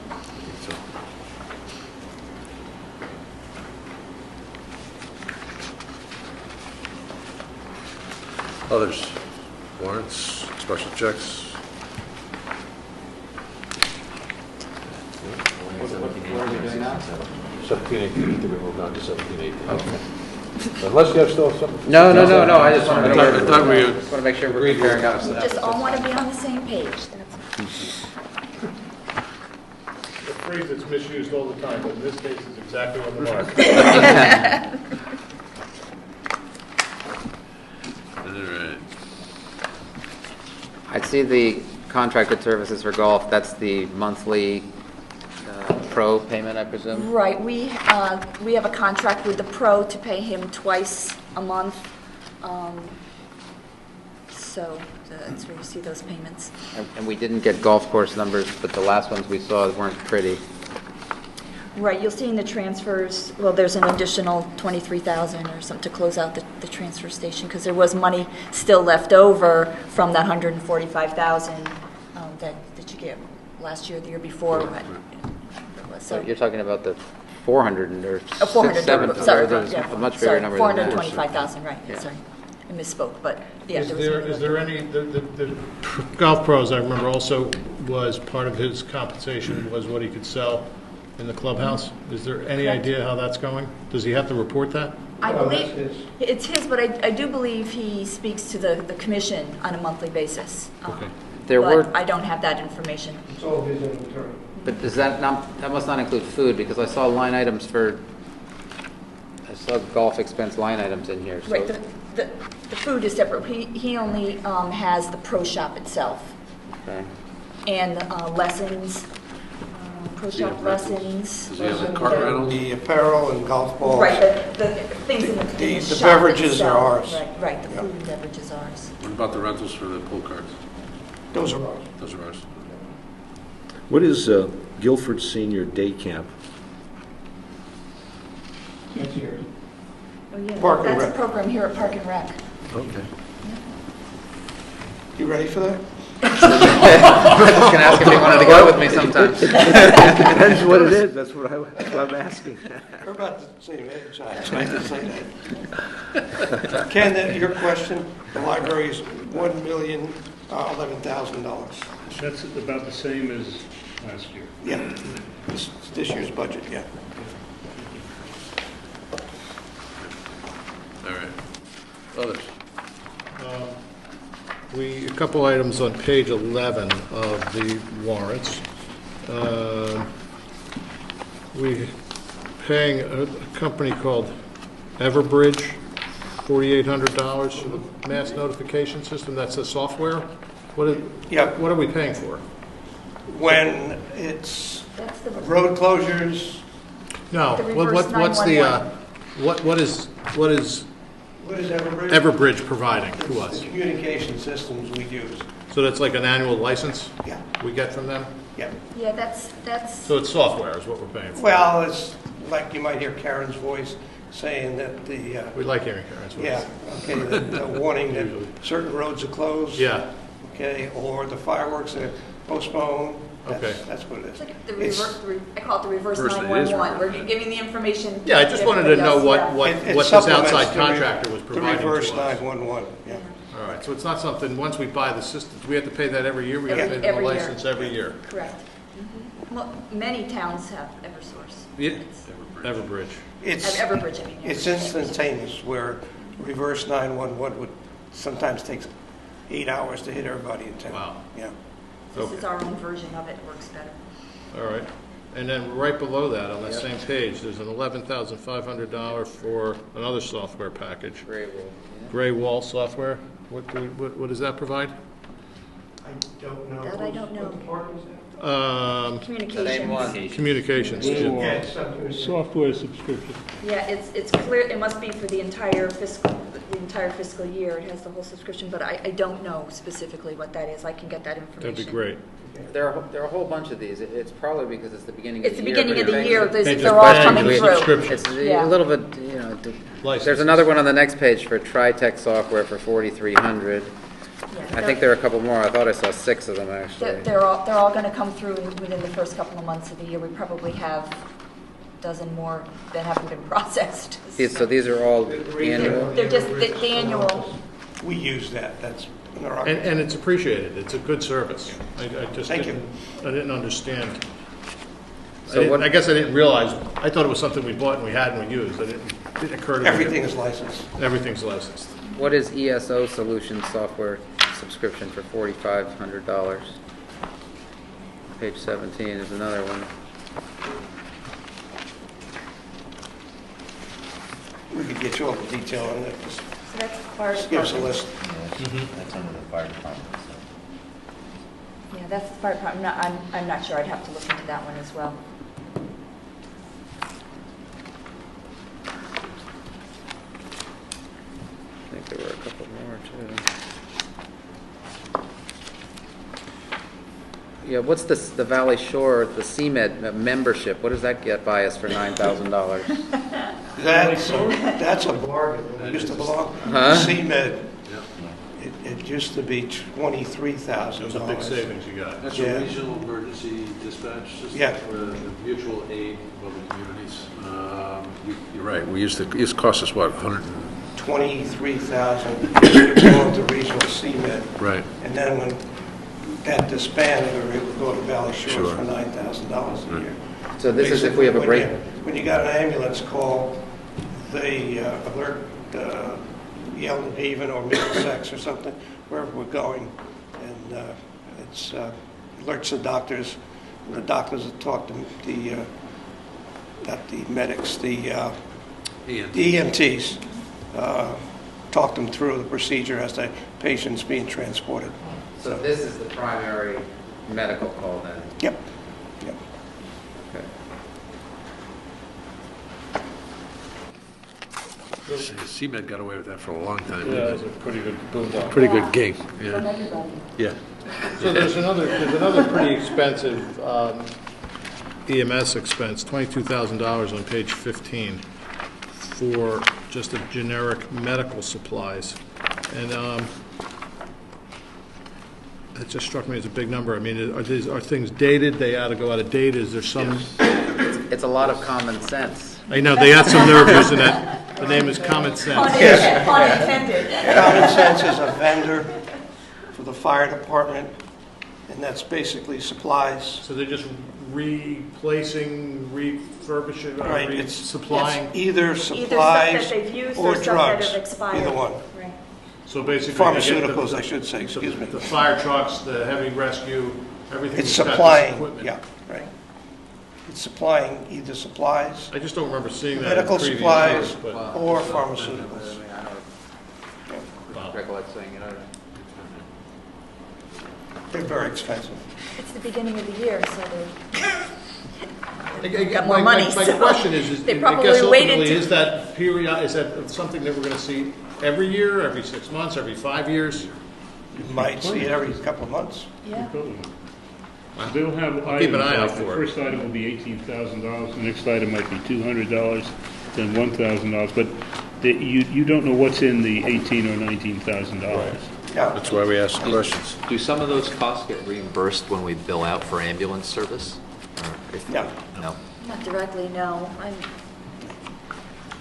Speaker 12: So, Others, warrants, special checks.
Speaker 4: What are we doing now?
Speaker 12: 17, 18, I think we moved on to 17, 18. Unless you have still something.
Speaker 4: No, I just wanted to make
Speaker 12: I thought we
Speaker 4: just want to make sure we're
Speaker 12: agreed we were
Speaker 4: comparing
Speaker 12: past
Speaker 6: We
Speaker 12: that.
Speaker 6: just all want to be on the same page, that's all.
Speaker 2: The phrase that's misused all the time, but in this case, it's exactly on the mark.
Speaker 12: All right.
Speaker 4: I see the contracted services for golf, that's the monthly pro payment, I presume?
Speaker 6: Right, we have a contract with the pro to pay him twice a month. So that's where you see those payments.
Speaker 4: And we didn't get golf course numbers, but the last ones we saw weren't pretty.
Speaker 6: Right, you'll see in the transfers, well, there's an additional 23,000 or something to close out the transfer station, because there was money still left over from that 145,000 that you get last year, the year before.
Speaker 4: So you're talking about the 400 or
Speaker 6: Oh, 400,
Speaker 4: 700,
Speaker 6: sorry,
Speaker 4: there's
Speaker 6: yeah,
Speaker 4: a much bigger
Speaker 6: sorry,
Speaker 4: number than that.
Speaker 6: 425,000, right,
Speaker 4: Yeah.
Speaker 6: sorry. I misspoke, but, yeah.
Speaker 2: Is
Speaker 6: there was
Speaker 2: there,
Speaker 6: money
Speaker 2: is there
Speaker 6: left.
Speaker 2: any, the Golf Pros, I remember also was part of his compensation was what he could sell in the clubhouse. Is there any
Speaker 6: Correct.
Speaker 2: idea how that's going? Does he have to report that?
Speaker 6: I
Speaker 9: Oh,
Speaker 6: believe,
Speaker 9: that's his.
Speaker 6: it's his, but I do believe he speaks to the commission on a monthly basis.
Speaker 2: Okay.
Speaker 4: There were,
Speaker 6: But I don't have that information.
Speaker 9: It's all his inventory.
Speaker 4: but does that not, that must not include food, because I saw line items for, I saw golf expense line items in here, so.
Speaker 6: Right, the food is separate. He only has the pro shop itself
Speaker 4: Okay.
Speaker 6: and lessons, pro shop lessons.
Speaker 12: Does he have the cart rental?
Speaker 9: The apparel and golf balls.
Speaker 6: Right, the things in the
Speaker 9: The
Speaker 6: shop
Speaker 9: beverages are
Speaker 6: itself.
Speaker 9: ours.
Speaker 6: Right, the
Speaker 9: Yeah.
Speaker 6: food and beverages are ours.
Speaker 12: What about the rentals for the pull carts?
Speaker 9: Those are ours.
Speaker 12: Those are ours.
Speaker 10: What is Guilford Senior Day Camp?
Speaker 9: That's yours.
Speaker 6: Oh, yeah,
Speaker 9: Park and
Speaker 6: that's a
Speaker 9: Rec.
Speaker 6: program here at Park and Rec.
Speaker 10: Okay.
Speaker 9: You ready for that?
Speaker 4: I was just gonna ask if you wanted to go with me sometime.
Speaker 10: Depends what it is, that's what I'm asking.
Speaker 9: We're about the same age, I tried to say that. Ken, your question, the library is $1,011,000.
Speaker 7: That's about the same as last year.
Speaker 9: Yeah, this year's budget, yeah.
Speaker 12: All right. Others?
Speaker 2: A couple items on page 11 of the warrants. We paying a company called Everbridge $4,800 for the mass notification system. That's the software.
Speaker 9: Yeah.
Speaker 2: What are we paying for?
Speaker 9: When it's
Speaker 6: That's the,
Speaker 9: road closures,
Speaker 2: No.
Speaker 6: The
Speaker 2: what-
Speaker 6: reverse
Speaker 2: what's the
Speaker 6: 911.
Speaker 2: what is
Speaker 9: what is Everbridge?
Speaker 2: Everbridge providing to
Speaker 9: It's
Speaker 2: us?
Speaker 9: the communication systems we use.
Speaker 2: So that's like an annual license
Speaker 9: Yeah,
Speaker 2: we get from them.
Speaker 9: yeah.
Speaker 6: yeah, that's,
Speaker 2: So it's software is what we're paying for.
Speaker 9: Well, it's like you might hear Karen's voice saying that the,
Speaker 2: We like hearing Karen's voice.
Speaker 9: yeah, okay, the warning that certain roads are closed.
Speaker 2: Yeah.
Speaker 9: Okay, or the fireworks are postponed.
Speaker 2: Okay.
Speaker 9: That's what it is.
Speaker 6: it's like the
Speaker 9: It's-
Speaker 6: reverse, I call it the reverse
Speaker 12: Reverse, it is
Speaker 6: 911. We're
Speaker 12: reverse.
Speaker 6: giving the information.
Speaker 2: Yeah, I just wanted to know
Speaker 6: everybody else,
Speaker 2: what
Speaker 6: yeah.
Speaker 9: it
Speaker 2: this
Speaker 9: supplements
Speaker 2: outside
Speaker 9: the re-
Speaker 2: contractor was providing to
Speaker 9: The reverse
Speaker 2: us.
Speaker 9: 911, yeah.
Speaker 2: All right, so it's not something, once we buy the system, do we have to pay that every year? We have to pay them a
Speaker 6: Every year.
Speaker 2: license every year?
Speaker 6: Correct. Well, many towns have Eversource.
Speaker 2: Yeah.
Speaker 6: It's-
Speaker 2: Everbridge.
Speaker 9: It's,
Speaker 6: Everbridge, I mean.
Speaker 9: it's
Speaker 6: yeah.
Speaker 9: instantaneous, where reverse 911 would sometimes take 8 hours to hit everybody in town.
Speaker 2: Wow.
Speaker 9: Yeah.
Speaker 6: This is our own version of it, works better.
Speaker 2: All right. And then right below that, on that same page, there's an $11,500 for another software package.
Speaker 4: Gray Wolf, yeah.
Speaker 2: Gray Wall software. What does that provide?
Speaker 9: I don't know.
Speaker 6: That I don't know.
Speaker 9: What department is that?
Speaker 6: Communications.
Speaker 2: Communications.
Speaker 9: Yeah,
Speaker 2: yeah.
Speaker 9: it's something.
Speaker 7: Software subscription.
Speaker 6: Yeah, it's clear, it must be for the entire fiscal year. It has the whole subscription, but I don't know specifically what that is. I can get that information.
Speaker 2: That'd be great.
Speaker 4: There are a whole bunch of these. It's probably because it's the beginning of
Speaker 6: It's
Speaker 4: the
Speaker 6: the
Speaker 4: year.
Speaker 6: beginning of
Speaker 4: but
Speaker 6: the
Speaker 4: it
Speaker 6: year,
Speaker 4: makes
Speaker 2: They
Speaker 6: they're
Speaker 2: just
Speaker 6: all
Speaker 2: bang
Speaker 6: coming
Speaker 2: the
Speaker 6: through.
Speaker 2: subscription.
Speaker 4: It's
Speaker 6: Yeah.
Speaker 4: a little bit,
Speaker 2: Licenses.
Speaker 4: there's another one on the next page for TriTech software for 4,300.
Speaker 6: Yeah,
Speaker 4: I think there are a couple more. I thought I saw 6 of them, actually.
Speaker 6: They're all going to come through within the first couple of months of the year. We probably have a dozen more that haven't been processed.
Speaker 4: So these are all annual?
Speaker 6: They're just the annual.
Speaker 9: We use that, that's in our.
Speaker 2: And it's appreciated. It's a good service. I just
Speaker 9: Thank you.
Speaker 2: didn't understand.
Speaker 4: So what-
Speaker 2: I guess I didn't realize, I thought it was something we bought and we had and we used. It didn't occur to me.
Speaker 9: Everything is licensed.
Speaker 2: Everything's licensed.
Speaker 4: What is ESO Solutions software subscription for $4,500? Page 17 is another one.
Speaker 9: We could get you all the detail on it, just
Speaker 6: So that's the fire
Speaker 9: just give us a
Speaker 6: department.
Speaker 9: list.
Speaker 5: That's under the fire department,
Speaker 6: Yeah, that's the fire department. I'm not sure. I'd have to look into that one as well.
Speaker 4: I think there were a couple more, too. Yeah, what's this, the Valley Shore, the CMed membership? What does that get by us for $9,000?
Speaker 9: That's a bargain. It used to belong to
Speaker 4: Huh?
Speaker 9: CMed. It used to be $23,000.
Speaker 2: It was a big savings you got.
Speaker 12: That's
Speaker 9: Yeah.
Speaker 12: a regional emergency dispatch system
Speaker 9: Yeah.
Speaker 12: for the mutual aid of the communities. You're right, it used to cost us, what, 100?
Speaker 9: 23,000 going to regional CMed.
Speaker 12: Right.
Speaker 9: And then when that disbanded, or it would go to Valley Shores
Speaker 12: Sure.
Speaker 9: for $9,000 a year.
Speaker 4: So this is if we have a break.
Speaker 9: When you got an ambulance call, they alert Yellow Haven or Middlesex or something, wherever we're going, and it's alerts the doctors, and the doctors have talked to the, not the medics, the EMTs, talk them through the procedure as the patient's being transported.
Speaker 4: So this is the primary medical call then?
Speaker 9: Yep, yep.
Speaker 4: Okay.
Speaker 12: CMed got away with that for a long time.
Speaker 2: Yeah, it was a pretty good boondoggle.
Speaker 12: Pretty good gig, yeah. Yeah.
Speaker 2: So there's another pretty expensive EMS expense, $22,000 on page 15 for just a generic medical supplies. And that just struck me as a big number. I mean, are things dated? They ought to go out of date? Is there some?
Speaker 4: It's a lot of common sense.
Speaker 2: I know, they add some nerve using that. The name is Common Sense.
Speaker 6: Unintended.
Speaker 9: Common Sense is a vendor for the fire department, and that's basically supplies.
Speaker 2: So they're just replacing, refurbishing,
Speaker 9: Right, it's
Speaker 2: supplying?
Speaker 9: either
Speaker 6: Either stuff
Speaker 9: supplies
Speaker 6: that they've used
Speaker 9: or
Speaker 6: or stuff that
Speaker 9: drugs,
Speaker 6: have expired.
Speaker 9: either one.
Speaker 6: Right.
Speaker 2: So basically.
Speaker 9: Pharmaceuticals, I should say, excuse me.
Speaker 2: The fire trucks, the heavy rescue, everything.
Speaker 9: It's
Speaker 2: that's got this
Speaker 9: supplying,
Speaker 2: equipment.
Speaker 9: yeah, right. It's supplying either supplies,
Speaker 2: I just don't remember seeing that in
Speaker 9: medical
Speaker 2: previous
Speaker 9: supplies,
Speaker 2: years, but.
Speaker 9: or pharmaceuticals.
Speaker 4: I don't recollect saying it.
Speaker 9: They're very expensive.
Speaker 6: It's the beginning of the year, so they
Speaker 2: Got
Speaker 6: got more money.
Speaker 2: My
Speaker 6: so
Speaker 2: question is,
Speaker 6: they
Speaker 2: I
Speaker 6: probably
Speaker 2: guess
Speaker 6: waited
Speaker 2: ultimately,
Speaker 6: to-
Speaker 2: is that something that we're going to see every year, every 6 months, every 5 years?
Speaker 9: You might see it every couple of months.
Speaker 6: Yeah.
Speaker 7: They'll have
Speaker 2: keep an
Speaker 7: items,
Speaker 2: eye out
Speaker 7: like the
Speaker 2: for it.
Speaker 7: first item will be $18,000, the next item might be $200, then $1,000, but you don't know what's in the $18,000 or $19,000.
Speaker 9: Yeah.
Speaker 12: That's why we ask the questions.
Speaker 5: Do some of those costs get reimbursed when we bill out for ambulance service? Or if-
Speaker 9: No.
Speaker 5: No?
Speaker 6: Not directly, no.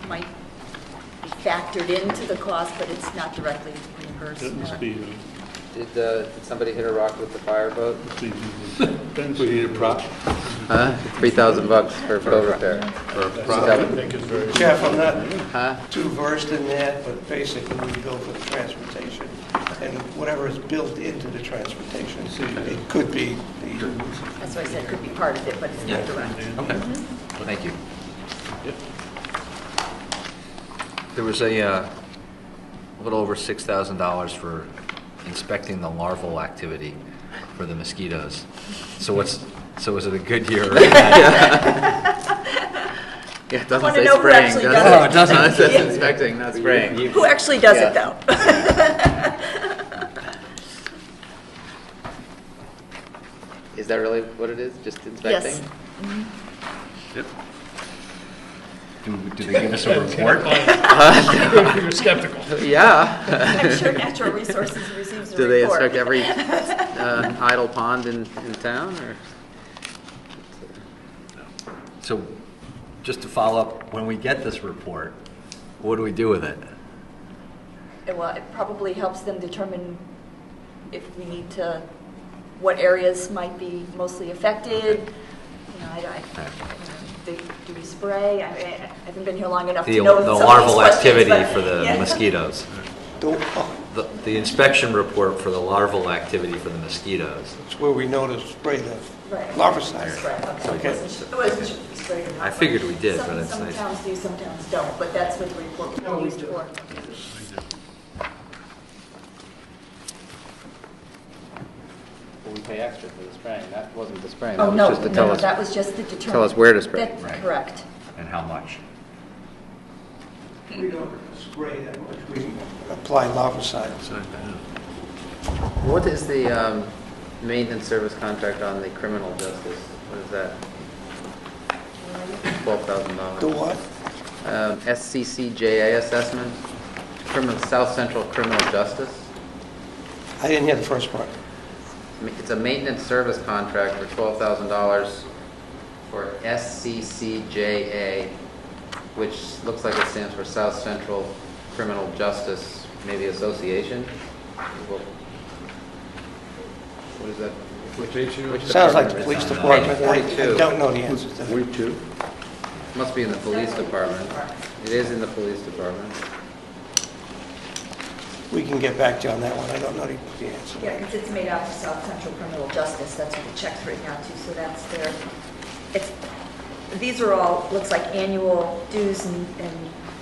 Speaker 6: Might be factored into the cost, but it's not directly reimbursed.
Speaker 7: That must be,
Speaker 4: Did somebody hit a rock with the fireboat?
Speaker 7: Ben's-
Speaker 12: We need a prop.
Speaker 4: Huh? $3,000 for a boat repair.
Speaker 12: Or a
Speaker 2: I
Speaker 12: prop.
Speaker 2: think it's very.
Speaker 9: Jeff, I'm not
Speaker 4: Huh?
Speaker 9: too versed in that, but basically we bill for the transportation, and whatever is built into the transportation, it could be the
Speaker 6: That's why I said it could be part of it, but it's not direct.
Speaker 5: Okay, thank you. There was a little over $6,000 for inspecting the larval activity for the mosquitoes. So is it a good year?
Speaker 4: Yeah, it doesn't
Speaker 6: Wanna
Speaker 4: say
Speaker 6: know who
Speaker 4: spraying,
Speaker 6: actually
Speaker 4: does
Speaker 6: does
Speaker 4: it?
Speaker 6: it.
Speaker 4: Oh, it doesn't. It says
Speaker 6: Yeah.
Speaker 4: inspecting, not spraying.
Speaker 6: Who actually does it,
Speaker 4: Yeah.
Speaker 6: though?
Speaker 4: Is that really what it is? Just inspecting?
Speaker 6: Yes.
Speaker 5: Do they give us a report?
Speaker 2: You're skeptical.
Speaker 4: Yeah.
Speaker 6: I'm sure Natural Resources receives a
Speaker 4: Do they
Speaker 6: report.
Speaker 4: inspect every idle pond in town, or?
Speaker 5: So, just to follow up, when we get this report, what do we do with it?
Speaker 6: Well, it probably helps them determine if we need to, what areas might be mostly affected. You know, do we spray? I haven't been here long enough
Speaker 5: The
Speaker 6: to know some of these
Speaker 5: larval
Speaker 6: questions,
Speaker 5: activity
Speaker 6: but-
Speaker 5: for the
Speaker 6: yeah.
Speaker 5: mosquitoes. The inspection report for the larval activity for the mosquitoes.
Speaker 9: It's where we know to spray the
Speaker 6: Right.
Speaker 9: larvicide.
Speaker 6: Spray, okay. It wasn't sure if we sprayed or not.
Speaker 5: I figured we did, but it's
Speaker 6: Some
Speaker 5: nice.
Speaker 6: towns do, some towns don't, but that's what the report would be used for.
Speaker 4: Well, we pay extra for the spraying. That wasn't the spraying.
Speaker 6: Oh,
Speaker 4: That was
Speaker 6: no,
Speaker 4: just to tell
Speaker 6: no,
Speaker 4: us.
Speaker 6: that was just to determine.
Speaker 4: tell us where to spray.
Speaker 6: That's
Speaker 5: Right.
Speaker 6: correct.
Speaker 5: And how much?
Speaker 9: We don't spray that much, we apply larvicide.
Speaker 4: What is the maintenance service contract on the criminal justice? What is that? $12,000.
Speaker 9: The what?
Speaker 4: SCCJA assessment, South Central Criminal Justice.
Speaker 9: I didn't hear the first part.
Speaker 4: It's a maintenance service contract for $12,000 for SCCJA, which looks like it stands for South Central Criminal Justice, maybe Association. Well, what is that? Which
Speaker 9: Sounds like the
Speaker 4: department
Speaker 9: police
Speaker 4: is that?
Speaker 9: department. I
Speaker 4: 42.
Speaker 9: don't know the answer to that.
Speaker 3: 42?
Speaker 4: Must be in the police department. It is in the police department.
Speaker 9: We can get back to you on that one. I don't know the answer.
Speaker 6: Yeah, because it's made out to South Central Criminal Justice, that's what the check's written out to, so that's their, it's, these are all, looks like annual dues and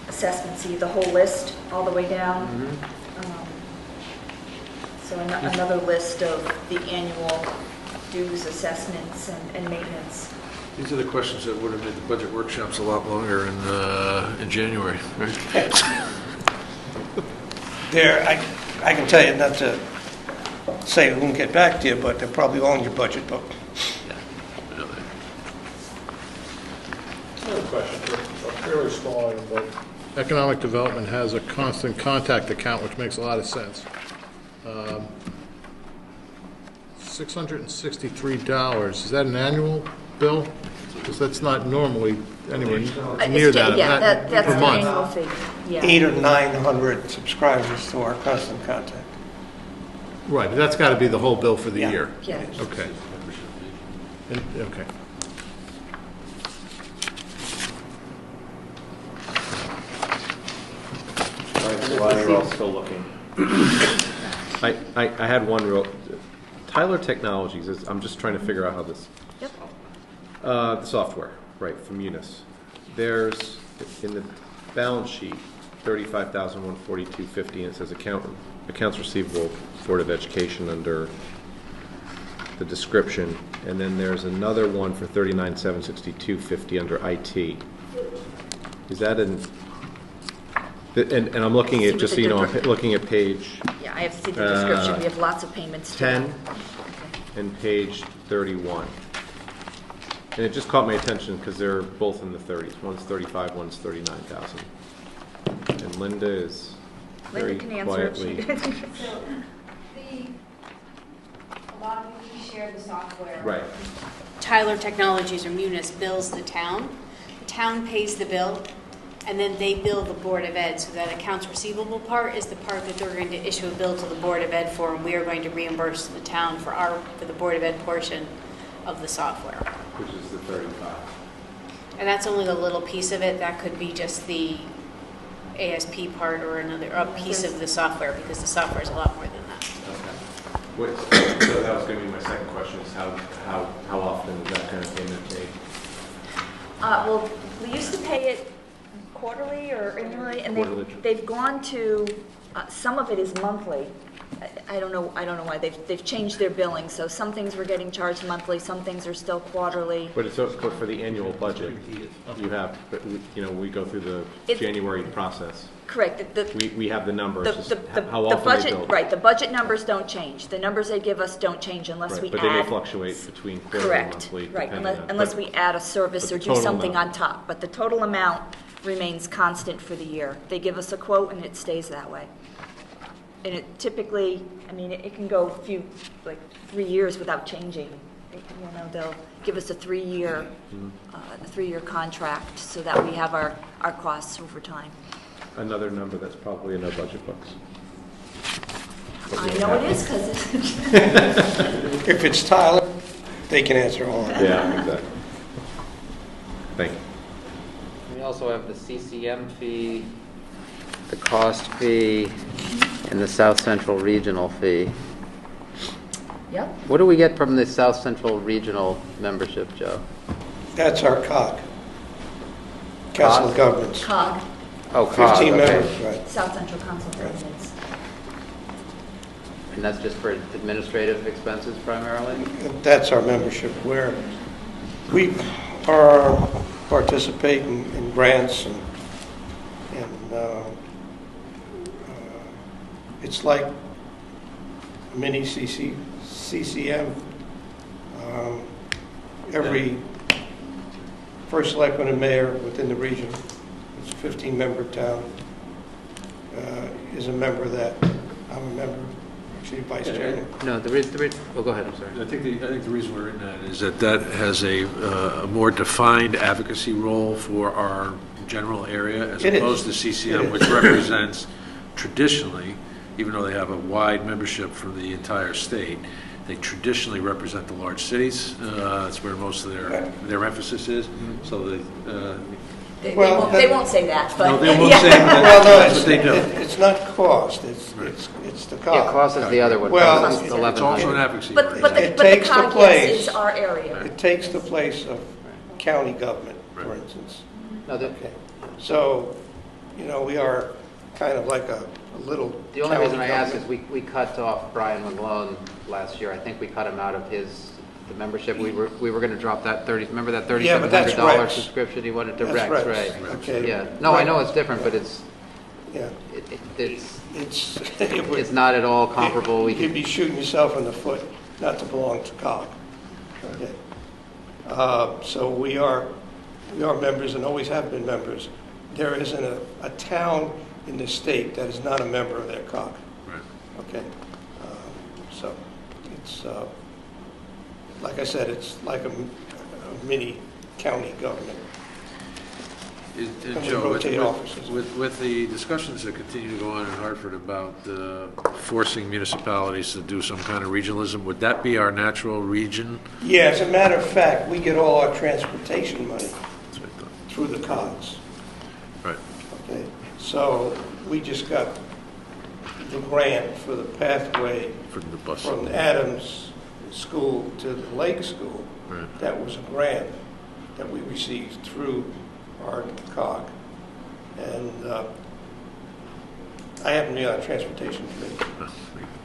Speaker 6: assessments, see the whole list, all the way down. So another list of the annual dues, assessments, and maintenance.
Speaker 1: These are the questions that would have made the budget workshops a lot longer in January, right?
Speaker 9: I can tell you, not to say we won't get back to you, but they're probably all in your budget book.
Speaker 2: Another question, a fairly small item, but economic development has a constant contact account, which makes a lot of sense. $663, is that an annual bill? Because that's not normally anywhere near that.
Speaker 6: Yeah, that's
Speaker 2: per
Speaker 6: the
Speaker 2: month.
Speaker 6: annual fee, yeah.
Speaker 9: 800 or 900 subscribers to our constant contact.
Speaker 2: Right, but that's got to be the whole bill for the
Speaker 9: Yeah.
Speaker 2: year.
Speaker 6: Yeah.
Speaker 2: Okay. Okay.
Speaker 3: While you're all still looking. I had one real, Tyler Technologies, I'm just trying to figure out how this.
Speaker 6: Yep.
Speaker 3: The software, right, from Munis. There's, in the balance sheet, $35,142.50, and it says accounts receivable, Board of Education under the description, and then there's another one for $39,762.50 under IT. Is that and I'm looking at, just so you know, I'm looking at page
Speaker 6: Yeah, I have to see the description, we have lots of payments. to
Speaker 3: 10
Speaker 6: do.
Speaker 3: and page 31. And it just caught my attention because they're both in the 30s. One's 35, one's 39,000. And Linda is very
Speaker 6: Linda can answer
Speaker 3: quietly.
Speaker 6: it.
Speaker 8: So, a lot of you share the software.
Speaker 3: Right.
Speaker 8: Tyler Technologies or Munis bills the town. The town pays the bill, and then they bill the Board of Ed. So that accounts receivable part is the part that they're going to issue a bill to the Board of Ed for, and we are going to reimburse the town for the Board of Ed portion of the software.
Speaker 3: Which is the 35.
Speaker 8: And that's only a little piece of it. That could be just the ASP part or a piece of the software, because the software is a lot more than that.
Speaker 3: So that was going to be my second question, is how often is that kind of payment made?
Speaker 6: Well, we used to pay it quarterly or annually, and
Speaker 3: Quarterly.
Speaker 6: they've gone to, some of it is monthly. I don't know why, they've changed their billing, so some things we're getting charged monthly, some things are still quarterly.
Speaker 3: But but for the annual budget, you have, we go through the January process.
Speaker 6: Correct.
Speaker 3: We have the numbers, just how
Speaker 6: The
Speaker 3: often they
Speaker 6: budget,
Speaker 3: bill.
Speaker 6: right, the budget numbers don't change. The numbers they give us don't change unless
Speaker 3: Right,
Speaker 6: we add.
Speaker 3: but they may fluctuate between quarterly and
Speaker 6: Correct,
Speaker 3: monthly,
Speaker 6: right,
Speaker 3: depending on.
Speaker 6: unless
Speaker 3: but-
Speaker 6: we add a service
Speaker 3: but
Speaker 6: or
Speaker 3: the
Speaker 6: do
Speaker 3: total
Speaker 6: something
Speaker 3: amount.
Speaker 6: on top. But the total amount remains constant for the year. They give us a quote and it stays that way. And it typically, it can go 3 years without changing. They'll give us a 3-year, a 3-year contract so that we have our costs over time.
Speaker 3: Another number that's probably in our budget books.
Speaker 6: I know it is because it's.
Speaker 9: If it's Tyler, they can answer all of that.
Speaker 3: Yeah, exactly. Thank you.
Speaker 4: We also have the CCM fee, the cost fee, and the South Central Regional fee.
Speaker 6: Yep.
Speaker 4: What do we get from the South Central Regional membership, Joe?
Speaker 9: That's our COG. Council of Governments.
Speaker 6: COG,
Speaker 4: Oh, COG,
Speaker 9: 15
Speaker 4: okay.
Speaker 9: members, right.
Speaker 6: South Central Council of Governments.
Speaker 4: And that's just for administrative expenses primarily?
Speaker 9: That's our membership, where we are participating in grants and it's like a mini CCM. Every first selectman and mayor within the region, it's a 15-member town, is a member of that. I'm a member, Chief Vice Chairman.
Speaker 4: No, oh, go ahead, I'm sorry.
Speaker 12: I think the reason we're in that is that has a more defined advocacy role for our general area as
Speaker 9: It is.
Speaker 12: opposed to
Speaker 9: It
Speaker 12: CCM,
Speaker 9: is.
Speaker 12: which represents traditionally, even though they have a wide membership from the entire state, they traditionally represent the large cities. That's where most of their emphasis is. So
Speaker 6: They won't say that, but.
Speaker 12: no, they won't
Speaker 6: yeah.
Speaker 12: say that.
Speaker 9: Well, no,
Speaker 12: That's what they do.
Speaker 9: it's not cost, it's the cost.
Speaker 4: Yeah, cost is the other one.
Speaker 9: Well,
Speaker 4: Cost is
Speaker 6: it's
Speaker 4: 1100.
Speaker 12: It's also an advocacy.
Speaker 6: But
Speaker 12: group.
Speaker 6: the
Speaker 9: It takes the
Speaker 6: COG, yes,
Speaker 9: place.
Speaker 6: is our area.
Speaker 9: It takes the place of county government, for instance.
Speaker 4: No, the
Speaker 9: Okay, so, we are kind of like a little
Speaker 4: the only
Speaker 9: county
Speaker 4: reason I ask is
Speaker 9: government.
Speaker 4: we cut off Brian McGlone last year. I think we cut him out of the membership. We were going to drop that remember that
Speaker 9: Yeah, but that's
Speaker 4: $3,700
Speaker 9: Rex.
Speaker 4: subscription he wanted to
Speaker 9: That's
Speaker 4: Rex,
Speaker 9: Rex.
Speaker 4: right?
Speaker 9: Okay.
Speaker 4: Yeah. No, I know it's different, but it's
Speaker 9: Yeah,
Speaker 4: it's
Speaker 9: it would-
Speaker 4: it's not at all comparable. We
Speaker 9: You'd
Speaker 4: could,
Speaker 9: be shooting yourself in the foot not to belong to COG. Okay. So we are members and always have been members. There isn't a town in the state that is not a member of their COG.
Speaker 12: Right.
Speaker 9: Okay. So it's, like I said, it's like a mini county government.
Speaker 12: And
Speaker 9: And we
Speaker 12: Joe,
Speaker 9: rotate offices.
Speaker 12: with the discussions that continue to go on in Hartford about forcing municipalities to do some kind of regionalism, would that be our natural region?
Speaker 9: Yeah, as a matter of fact, we get all our transportation money
Speaker 12: That's what I thought.
Speaker 9: through the COGs.
Speaker 12: Right.
Speaker 9: Okay, so we just got the grant for the pathway
Speaker 12: For the bus.
Speaker 9: from Adams School to the Lake School.
Speaker 12: Right.
Speaker 9: That was a grant that we received through our COG. And I happen to be on transportation committee.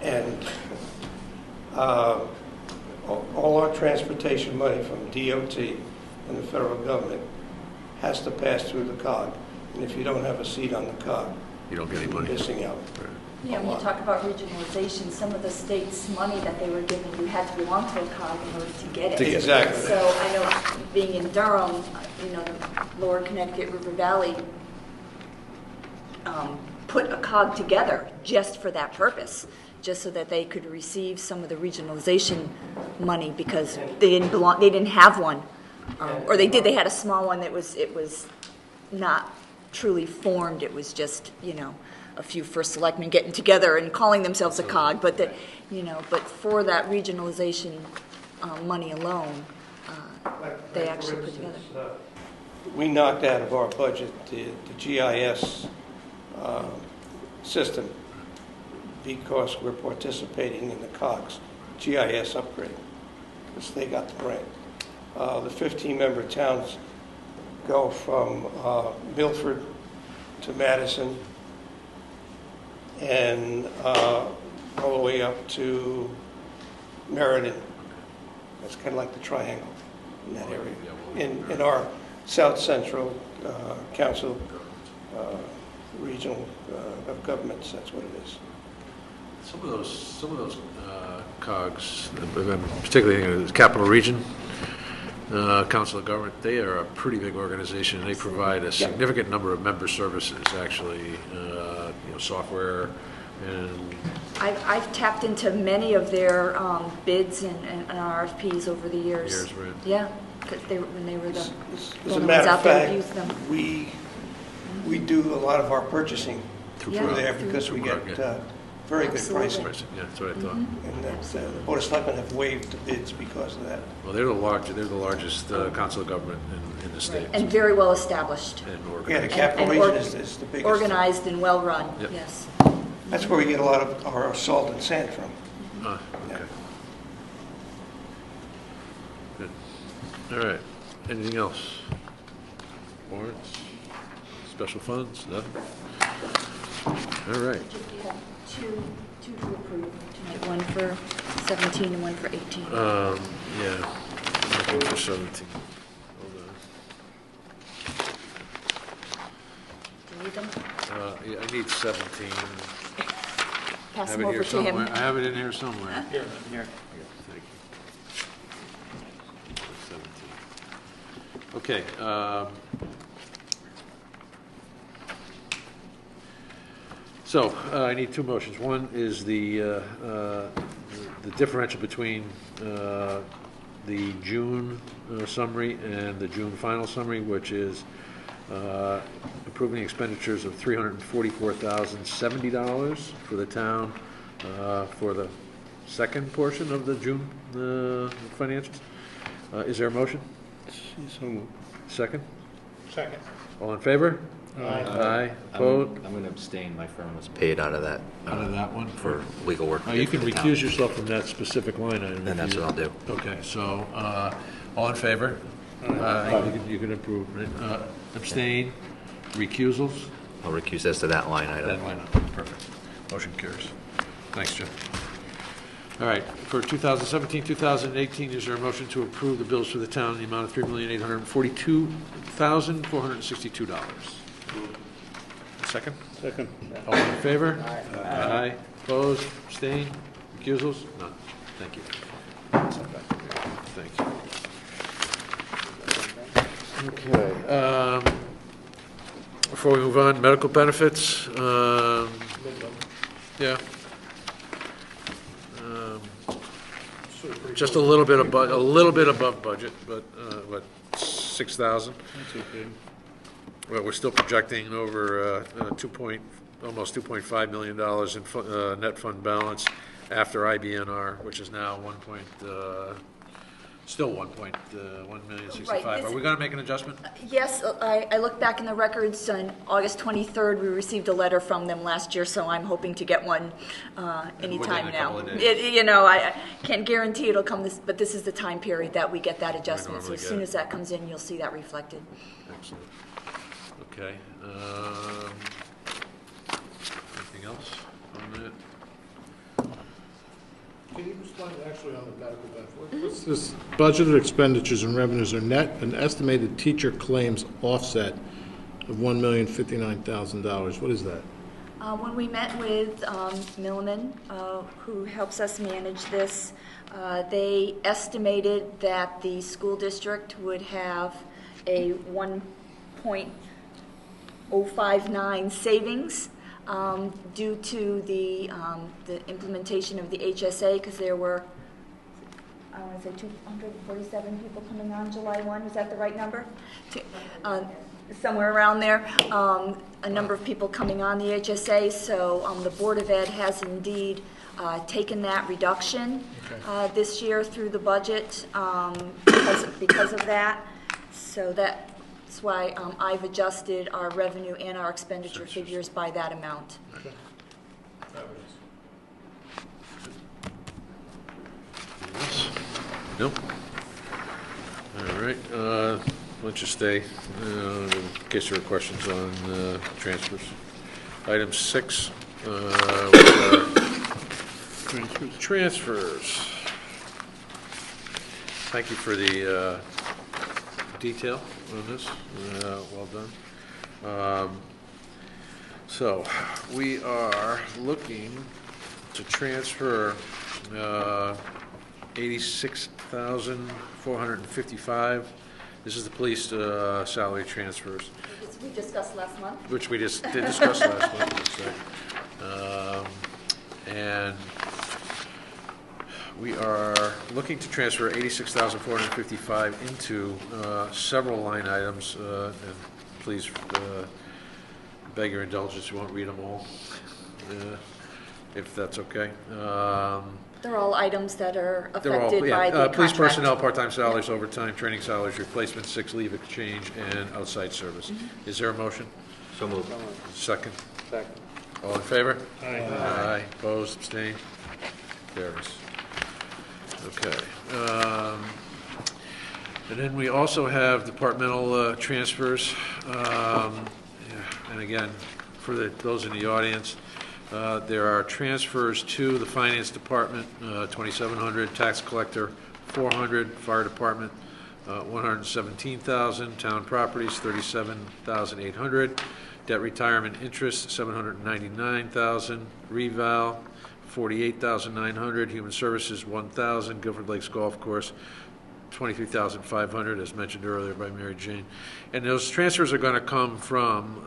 Speaker 9: And all our transportation money from DOT and the federal government has to pass through the COG. And if you don't have a seat on the COG,
Speaker 12: You don't get any
Speaker 9: you're
Speaker 12: money.
Speaker 9: missing out.
Speaker 6: Yeah, when you talk about regionalization, some of the states' money that they were giving, you had to belong to a COG in order to get it.
Speaker 9: Exactly.
Speaker 6: So I know, being in Durham, the Lower Connecticut River Valley put a COG together just for that purpose, just so that they could receive some of the regionalization money because they didn't have one. Or they did, they had a small one that it was not truly formed, it was just, a few first selectmen getting together and calling themselves a COG, but but for that regionalization money alone, they actually put together.
Speaker 9: We knocked out of our budget the GIS system because we're participating in the COGS GIS upgrade, because they got the grant. The 15-member towns go from Milford to Madison and all the way up to Meriden. It's kind of like the triangle in that area. In our South Central Council Regional of Governments, that's what it is.
Speaker 12: Some of those COGs, particularly in the Capital Region, Council of Government, they are a pretty big organization, and they provide a significant number of member services, actually, software and...
Speaker 6: I've tapped into many of their bids and RFPs over the years.
Speaker 12: Right.
Speaker 6: Yeah, because when they were the
Speaker 9: As a
Speaker 6: only
Speaker 9: matter
Speaker 6: ones
Speaker 9: of
Speaker 6: out there
Speaker 9: fact,
Speaker 6: that used them.
Speaker 9: we do a lot of our purchasing through
Speaker 6: Yeah.
Speaker 9: there because we get very good
Speaker 6: Absolutely.
Speaker 9: pricing.
Speaker 12: Yeah, that's what I thought.
Speaker 9: And the Board of Selectmen have waived the bids because of that.
Speaker 12: Well, they're the largest Council of Government in the state.
Speaker 6: And very well established.
Speaker 12: And
Speaker 9: Yeah, the
Speaker 12: organized.
Speaker 9: Capital
Speaker 6: And
Speaker 9: Region is the biggest.
Speaker 6: Organized and well-run,
Speaker 12: Yep.
Speaker 6: yes.
Speaker 9: That's where we get a lot of our salt and sand from.
Speaker 12: Ah,
Speaker 9: Yeah.
Speaker 12: okay. Good. All right. Anything else? Warrants? Special funds? Nothing? All right.
Speaker 6: You have two to approve tonight, one for 17 and one for 18.
Speaker 12: Yeah. Looking for 17. Hold
Speaker 6: Do you need them?
Speaker 12: on. Yeah, I need 17.
Speaker 6: Pass
Speaker 12: Have
Speaker 6: them
Speaker 12: it here
Speaker 6: over to him.
Speaker 12: somewhere. I have it in here somewhere.
Speaker 4: here.
Speaker 12: Yeah, thank you. 17. Okay. So, I need two motions. One is the differential between the June summary and the June final summary, which is approving expenditures of $344,070 for the town for the second portion of the June financials. Is there a motion?
Speaker 7: So moved.
Speaker 12: Second?
Speaker 2: Second.
Speaker 12: All in favor? Aye. Opposed?
Speaker 5: I'm going to abstain. My firm was paid out of that.
Speaker 12: Out of that one?
Speaker 5: For legal work.
Speaker 12: You can recuse yourself from that specific line item.
Speaker 5: Then that's what I'll do.
Speaker 12: Okay, so, all in favor? You can approve, right? Abstain, recusals?
Speaker 5: I'll recuse as to that line item.
Speaker 12: That line item, perfect. Motion carries. Thanks, Jim. All right, for 2017, 2018, is there a motion to approve the bills for the town in the amount of $3,842,462? Second?
Speaker 7: Second.
Speaker 12: All in favor? Aye. Opposed? Abstained? Recusals? None. Thank you. Thank you. Okay. Before we move on, medical benefits. Yeah. Just a little bit above budget, but what, 6,000?
Speaker 7: That's okay.
Speaker 12: Well, we're still projecting over almost $2.5 million in net fund balance after IBNR, which is now still 1.165.
Speaker 6: Right,
Speaker 12: Are we going to make an adjustment?
Speaker 6: Yes, I looked back in the records on August 23rd. We received a letter from them last year, so I'm hoping to get one anytime
Speaker 12: Within a couple
Speaker 6: now.
Speaker 12: of days.
Speaker 6: I can't guarantee it'll come, but this is the time period that we get that adjustment. So
Speaker 12: normally
Speaker 6: as soon
Speaker 12: get it.
Speaker 6: as that comes in, you'll see that reflected.
Speaker 12: Excellent. Okay. Anything else on that?
Speaker 2: Can you explain actually on the medical benefit? What's this budgeted expenditures and revenues are net, an estimated teacher claims offset of $1,059,000. What is that?
Speaker 6: When we met with Milliman, who helps us manage this, they estimated that the school district would have a 1.059 savings due to the implementation of the HSA, because there were, I want to say 247 people coming on July 1. Is that the right number? Somewhere around there. A number of people coming on the HSA, so the Board of Ed has indeed taken that reduction this year through the budget because of that. So that's why I've adjusted our revenue and our expenditure figures by that amount.
Speaker 12: Anything else? Nope. All right. Why don't you stay in case there are questions on transfers. Item 6, which are transfers. Thank you for the detail on this. Well done. So we are looking to transfer $86,455. This is the police salary transfers.
Speaker 6: We discussed last month.
Speaker 12: Which we just did discuss last month. That's right. And we are looking to transfer $86,455 into several line items. And please beg your indulgence. We won't read them all, if that's okay.
Speaker 6: They're all items that are affected by the
Speaker 12: police
Speaker 6: contract.
Speaker 12: personnel, part-time salaries, overtime, training salaries, replacement, sick leave, exchange, and outside service. Is there a motion?
Speaker 5: So moved.
Speaker 12: Second?
Speaker 9: Second.
Speaker 12: All in favor?
Speaker 7: Aye.
Speaker 12: Aye. Opposed, abstained? Carries. Okay. And then we also have departmental transfers. And again, for those in the audience, there are transfers to the Finance Department, $2,700, Tax Collector, $400, Fire Department, $117,000, Town Properties, $37,800, Debt Retirement Interest, $799,000, Reval, $48,900, Human Services, $1,000, Guilford Lakes Golf Course, $23,500, as mentioned earlier by Mary Jane. And those transfers are going to come from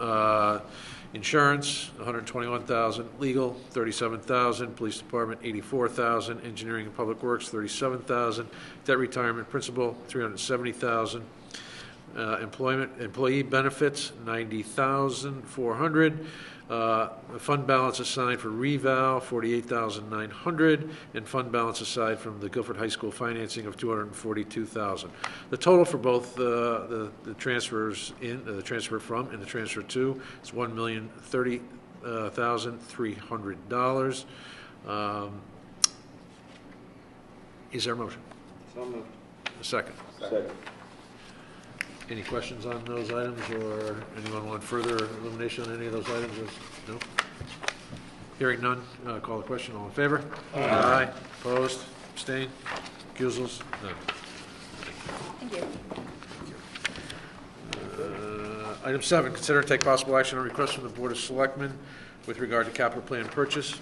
Speaker 12: Insurance, $121,000. Legal, $37,000. Police Department, $84,000. Engineering and Public Works, $37,000. Debt retirement principal, $370,000. Employee benefits, $90,400. Fund balance assigned for reval, $48,900, and fund balance aside from the Guilford High School financing of $242,000. The total for both the transfers the transfer from and the transfer to is $1,030,300. Is there a motion?
Speaker 4: So moved.
Speaker 12: A second.
Speaker 10: Second.
Speaker 12: Any questions on those items, or anyone want further illumination on any of those items? No? Hearing none, call the question. All in favor? Aye. Opposed? Abstained? Recusals? None.
Speaker 6: Thank you.
Speaker 12: Item 7, consider and take possible action on request from the Board of Selectmen with regard to capital plan purchase.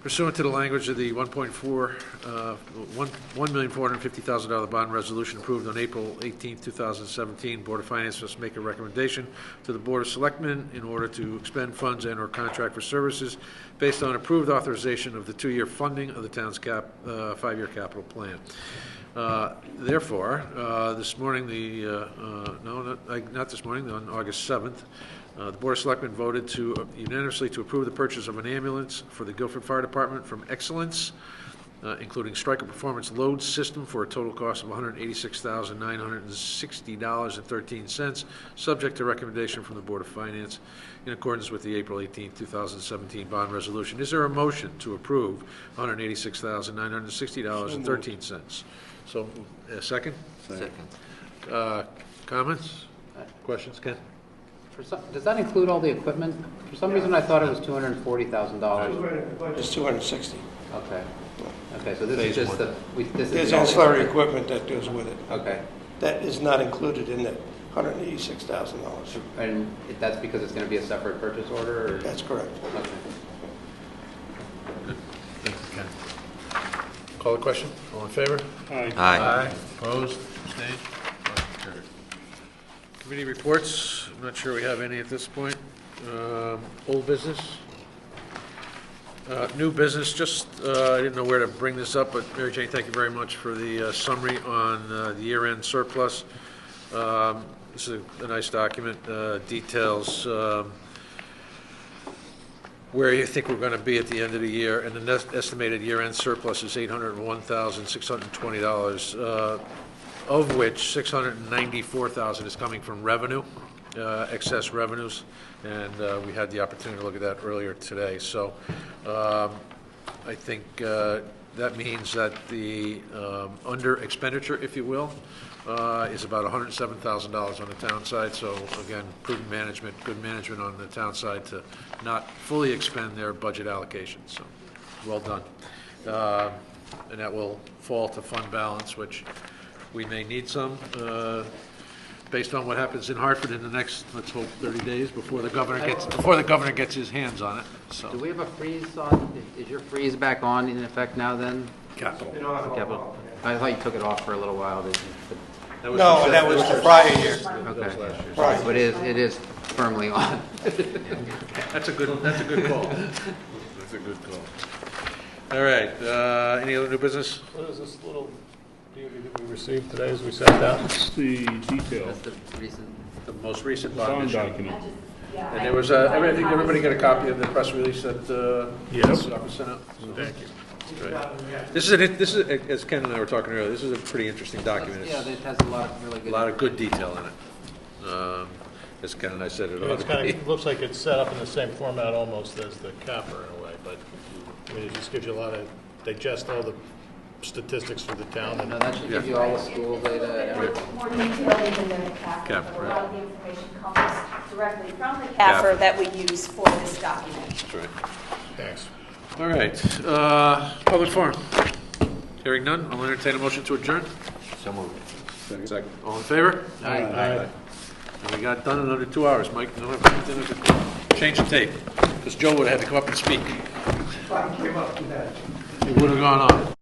Speaker 12: Pursuant to the language of the $1,450,000 bond resolution approved on April 18, 2017, Board of Finance must make a recommendation to the Board of Selectmen in order to expend funds and/or contract for services based on approved authorization of the 2-year funding of the town's 5-year capital plan. Therefore, this morning, not this morning, on August 7th, the Board of Selectmen voted unanimously to approve the purchase of an ambulance for the Guilford Fire Department from Excellence, including Stryker Performance Load System for a total cost of $186,960.13, subject to recommendation from the Board of Finance in accordance with the April 18, 2017 bond resolution. Is there a motion to approve $186,960.13? So, a second?
Speaker 4: Second.
Speaker 12: Comments? Questions, Ken?
Speaker 4: Does that include all the equipment? For some reason, I thought it was $240,000.
Speaker 9: It's 260.
Speaker 4: Okay. Okay, so this is just this
Speaker 9: There's
Speaker 4: is
Speaker 9: ancillary equipment that goes with it.
Speaker 4: Okay.
Speaker 9: That is not included in that $186,000.
Speaker 4: And that's because it's going to be a separate purchase order? Or?
Speaker 9: That's correct.
Speaker 4: Okay.
Speaker 12: Thank you, Ken. Call the question. All in favor?
Speaker 7: Aye.
Speaker 12: Opposed? Abstained? Motion carried. Committee reports. I'm not sure we have any at this point. Old business. New business, just, I didn't know where to bring this up, but Mary Jane, thank you very much for the summary on the year-end surplus. This is a nice document, details where you think we're going to be at the end of the year, and the estimated year-end surplus is $801,620, of which $694,000 is coming from revenue, excess revenues, and we had the opportunity to look at that earlier today. So I think that means that the under expenditure, if you will, is about $107,000 on the town side. So again, prudent management, good management on the town side to not fully expend their budget allocation. So well done. And that will fall to fund balance, which we may need some based on what happens in Hartford in the next, let's hope, 30 days before the governor gets his hands on it. So
Speaker 4: Do we have a freeze on? Is your freeze back on in effect now? Then
Speaker 12: capital.
Speaker 4: capital. I thought you took it off for a little while. Did you?
Speaker 9: No, that was the prior year.
Speaker 4: Okay.
Speaker 9: Right.
Speaker 4: But it is firmly on.
Speaker 12: That's a good call. That's a good call. All right. Any other new business?
Speaker 2: What is this little beauty that we received today as we sat down?
Speaker 7: That's the detail,
Speaker 4: That's the recent.
Speaker 12: The most recent
Speaker 7: bond
Speaker 12: bond issue.
Speaker 7: document.
Speaker 12: And there was, I think everybody got a copy of the press release that
Speaker 2: Yes.
Speaker 12: was sent out. So,
Speaker 2: Thank you.
Speaker 12: great. This is, as Ken and I were talking earlier, this is a pretty interesting document.
Speaker 4: Yeah,
Speaker 12: It's
Speaker 4: it has a lot of really good.
Speaker 12: a lot of good detail in it. As Ken and I said, it ought
Speaker 2: It's
Speaker 12: to
Speaker 2: kind
Speaker 12: be.
Speaker 2: of, looks like it's set up in the same format almost as the capper in a way, but I mean, it just gives you a lot of, digest all the statistics for the town.
Speaker 4: No,
Speaker 2: And
Speaker 4: that should give you all the school data and everything.
Speaker 6: More detailed even than the CAFR.
Speaker 12: CAFR,
Speaker 6: A
Speaker 12: right.
Speaker 6: lot of the information comes directly from the CAFR that we use for this document.
Speaker 12: That's right.
Speaker 2: Thanks.
Speaker 12: All right, public forum. Hearing none, I'll entertain a motion to adjourn.
Speaker 5: So moved.
Speaker 12: Second. All in favor?
Speaker 4: Aye.
Speaker 12: And we got done in under 2 hours, Mike. No, change the tape, because Joe would have had to come up and speak.
Speaker 9: If I came up to that.
Speaker 12: It would have gone on.